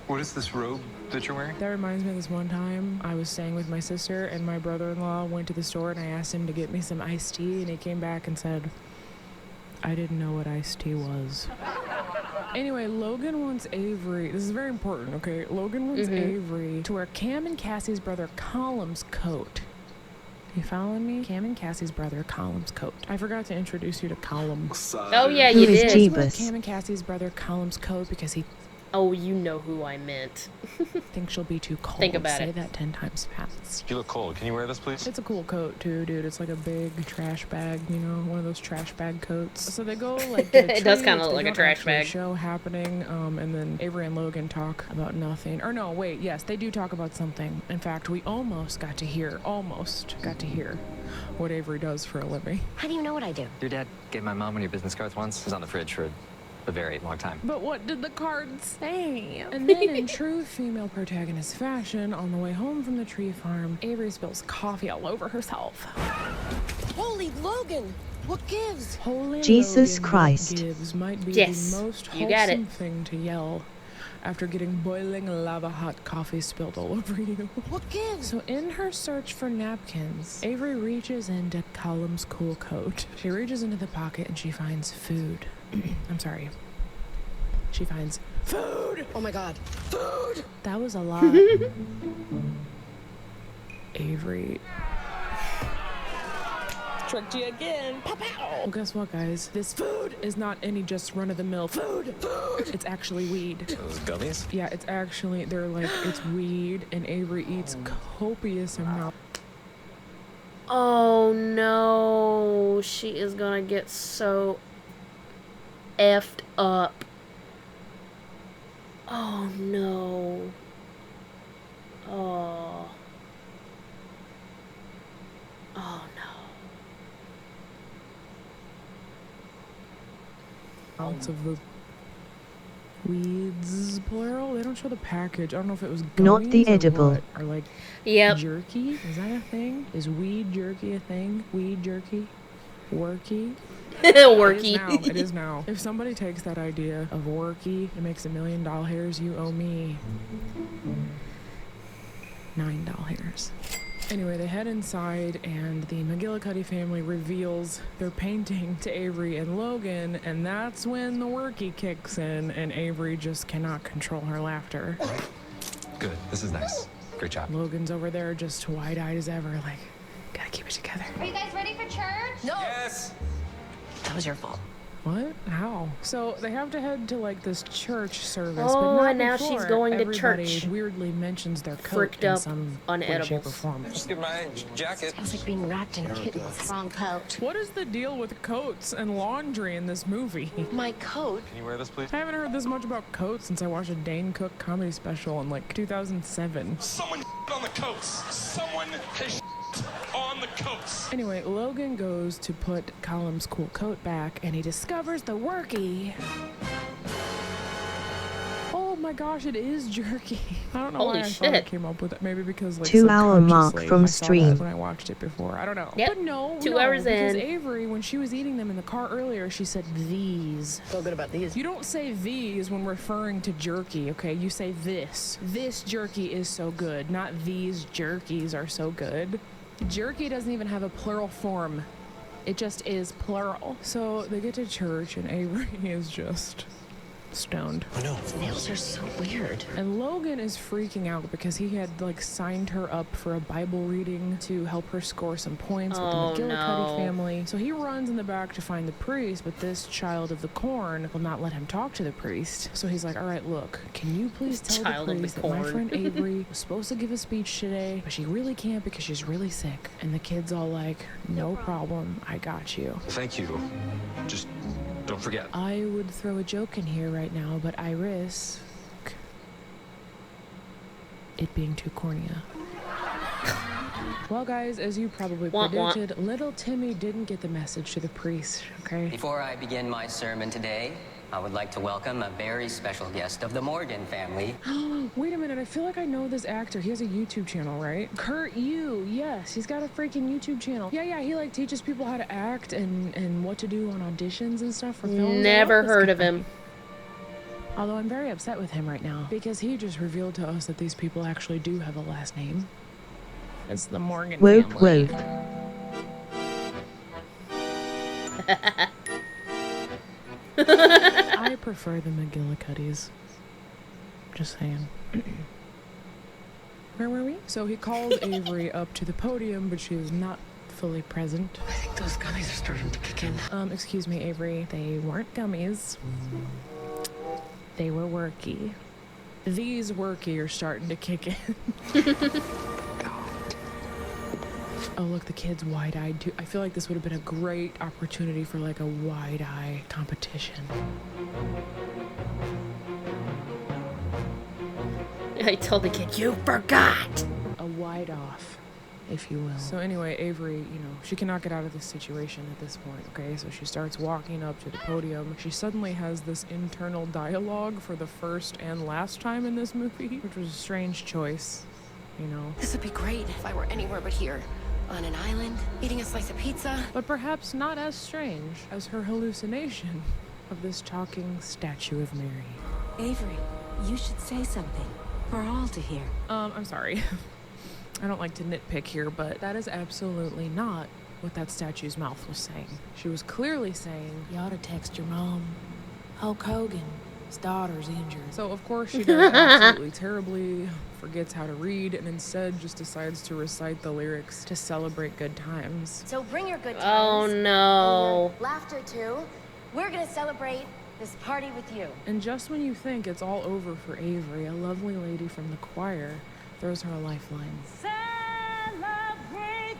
What is this robe that you're wearing? That reminds me of this one time I was staying with my sister and my brother-in-law went to the store and I asked him to get me some iced tea and he came back and said, I didn't know what iced tea was. Anyway, Logan wants Avery, this is very important, okay? Logan wants Avery to wear Cam and Cassie's brother Colum's coat. You following me? Cam and Cassie's brother Colum's coat. I forgot to introduce you to Colum. Oh yeah, you did. Cam and Cassie's brother Colum's coat because he... Oh, you know who I meant. Think she'll be too cold. Think about Say it. that 10 times fast. You look cold. Can you wear this, please? It's a cool coat too, dude. It's like a big trash bag, you know, one of those trash bag coats. So they go like get a It does tree, kinda which look they like a don't trash actually bag. show happening, and then Avery and Logan talk about nothing. Or no, wait, yes, they do talk about something. In fact, we almost got to hear what Avery does for a living. How do you know what I do? Your dad gave my mom one of your business cards once. It was on the fridge for a very long time. But what did the card say? And then in true female protagonist fashion, on the way home from the tree farm, Avery spills coffee all over herself. Holy Logan! What gives? Holy Jesus Logan, Christ. What gives might be Yes, the most you got it. wholesome thing to yell after getting boiling lava hot coffee spilled all over you. What gives? So in her search for napkins, Avery reaches into Colum's cool coat. She reaches into the pocket and she finds food. I'm sorry. She finds food! Oh my god. Food! That was a lot. Avery tricked you again. Pow-pow! Well, guess what, guys? This food is not any just run-of-the-mill food. It's actually weed. Those gummies? Yeah, it's actually, it's weed, and Avery eats copious amounts. Oh no, she is gonna get so effed up. Oh no. Oh. Oh no. Ounce of the weeds, plural. They don't show the package. I don't know if it was gummies Not the or edible. what, or like Yep. jerky. Is that a thing? Is weed jerky a thing? Weed jerky, worky. Worky. It is now. If somebody takes that idea of worky and makes $1 million, you owe me $9. Anyway, they head inside, and the McGillicuddy family reveals their painting to Avery and Logan, and that's when the worky kicks in, and Avery just cannot control her laughter. Good. This is nice. Great job. Logan's over there just wide-eyed as ever, like, gotta keep it together. Are you guys ready for church? No. Yes. That was your fault. What? How? So they have to head to like this church service, Oh, but not and now before. she's going to Everybody church. weirdly mentions their coat Fricked in up some on way, shape, or edibles. form. Just get my jacket. Sounds like being wrapped in kittens. Wrong coat. What is the deal with coats and laundry in this movie? My coat? Can you wear this, please? I haven't heard this much about coats since I watched a Dane Cook comedy special in like 2007. Someone on the coats. Someone has on the coats. Anyway, Logan goes to put Callum's cool coat back, and he discovers the worky. Oh my gosh, it is jerky. I don't know Holy why I thought I shit. came up with it. Maybe because like 2 hour mark subconsciously from I saw that stream. when I watched it before. I don't know. Yep. But no, 2 no, hours because in. Avery, when she was eating them in the car earlier, she said these. Feel good about these. You don't say these when referring to jerky, okay? You say this. This jerky is so good, not these jerkies are so good. Jerky doesn't even have a plural form. It just is plural. So they get to church and Avery is just stoned. Oh no. His nails are so weird. And Logan is freaking out because he had like signed her up for a Bible reading to help her score some points with the Oh, McGillicuddy no. family. So he runs in the back to find the priest, but this child of the corn will not let him talk to the priest. So he's like, all right, look, can you please tell Child the of the priest that my corn. friend Avery was supposed to give a speech today, but she really can't because she's really sick. And the kid's all like, no problem, I got you. Thank you. Just don't forget. I would throw a joke in here right now, but I risk it being too cornea. Well, guys, as you probably Wah, wah. predicted, little Timmy didn't get the message to the priest, okay? Before I begin my sermon today, I would like to welcome a very special guest of the Morgan family. Wait a minute, I feel like I know this actor. He has a YouTube channel, right? Kurt Yu, yes, he's got a freaking YouTube channel. Yeah, he like teaches people how to act and what to do on auditions and stuff for films. I Never love this heard guy. of him. Although I'm very upset with him right now because he just revealed to us that these people actually do have a last name. It's the Morgan Woke, family. woke. I prefer the McGillicuddies. Just saying. Where were we? So he called Avery up to the podium, but she was not fully present. I think those gummies are starting to kick in. Excuse me, Avery. They weren't gummies. They were worky. These worky are starting to kick in. Oh, look, the kid's wide-eyed too. I feel like this would have been a great opportunity for like a wide-eye competition. I told the kid, you forgot. A wide-off, if you will. So anyway, Avery, she cannot get out of this situation at this point, okay? So she starts walking up to the podium. She suddenly has this internal dialogue for the first and last time in this movie, which was a strange choice, This would be great if I were anywhere but here. On an island, eating a slice of pizza. But perhaps not as strange as her hallucination of this talking statue of Mary. Avery, you should say something for all to hear. I'm sorry. I don't like to nitpick here, but that is absolutely not what that statue's mouth was saying. She was clearly saying, you ought to text your mom. Hulk Hogan, his daughter's injured. So of course she does absolutely terribly, forgets how to read, and instead just decides to recite the lyrics to celebrate good times. So bring your good Oh, times. no. and your laughter too. We're gonna celebrate this party with you. And just when you think it's all over for Avery, a lovely lady from the choir throws her a lifeline. Celebrate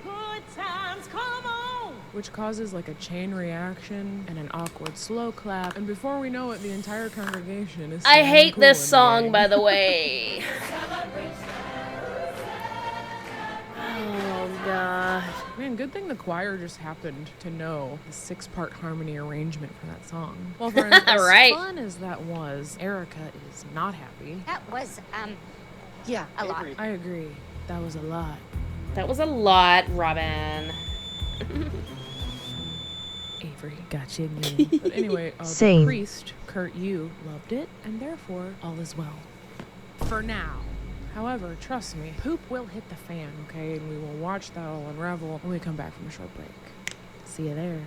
good times, come on! Which causes like a chain reaction and an awkward slow clap, and before we know it, the entire congregation is I singing hate Kool this in the song, gang. by the way. Oh, God. Man, good thing the choir just happened to know the 6-part harmony arrangement for that song. Well, friends, as Right. fun as that was, Erica is not happy. That was, yeah, a lot. I agree. That was a lot. That was a lot, Robin. Avery, got you again. But anyway, the Same. priest, Kurt Yu, loved it, and therefore all is well. For now. However, trust me, poop will hit the fan, okay? And we will watch that all unravel when we come back from a short break. See you there.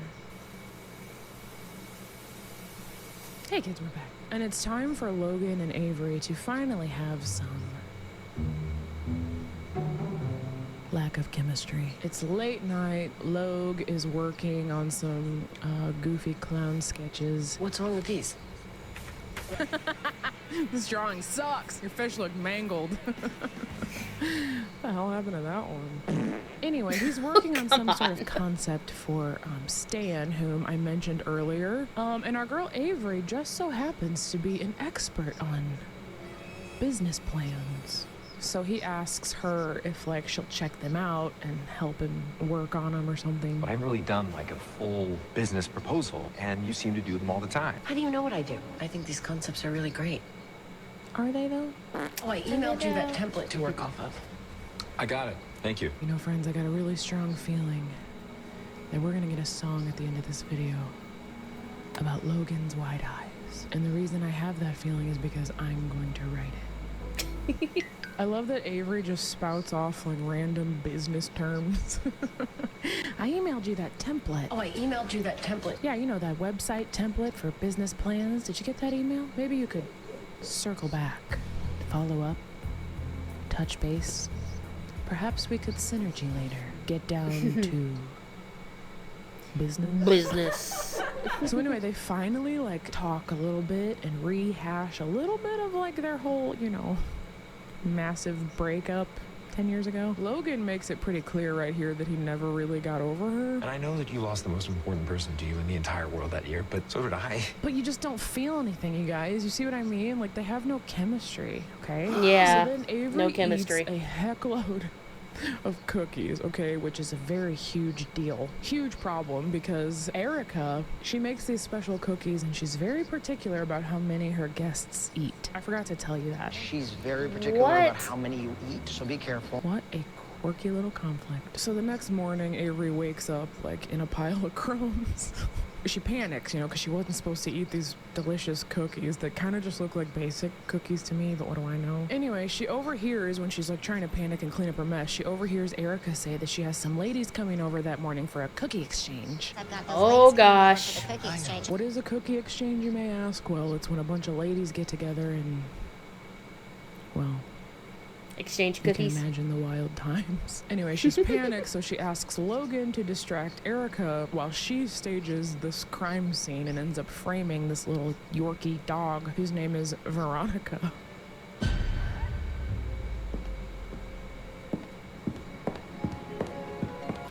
Hey kids, we're back. And it's time for Logan and Avery to finally have some lack of chemistry. It's late night. Logue is working on some goofy clown sketches. What's wrong with these? This drawing sucks. Your fish look mangled. What the hell happened to that one? Anyway, he's working on some sort of concept for Stan, whom I mentioned earlier. And our girl Avery just so happens to be an expert on business plans. So he asks her if, like, she'll check them out and help him work on them or something. But I've really done like a full business proposal, and you seem to do them all the time. How do you know what I do? I think these concepts are really great. Are they, though? Oh, I emailed you that template to work off of. I got it. Thank you. You know, friends, I got a really strong feeling that we're gonna get a song at the end of this video about Logan's wide eyes. And the reason I have that feeling is because I'm going to write it. I love that Avery just spouts off like random business terms. I emailed you that template. Oh, I emailed you that template. Yeah, you know, that website template for business plans. Did you get that email? Maybe you could circle back, follow up, touch base. Perhaps we could synergy later. Get down to business. So anyway, they finally like talk a little bit and rehash a little bit of like their whole, you know, massive breakup 10 years ago. Logan makes it pretty clear right here that he never really got over her. And I know that you lost the most important person to you in the entire world that year, but so did I. But you just don't feel anything, you guys. You see what I mean? Like, they have no chemistry, okay? Yeah, so then Avery no chemistry. eats a heckload of cookies, okay, which is a very huge deal. Huge problem, because Erica, she makes these special cookies and she's very particular about how many her guests eat. I forgot to tell you that. She's very particular about how many you eat, so be careful. What a quirky little conflict. So the next morning, Avery wakes up like in a pile of crumbs. She panics, you know, because she wasn't supposed to eat these delicious cookies that kind of just look like basic cookies to me, but what do I know? Anyway, she overhears, when she's like trying to panic and clean up her mess, she overhears Erica say that she has some ladies coming over that morning for a cookie exchange. Oh gosh. What is a cookie exchange, you may ask? Well, it's when a bunch of ladies get together and, well, exchange you cookies. can imagine the wild times. Anyway, she's panicked, so she asks Logan to distract Erica while she stages this crime scene and ends up framing this little Yorkie dog whose name is Veronica.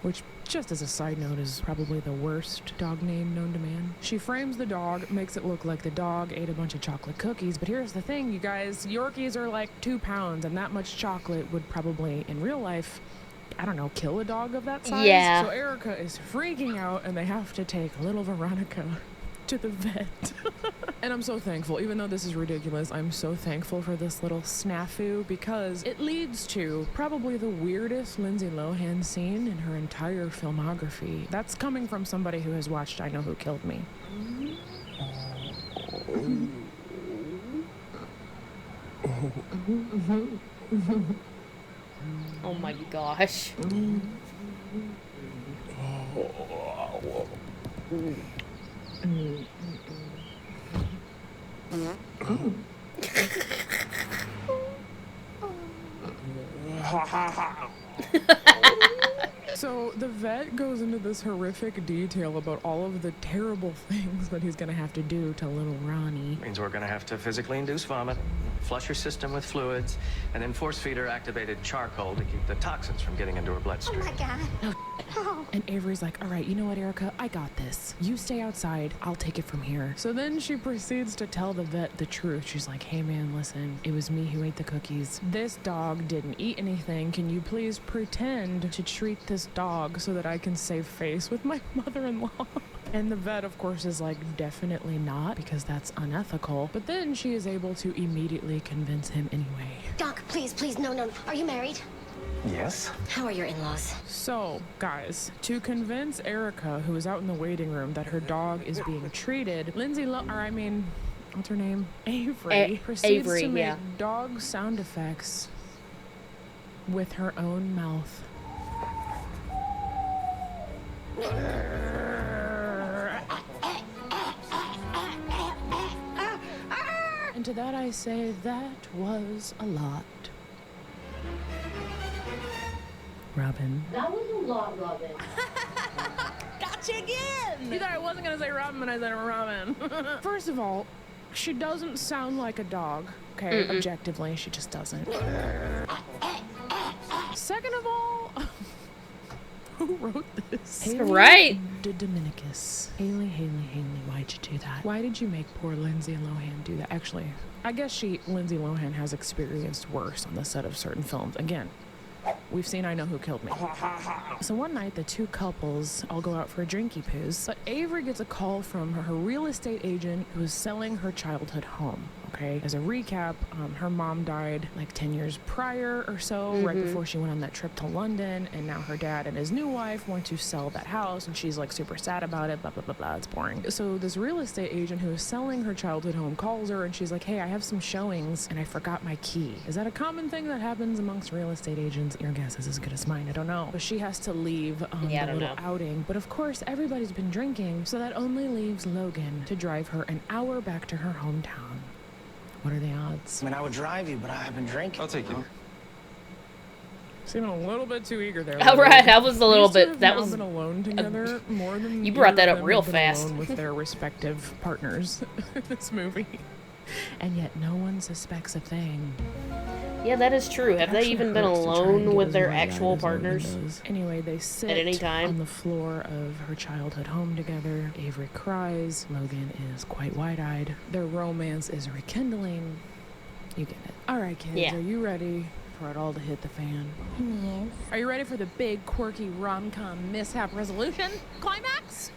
Which, just as a side note, is probably the worst dog name known to man. She frames the dog, makes it look like the dog ate a bunch of chocolate cookies, but here's the thing, you guys, Yorkies are like 2 pounds, and that much chocolate would probably, in real life, I don't know, kill a dog of that size? Yeah. So Erica is freaking out, and they have to take little Veronica to the vet. And I'm so thankful, even though this is ridiculous, I'm so thankful for this little snafu because it leads to probably the weirdest Lindsay Lohan scene in her entire filmography. That's coming from somebody who has watched I Know Who Killed Me. Oh my gosh. So the vet goes into this horrific detail about all of the terrible things that he's gonna have to do to little Ronnie. Means we're gonna have to physically induce vomit, flush your system with fluids, and then force feed her activated charcoal to keep the toxins from getting into her bloodstream. Oh my God. And Avery's like, all right, you know what, Erica? I got this. You stay outside. I'll take it from here. So then she proceeds to tell the vet the truth. She's like, hey man, listen, it was me who ate the cookies. This dog didn't eat anything. Can you please pretend to treat this dog so that I can save face with my mother-in-law? And the vet, of course, is like, definitely not, because that's unethical. But then she is able to immediately convince him anyway. Doc, please, please, no. Are you married? Yes? How are your in-laws? So, guys, to convince Erica, who is out in the waiting room, that her dog is being treated, what's her name? Avery proceeds Avery, to make yeah. dog sound effects with her own mouth. And to that I say, that was a lot. Robin. That was a lot, Robin. Gotcha again! You thought I wasn't gonna say Robin, but I said Robin. First of all, she doesn't sound like a dog, okay? Mm-mm. Objectively, she just doesn't. Second of all, who wrote this? Haley Right. Dominicus. Haley, why'd you do that? Why did you make poor Lindsay Lohan do that? Actually, I guess Lindsay Lohan has experienced worse on the set of certain films. Again, we've seen I Know Who Killed Me. So one night, the two couples all go out for a drinky poos, but Avery gets a call from her real estate agent who is selling her childhood home. Okay, as a recap, her mom died like 10 years prior or so, right before she went on that trip to London, and now her dad and his new wife want to sell that house, and she's like super sad about it, blah, blah, blah, blah, it's boring. So this real estate agent who is selling her childhood home calls her, and she's like, hey, I have some showings, and I forgot my key. Is that a common thing that happens amongst real estate agents? Your guess is as good as mine, I don't know. But she has to leave the little outing, but of course, everybody's been drinking, so that only leaves Logan to drive her an hour back to her hometown. What are the odds? I mean, I would drive you, but I've been drinking. I'll take you. Seeming a little bit too eager there. Oh, right, that was a little bit. That They've was been alone together more than you brought that either up of them real have been fast. alone with their respective partners in this movie, and yet no one suspects a thing. Yeah, that is true. Have they Actually even been hurts to try and alone get with as their wide-eyed actual as Logan partners? does. Anyway, they sit At any time? on the floor of her childhood home together. Avery cries. Logan is quite wide-eyed. Their romance is rekindling. You get it. All right, kids, Yeah. are you ready for it all to hit the fan? Yes. Are you ready for the big, quirky rom-com mishap resolution climax?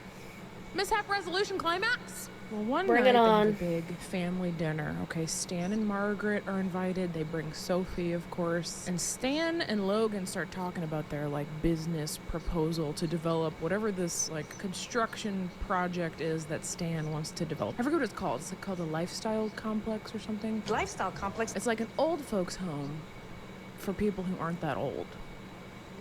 Mishap resolution climax? Well, one Bring night it they have on. a big family dinner. Okay, Stan and Margaret are invited. They bring Sophie, of course. And Stan and Logan start talking about their, like, business proposal to develop whatever this, like, construction project is that Stan wants to develop. I forget what it's called. It's like called a lifestyle complex or something. Lifestyle complex? It's like an old folks home for people who aren't that old.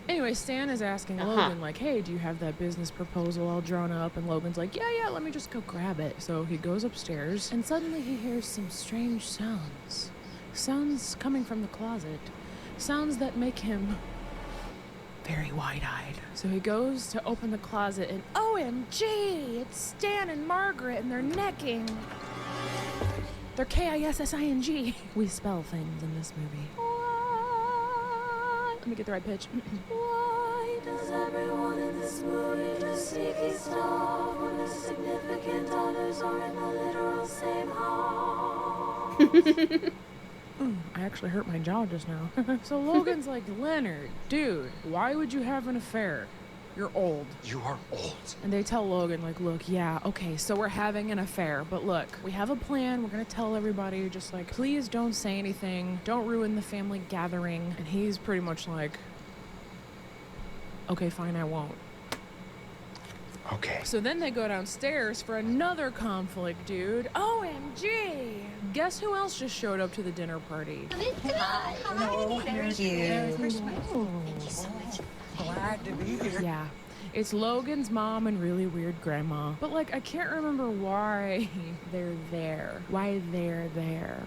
Anyway, Stan is asking Logan, like, hey, do you have that business proposal all drawn up? And Logan's like, yeah, let me just go grab it. So he goes upstairs, and suddenly he hears some strange sounds. Sounds coming from the closet. Sounds that make him very wide-eyed. So he goes to open the closet, and OMG, it's Stan and Margaret, and they're necking. They're Kissing. We spell things in this movie. Let me get the right pitch. Why does everyone in this movie do sneaky stuff when the significant others are in the literal same house? I actually hurt my jaw just now. So Logan's like, Leonard, dude, why would you have an affair? You're old. You are old. And they tell Logan, like, look, yeah, okay, so we're having an affair, but look, we have a plan. We're gonna tell everybody, just like, please don't say anything. Don't ruin the family gathering. And he's pretty much like, okay, fine, I won't. Okay. So then they go downstairs for another conflict, dude. OMG! Guess who else just showed up to the dinner party? Oh, thank you. Thank you so much. Glad to be here. Yeah. It's Logan's mom and really weird grandma. But, like, I can't remember why they're there. Why they're there.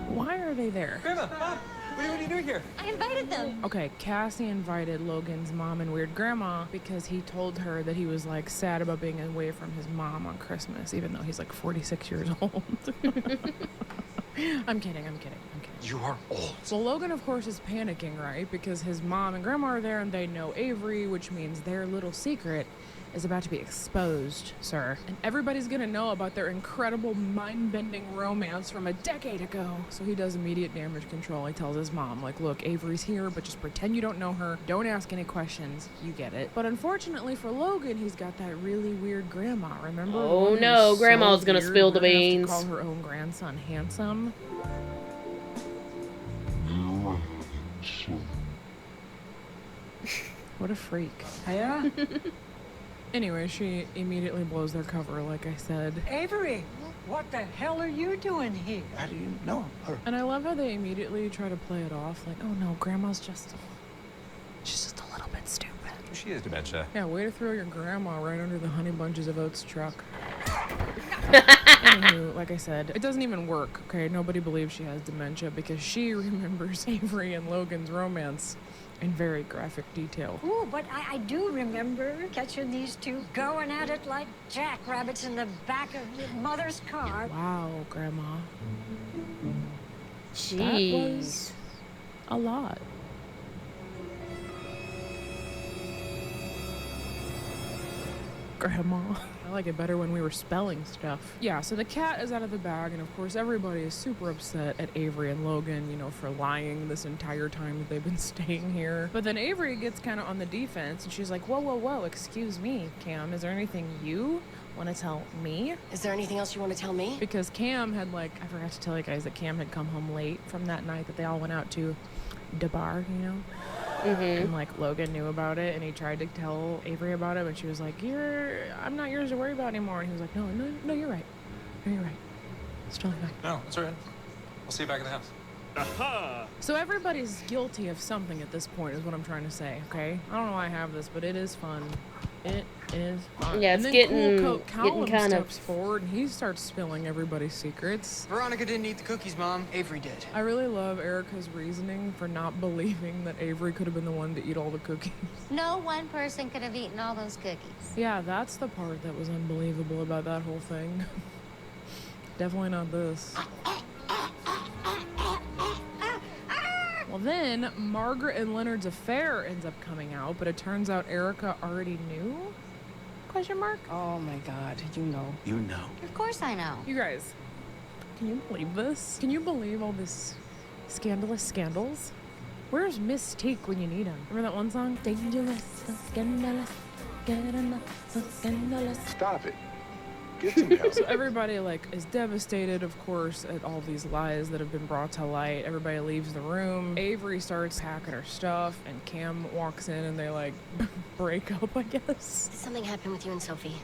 Why are they there? Grandma, Mom, what are you doing here? I invited them. Okay, Cassie invited Logan's mom and weird grandma because he told her that he was, like, sad about being away from his mom on Christmas, even though he's, like, 46 years old. I'm kidding. You are old. So Logan, of course, is panicking, right? Because his mom and grandma are there and they know Avery, which means their little secret is about to be exposed, sir. And everybody's gonna know about their incredible mind-bending romance from a decade ago. So he does immediate damage control. He tells his mom, like, look, Avery's here, but just pretend you don't know her. Don't ask any questions. You get it. But unfortunately for Logan, he's got that really weird grandma, remember? Oh, One who's no, so Grandma's gonna weird, spill the we're gonna have to beans. call her own grandson handsome. What a freak. Yeah? Anyway, she immediately blows their cover, like I said. Avery, what the hell are you doing here? How do you know her? And I love how they immediately try to play it off like, oh no, Grandma's just... she's just a little bit stupid. She has dementia. Yeah, way to throw your grandma right under the Honey Bunches of Oats truck. Anywho, like I said, it doesn't even work, okay? Nobody believes she has dementia because she remembers Avery and Logan's romance in very graphic detail. Ooh, but I do remember catching these two going at it like jackrabbits in the back of your mother's car. Wow, Grandma. Jeez. That was a lot. Grandma. I like it better when we were spelling stuff. Yeah, so the cat is out of the bag, and of course everybody is super upset at Avery and Logan, you know, for lying this entire time that they've been staying here. But then Avery gets kind of on the defense, and she's like, whoa, whoa, whoa, excuse me, Cam, is there anything you want to tell me? Is there anything else you want to tell me? Because Cam had, like, I forgot to tell you guys that Cam had come home late from that night that they all went out to the bar, you know? And like Logan knew about it, and he tried to tell Avery about it, but she was like, I'm not yours to worry about anymore. And he was like, no, you're right. No, you're right. It's totally fine. No, it's all right. I'll see you back in the house. Aha! So everybody's guilty of something at this point is what I'm trying to say, okay? I don't know why I have this, but it is fun. It is fun. Yeah, and it's then getting Callum kind of steps forward and he starts spilling everybody's secrets. Veronica didn't eat the cookies, Mom. Avery did. I really love Erica's reasoning for not believing that Avery could have been the one to eat all the cookies. No one person could have eaten all those cookies. Yeah, that's the part that was unbelievable about that whole thing. Definitely not this. Well, then Margaret and Leonard's affair ends up coming out, but it turns out Erica already knew? Question mark? Oh my God, you know. You know. Of course I know. You guys, can you believe this? Can you believe all this scandalous scandals? Where's Mystique when you need him? Remember that one song? Dangerous, so scandalous, get enough, so scandalous. Stop it. Get some help. So everybody, like, is devastated, of course, at all these lies that have been brought to light. Everybody leaves the room. Avery starts packing her stuff, and Cam walks in, and they, like, break up, I guess. Did something happen with you and Sophie?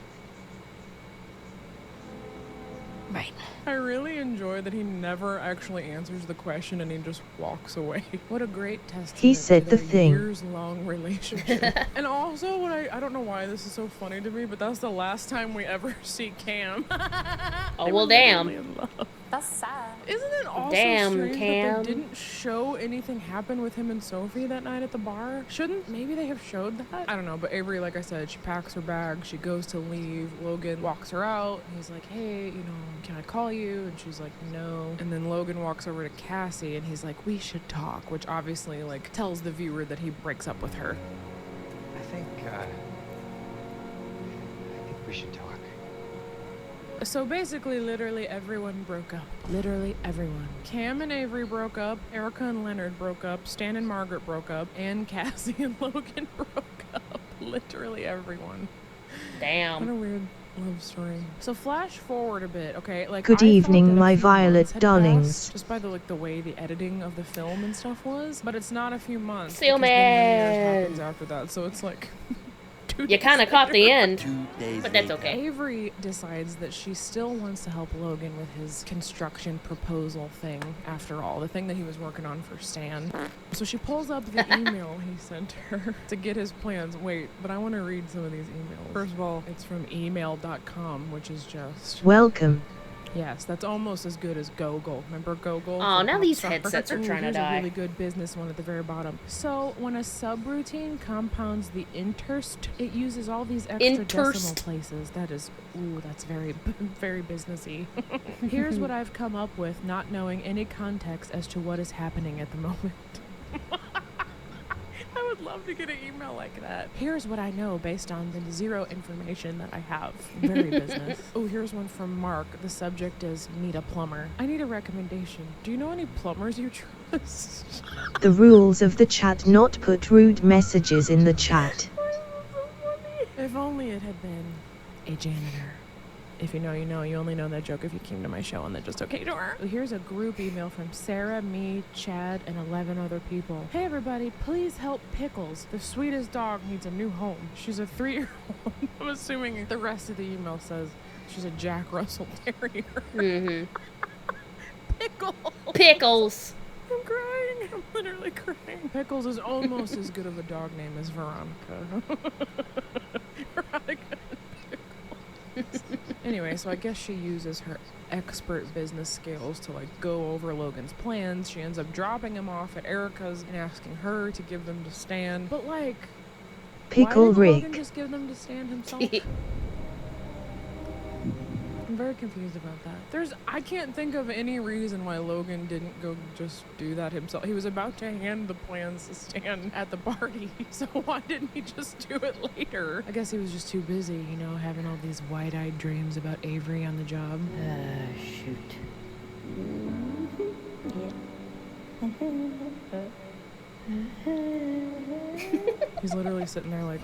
Right. I really enjoy that he never actually answers the question and he just walks away. What a great testament He said to the their thing. years-long relationship. And also, what I don't know why this is so funny to me, but that's the last time we ever see Cam. Oh, They well, were damn. literally in love. That's sad. Isn't it also Damn, strange Cam. that they didn't show anything happen with him and Sophie that night at the bar? Shouldn't maybe they have showed that? I don't know, but Avery, like I said, she packs her bag, she goes to leave, Logan walks her out, and he's like, hey, you know, can I call you? And she's like, no. And then Logan walks over to Cassie, and he's like, we should talk, which obviously, like, tells the viewer that he breaks up with her. I think we should talk. So basically, literally everyone broke up. Literally everyone. Cam and Avery broke up, Erica and Leonard broke up, Stan and Margaret broke up, and Cassie and Logan broke up. Literally everyone. Damn. What a weird love story. So flash forward a bit, okay? Like, Good I thought evening, that a my few violet months had darlings. passed just by the way the editing of the film and stuff was, but it's not a few months. Seal because then New Year's man. happens after that, so it's like. You kind of caught the end, but that's okay. Avery decides that she still wants to help Logan with his construction proposal thing, after all, the thing that he was working on for Stan. So she pulls up the email he sent her to get his plans. Wait, but I want to read some of these emails. First of all, it's from email.com, which is just... Welcome. Yes, that's almost as good as Gogol. Remember Gogol? Oh, from now these Popstar? headsets are Ooh, trying to here's die. a really good business one at the very bottom. So, when a subroutine compounds the interst, it uses all these extra decimal places. That is, ooh, that's very, very businessy. Here's what I've come up with, not knowing any context as to what is happening at the moment. I would love to get an email like that. Here's what I know based on the zero information that I have. Very business. Oh, here's one from Mark. The subject is need a plumber. I need a recommendation. Do you know any plumbers you trust? The rules of the chat: not put rude messages in the chat. If only it had been a janitor. If you know, you know. You only know that joke if you came to my show on the Just Okay tour. Here's a group email from Sarah, me, Chad, and 11 other people. Hey everybody, please help Pickles. The sweetest dog needs a new home. She's a 3-year-old. I'm assuming the rest of the email says she's a Jack Russell Terrier. Mm-hmm. Pickles. Pickles. I'm crying. I'm literally crying. Pickles is almost as good of a dog name as Veronica. Veronica and Pickles. Anyway, so I guess she uses her expert business skills to like go over Logan's plans. She ends up dropping him off at Erica's and asking her to give them to Stan. But like, Pickle why didn't Rick. Logan just give them to Stan himself? I'm very confused about that. I can't think of any reason why Logan didn't go just do that himself. He was about to hand the plans to Stan at the party, so why didn't he just do it later? I guess he was just too busy, you know, having all these wide-eyed dreams about Avery on the job. Shoot. He's literally sitting there like...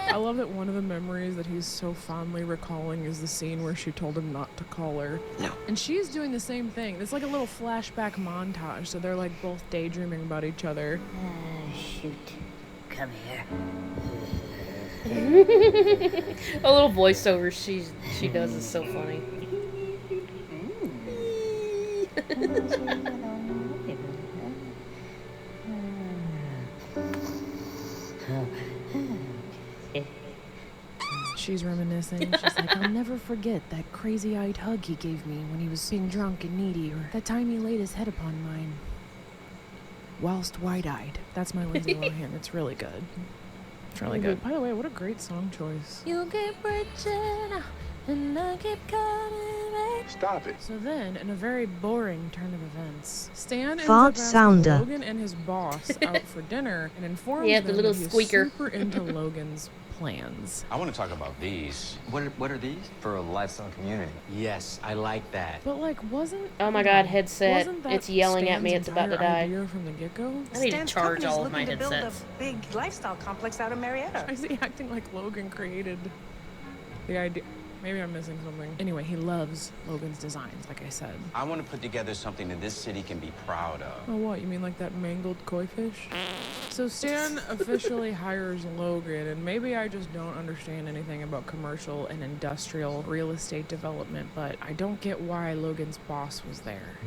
I love that one of the memories that he's so fondly recalling is the scene where she told him not to call her. No. And she's doing the same thing. It's like a little flashback montage, so they're like both daydreaming about each other. Shoot. Come here. A little voiceover she does is so funny. She's reminiscing. She's like, I'll never forget that crazy-eyed hug he gave me when he was being drunk and needy, or that time he laid his head upon mine. Whilst wide-eyed. That's my Lindsay Lohan. It's really good. It's really good. By the way, what a great song choice. You keep reaching, and I keep coming back. Stop it. So then, in a very boring turn of events, Stan ends Fart up asking sounder. Logan and his boss out for dinner and informs Yeah, them the little that he's squeaker. super into Logan's plans. I want to talk about these. What are these? For a lifestyle community. Yes, I like that. But like, Oh my god, headset. wasn't that It's yelling at me. Stan's It's about to entire die. idea from the get-go? I need to Stan's charge company's all of my looking to build headsets. a big lifestyle complex out of Marietta. Why is he acting like Logan created the idea? Maybe I'm missing something. Anyway, he loves Logan's designs, like I said. I want to put together something that this city can be proud of. Oh, what? You mean like that mangled koi fish? So Stan officially hires Logan, and maybe I just don't understand anything about commercial and industrial real estate development, but I don't get why Logan's boss was there.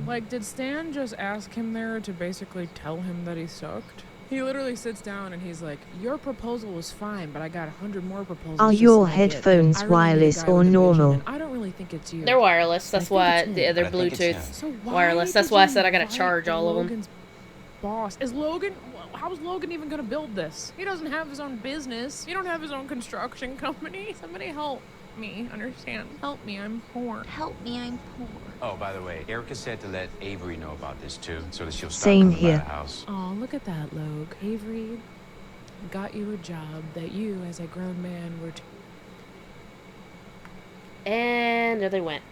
Like, did Stan just ask him there to basically tell him that he sucked? He literally sits down and he's like, your proposal was fine, but I got 100 more proposals. Are just your like it. headphones I really need a wireless guy or with a vision, normal? and I don't really think it's you. They're wireless. That's why they're But I think it's him. Bluetooth So why wireless. That's did why I you said I gotta invite charge all of them. Logan's boss. Is Logan? How's Logan even gonna build this? He doesn't have his own business. He don't have his own construction company. Somebody help me understand. Help me. I'm poor. Help me, I'm poor. Oh, by the way, Erica said to let Avery know about this too, so that she'll stop Same coming by here. the house. Oh, look at that, Logue. Avery got you a job that you, as a grown man, were. And there they went.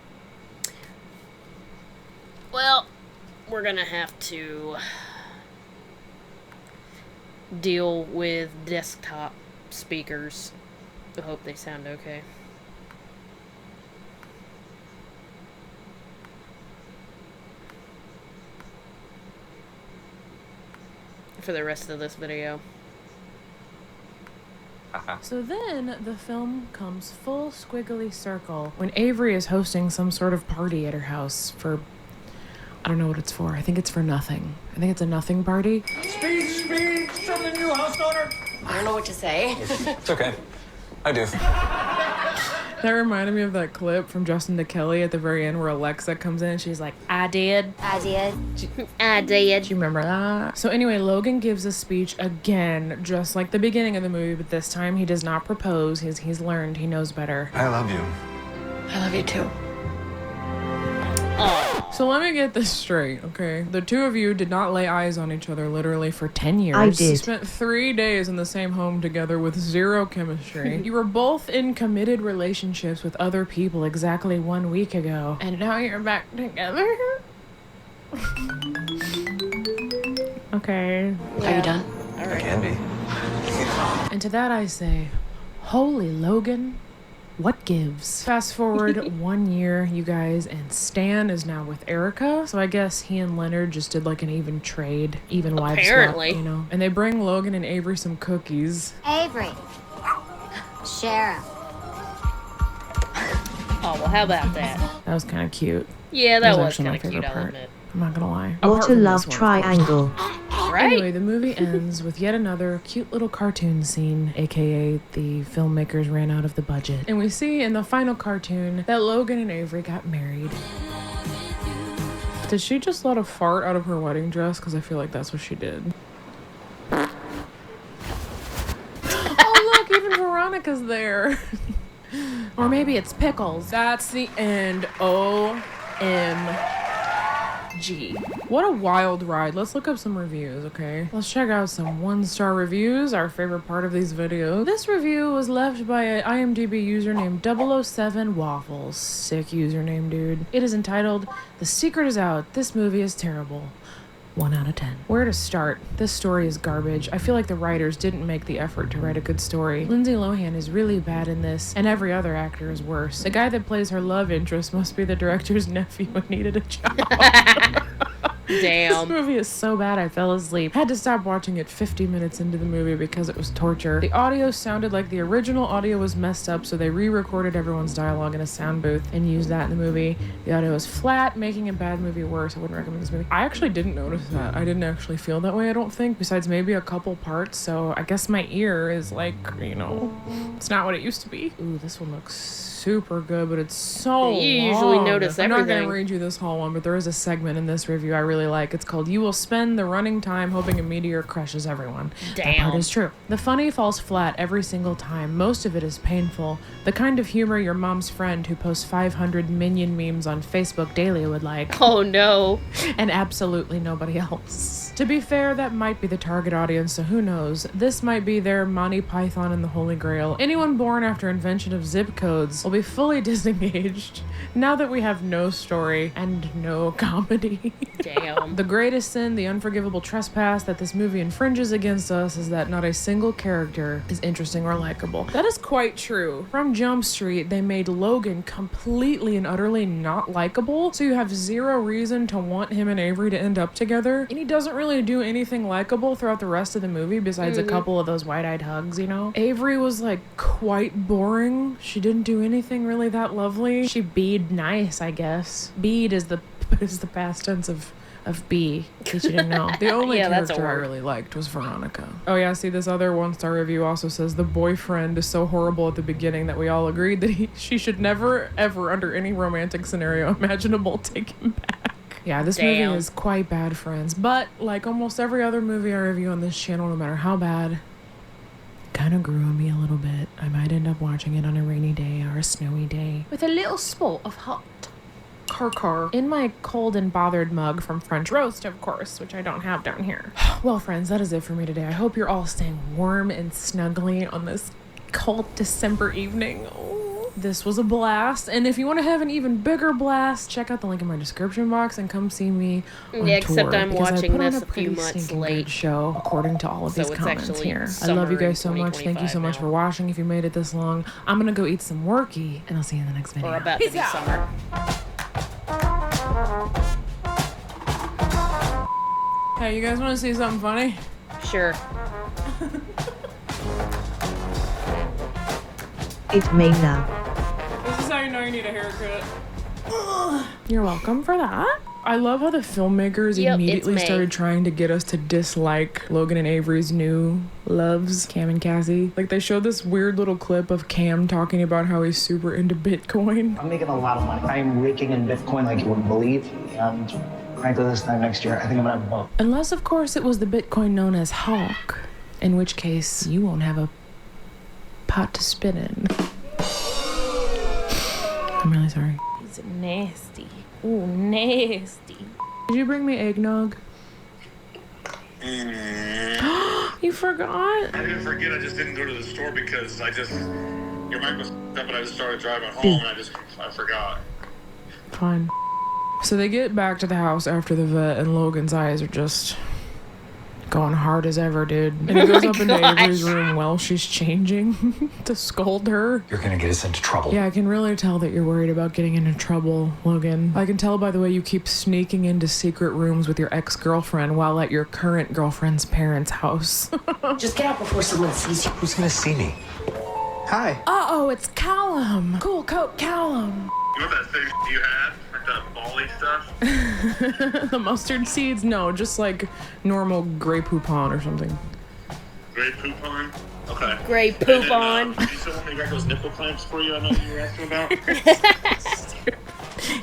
Well, we're gonna have to deal with desktop speakers. I hope they sound okay. For the rest of this video. So then the film comes full squiggly circle when Avery is hosting some sort of party at her house for, I don't know what it's for. I think it's for nothing. I think it's a nothing party. Speech from the new house owner. I don't know what to say. It's okay. I do. That reminded me of that clip from Justin to Kelly at the very end where Alexa comes in and she's like, I did. I did. I did. Do you remember that? So anyway, Logan gives a speech again, just like the beginning of the movie, but this time he does not propose. He's learned. He knows better. I love you. I love you too. So let me get this straight, okay? The two of you did not lay eyes on each other literally for 10 years. I did. Spent 3 days in the same home together with zero chemistry. You were both in committed relationships with other people exactly 1 week ago. And now you're back together? Okay. Are you done? I can be. And to that I say, Holy Logan. What gives? Fast forward 1 year, you guys, and Stan is now with Erica. So I guess he and Leonard just did like an even trade, even wives Apparently. swap, you know. And they bring Logan and Avery some cookies. Avery. Sheriff. Oh, well, how about that? That was kind of cute. Yeah, that was actually kind my of cute, favorite I'll part. admit. I'm not gonna lie. What Apart a from love this one, of course. triangle. Right? Anyway, the movie ends with yet another cute little cartoon scene, aka the filmmakers ran out of the budget. And we see in the final cartoon that Logan and Avery got married. Did she just let a fart out of her wedding dress? Because I feel like that's what she did. Oh, look, even Veronica's there. Or maybe it's Pickles. That's the end. OMG. What a wild ride. Let's look up some reviews, okay? Let's check out some 1-star reviews, our favorite part of these videos. This review was left by an IMDb user named 007 Waffles. Sick username, dude. It is entitled, "The Secret is Out. This movie is terrible." 1 out of 10. Where to start? This story is garbage. I feel like the writers didn't make the effort to write a good story. Lindsay Lohan is really bad in this, and every other actor is worse. The guy that plays her love interest must be the director's nephew who needed a job. Damn. This movie is so bad I fell asleep. Had to stop watching it 50 minutes into the movie because it was torture. The audio sounded like the original audio was messed up, so they re-recorded everyone's dialogue in a sound booth and used that in the movie. The audio is flat, making a bad movie worse. I wouldn't recommend this movie. I actually didn't notice that. I didn't actually feel that way, I don't think, besides maybe a couple parts, so I guess my ear is like, you know, it's not what it used to be. Ooh, this one looks super good, but it's so You usually long. notice I'm not everything. gonna read you this whole one, but there is a segment in this review I really like. It's called "You Will Spend the Running Time Hoping a Meteor Crushes Everyone." That part Damn. is true. The funny falls flat every single time. Most of it is painful. The kind of humor your mom's friend who posts 500 minion memes on Facebook daily would like. Oh no. And absolutely nobody else. To be fair, that might be the target audience, so who knows? This might be their Monty Python and the Holy Grail. Anyone born after invention of zip codes will be fully disengaged now that we have no story and no comedy. Damn. The greatest sin, the unforgivable trespass that this movie infringes against us is that not a single character is interesting or likable. That is quite true. From Jump Street, they made Logan completely and utterly not likable, so you have zero reason to want him and Avery to end up together, and he doesn't really do anything likable throughout the rest of the movie besides a couple of those wide-eyed hugs, you know? Avery was like quite boring. She didn't do anything really that lovely. She beed nice, I guess. Beed is the past tense of B, in case you didn't know. The only Yeah, that's a character I word. really liked was Veronica. Oh yeah, see, this other 1-star review also says the boyfriend is so horrible at the beginning that we all agreed that she should never, ever, under any romantic scenario imaginable, take him back. Yeah, this movie Damn. is quite bad, friends. But like almost every other movie I review on this channel, no matter how bad, kind of grew on me a little bit. I might end up watching it on a rainy day or a snowy day with a little spot of hot car in my cold and bothered mug from French Roast, of course, which I don't have down here. Well, friends, that is it for me today. I hope you're all staying warm and snuggly on this cold December evening. Oh, this was a blast. And if you want to have an even bigger blast, check out the link in my description box and come see me on Yeah, except tour, I'm because I watching put on this a a few pretty months stinking late. good show, according to all of So these it's comments actually here. I love you summer guys so in much. Thank you so 2025 much now. for watching. If you made it this long, I'm gonna go eat some worky, and I'll see you in the next video. Or about to be summer. Hey, you guys want to see something funny? Sure. It may now. This is how you know you need a haircut. You're welcome for that. I love how the filmmakers Yep, immediately it's May. started trying to get us to dislike Logan and Avery's new loves, Cam and Cassie. Like, they showed this weird little clip of Cam talking about how he's super into Bitcoin. I'm making a lot of money. I'm raking in Bitcoin like you wouldn't believe. And frankly, this time next year, I think I'm gonna have both. Unless, of course, it was the Bitcoin known as Hawk, in which case you won't have a pot to spit in. I'm really sorry. He's nasty. Ooh, nasty. Did you bring me eggnog? You forgot? I didn't forget, I just didn't go to the store because your mic was up and I just started driving home and I forgot. Fine. So they get back to the house after the vet, and Logan's eyes are just going hard as ever, dude. And he goes up into Avery's room while she's changing to scold her. You're gonna get us into trouble. Yeah, I can really tell that you're worried about getting into trouble, Logan. I can tell by the way you keep sneaking into secret rooms with your ex-girlfriend while at your current girlfriend's parents' house. Just get out before someone sees you. Who's gonna see me? Hi. Uh-oh, it's Callum. Cool coat Callum. You know that thing you had? Like that bally stuff? The mustard seeds? No, just like normal Grey Poupon or something. Grey Poupon? Okay. Grey Poupon. Did you still want me to grab those nipple clamps for you? I know you were asking about.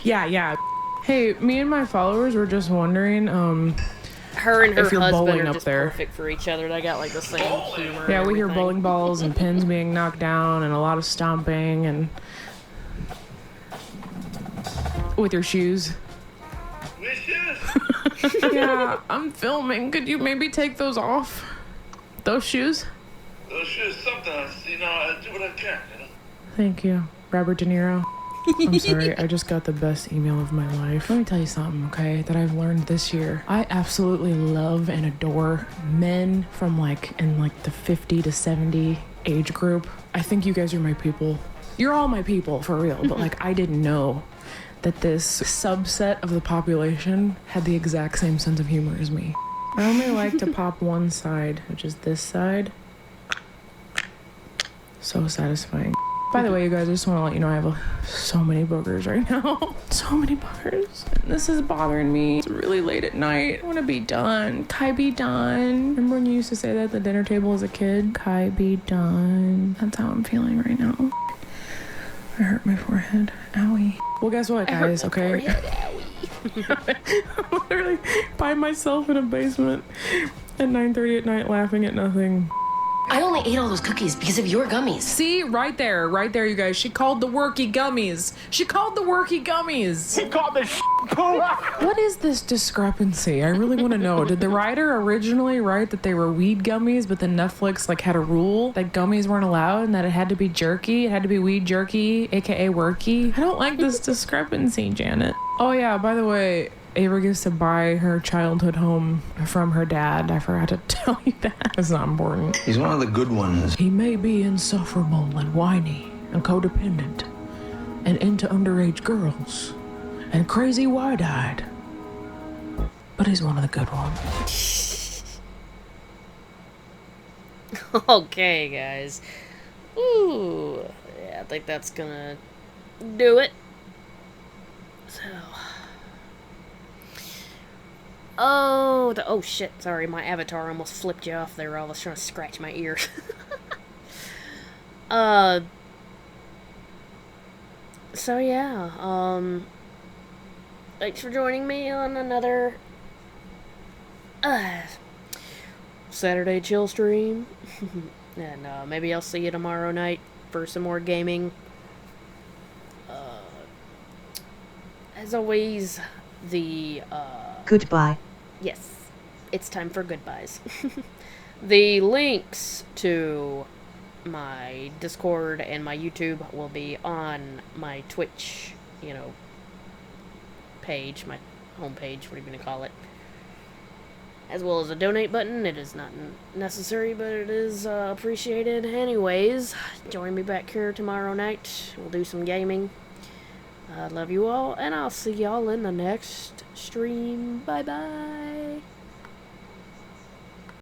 Yeah. Hey, me and my followers were just wondering, her and her if you're husband bowling are up just there. perfect for each other. They got like the same humor. Yeah, and we hear everything. bowling balls and pins being knocked down and a lot of stomping and with your shoes. With shoes? Yeah, I'm filming. Could you maybe take those off? Those shoes? Those shoes, sometimes, you know, I do what I can, you know? Thank you, Robert De Niro. I'm sorry, I just got the best email of my life. Let me tell you something, okay, that I've learned this year. I absolutely love and adore men from in the 50 to 70 age group. I think you guys are my people. You're all my people, for real, but I didn't know that this subset of the population had the exact same sense of humor as me. I only like to pop one side, which is this side. So satisfying. By the way, you guys, I just want to let you know I have so many boogers right now. So many boogers. And this is bothering me. It's really late at night. I want to be done. Kai, be done. Remember when you used to say that at the dinner table as a kid? Kai, be done. That's how I'm feeling right now. I hurt my forehead. Owie. Well, guess what, guys, okay? I'm literally by myself in a basement at 9:30 at night laughing at nothing. I only ate all those cookies because of your gummies. See, right there, you guys. She called the worky gummies. She called the worky gummies. He called the poop. What is this discrepancy? I really want to know. Did the writer originally write that they were weed gummies, but then Netflix had a rule that gummies weren't allowed and that it had to be jerky? It had to be weed jerky, aka worky? I don't like this discrepancy, Janet. Oh yeah, by the way, Ava gets to buy her childhood home from her dad. I forgot to tell you that. It's not important. He's one of the good ones. He may be insufferable and whiny and codependent and into underage girls and crazy wide-eyed, but he's one of the good ones. Okay, guys. Ooh. Yeah, I think that's gonna do it. So... Oh shit, sorry, my avatar almost flipped you off there. I was trying to scratch my ear. So yeah, thanks for joining me on another, Saturday chill stream. And, maybe I'll see you tomorrow night for some more gaming. As always, Goodbye. Yes, it's time for goodbyes. The links to my Discord and my YouTube will be on my Twitch, page, my homepage, what are you going to call it. As well as a donate button. It is not necessary, but it is appreciated. Anyways, join me back here tomorrow night. We'll do some gaming. I love you all, and I'll see y'all in the next stream. Bye-bye.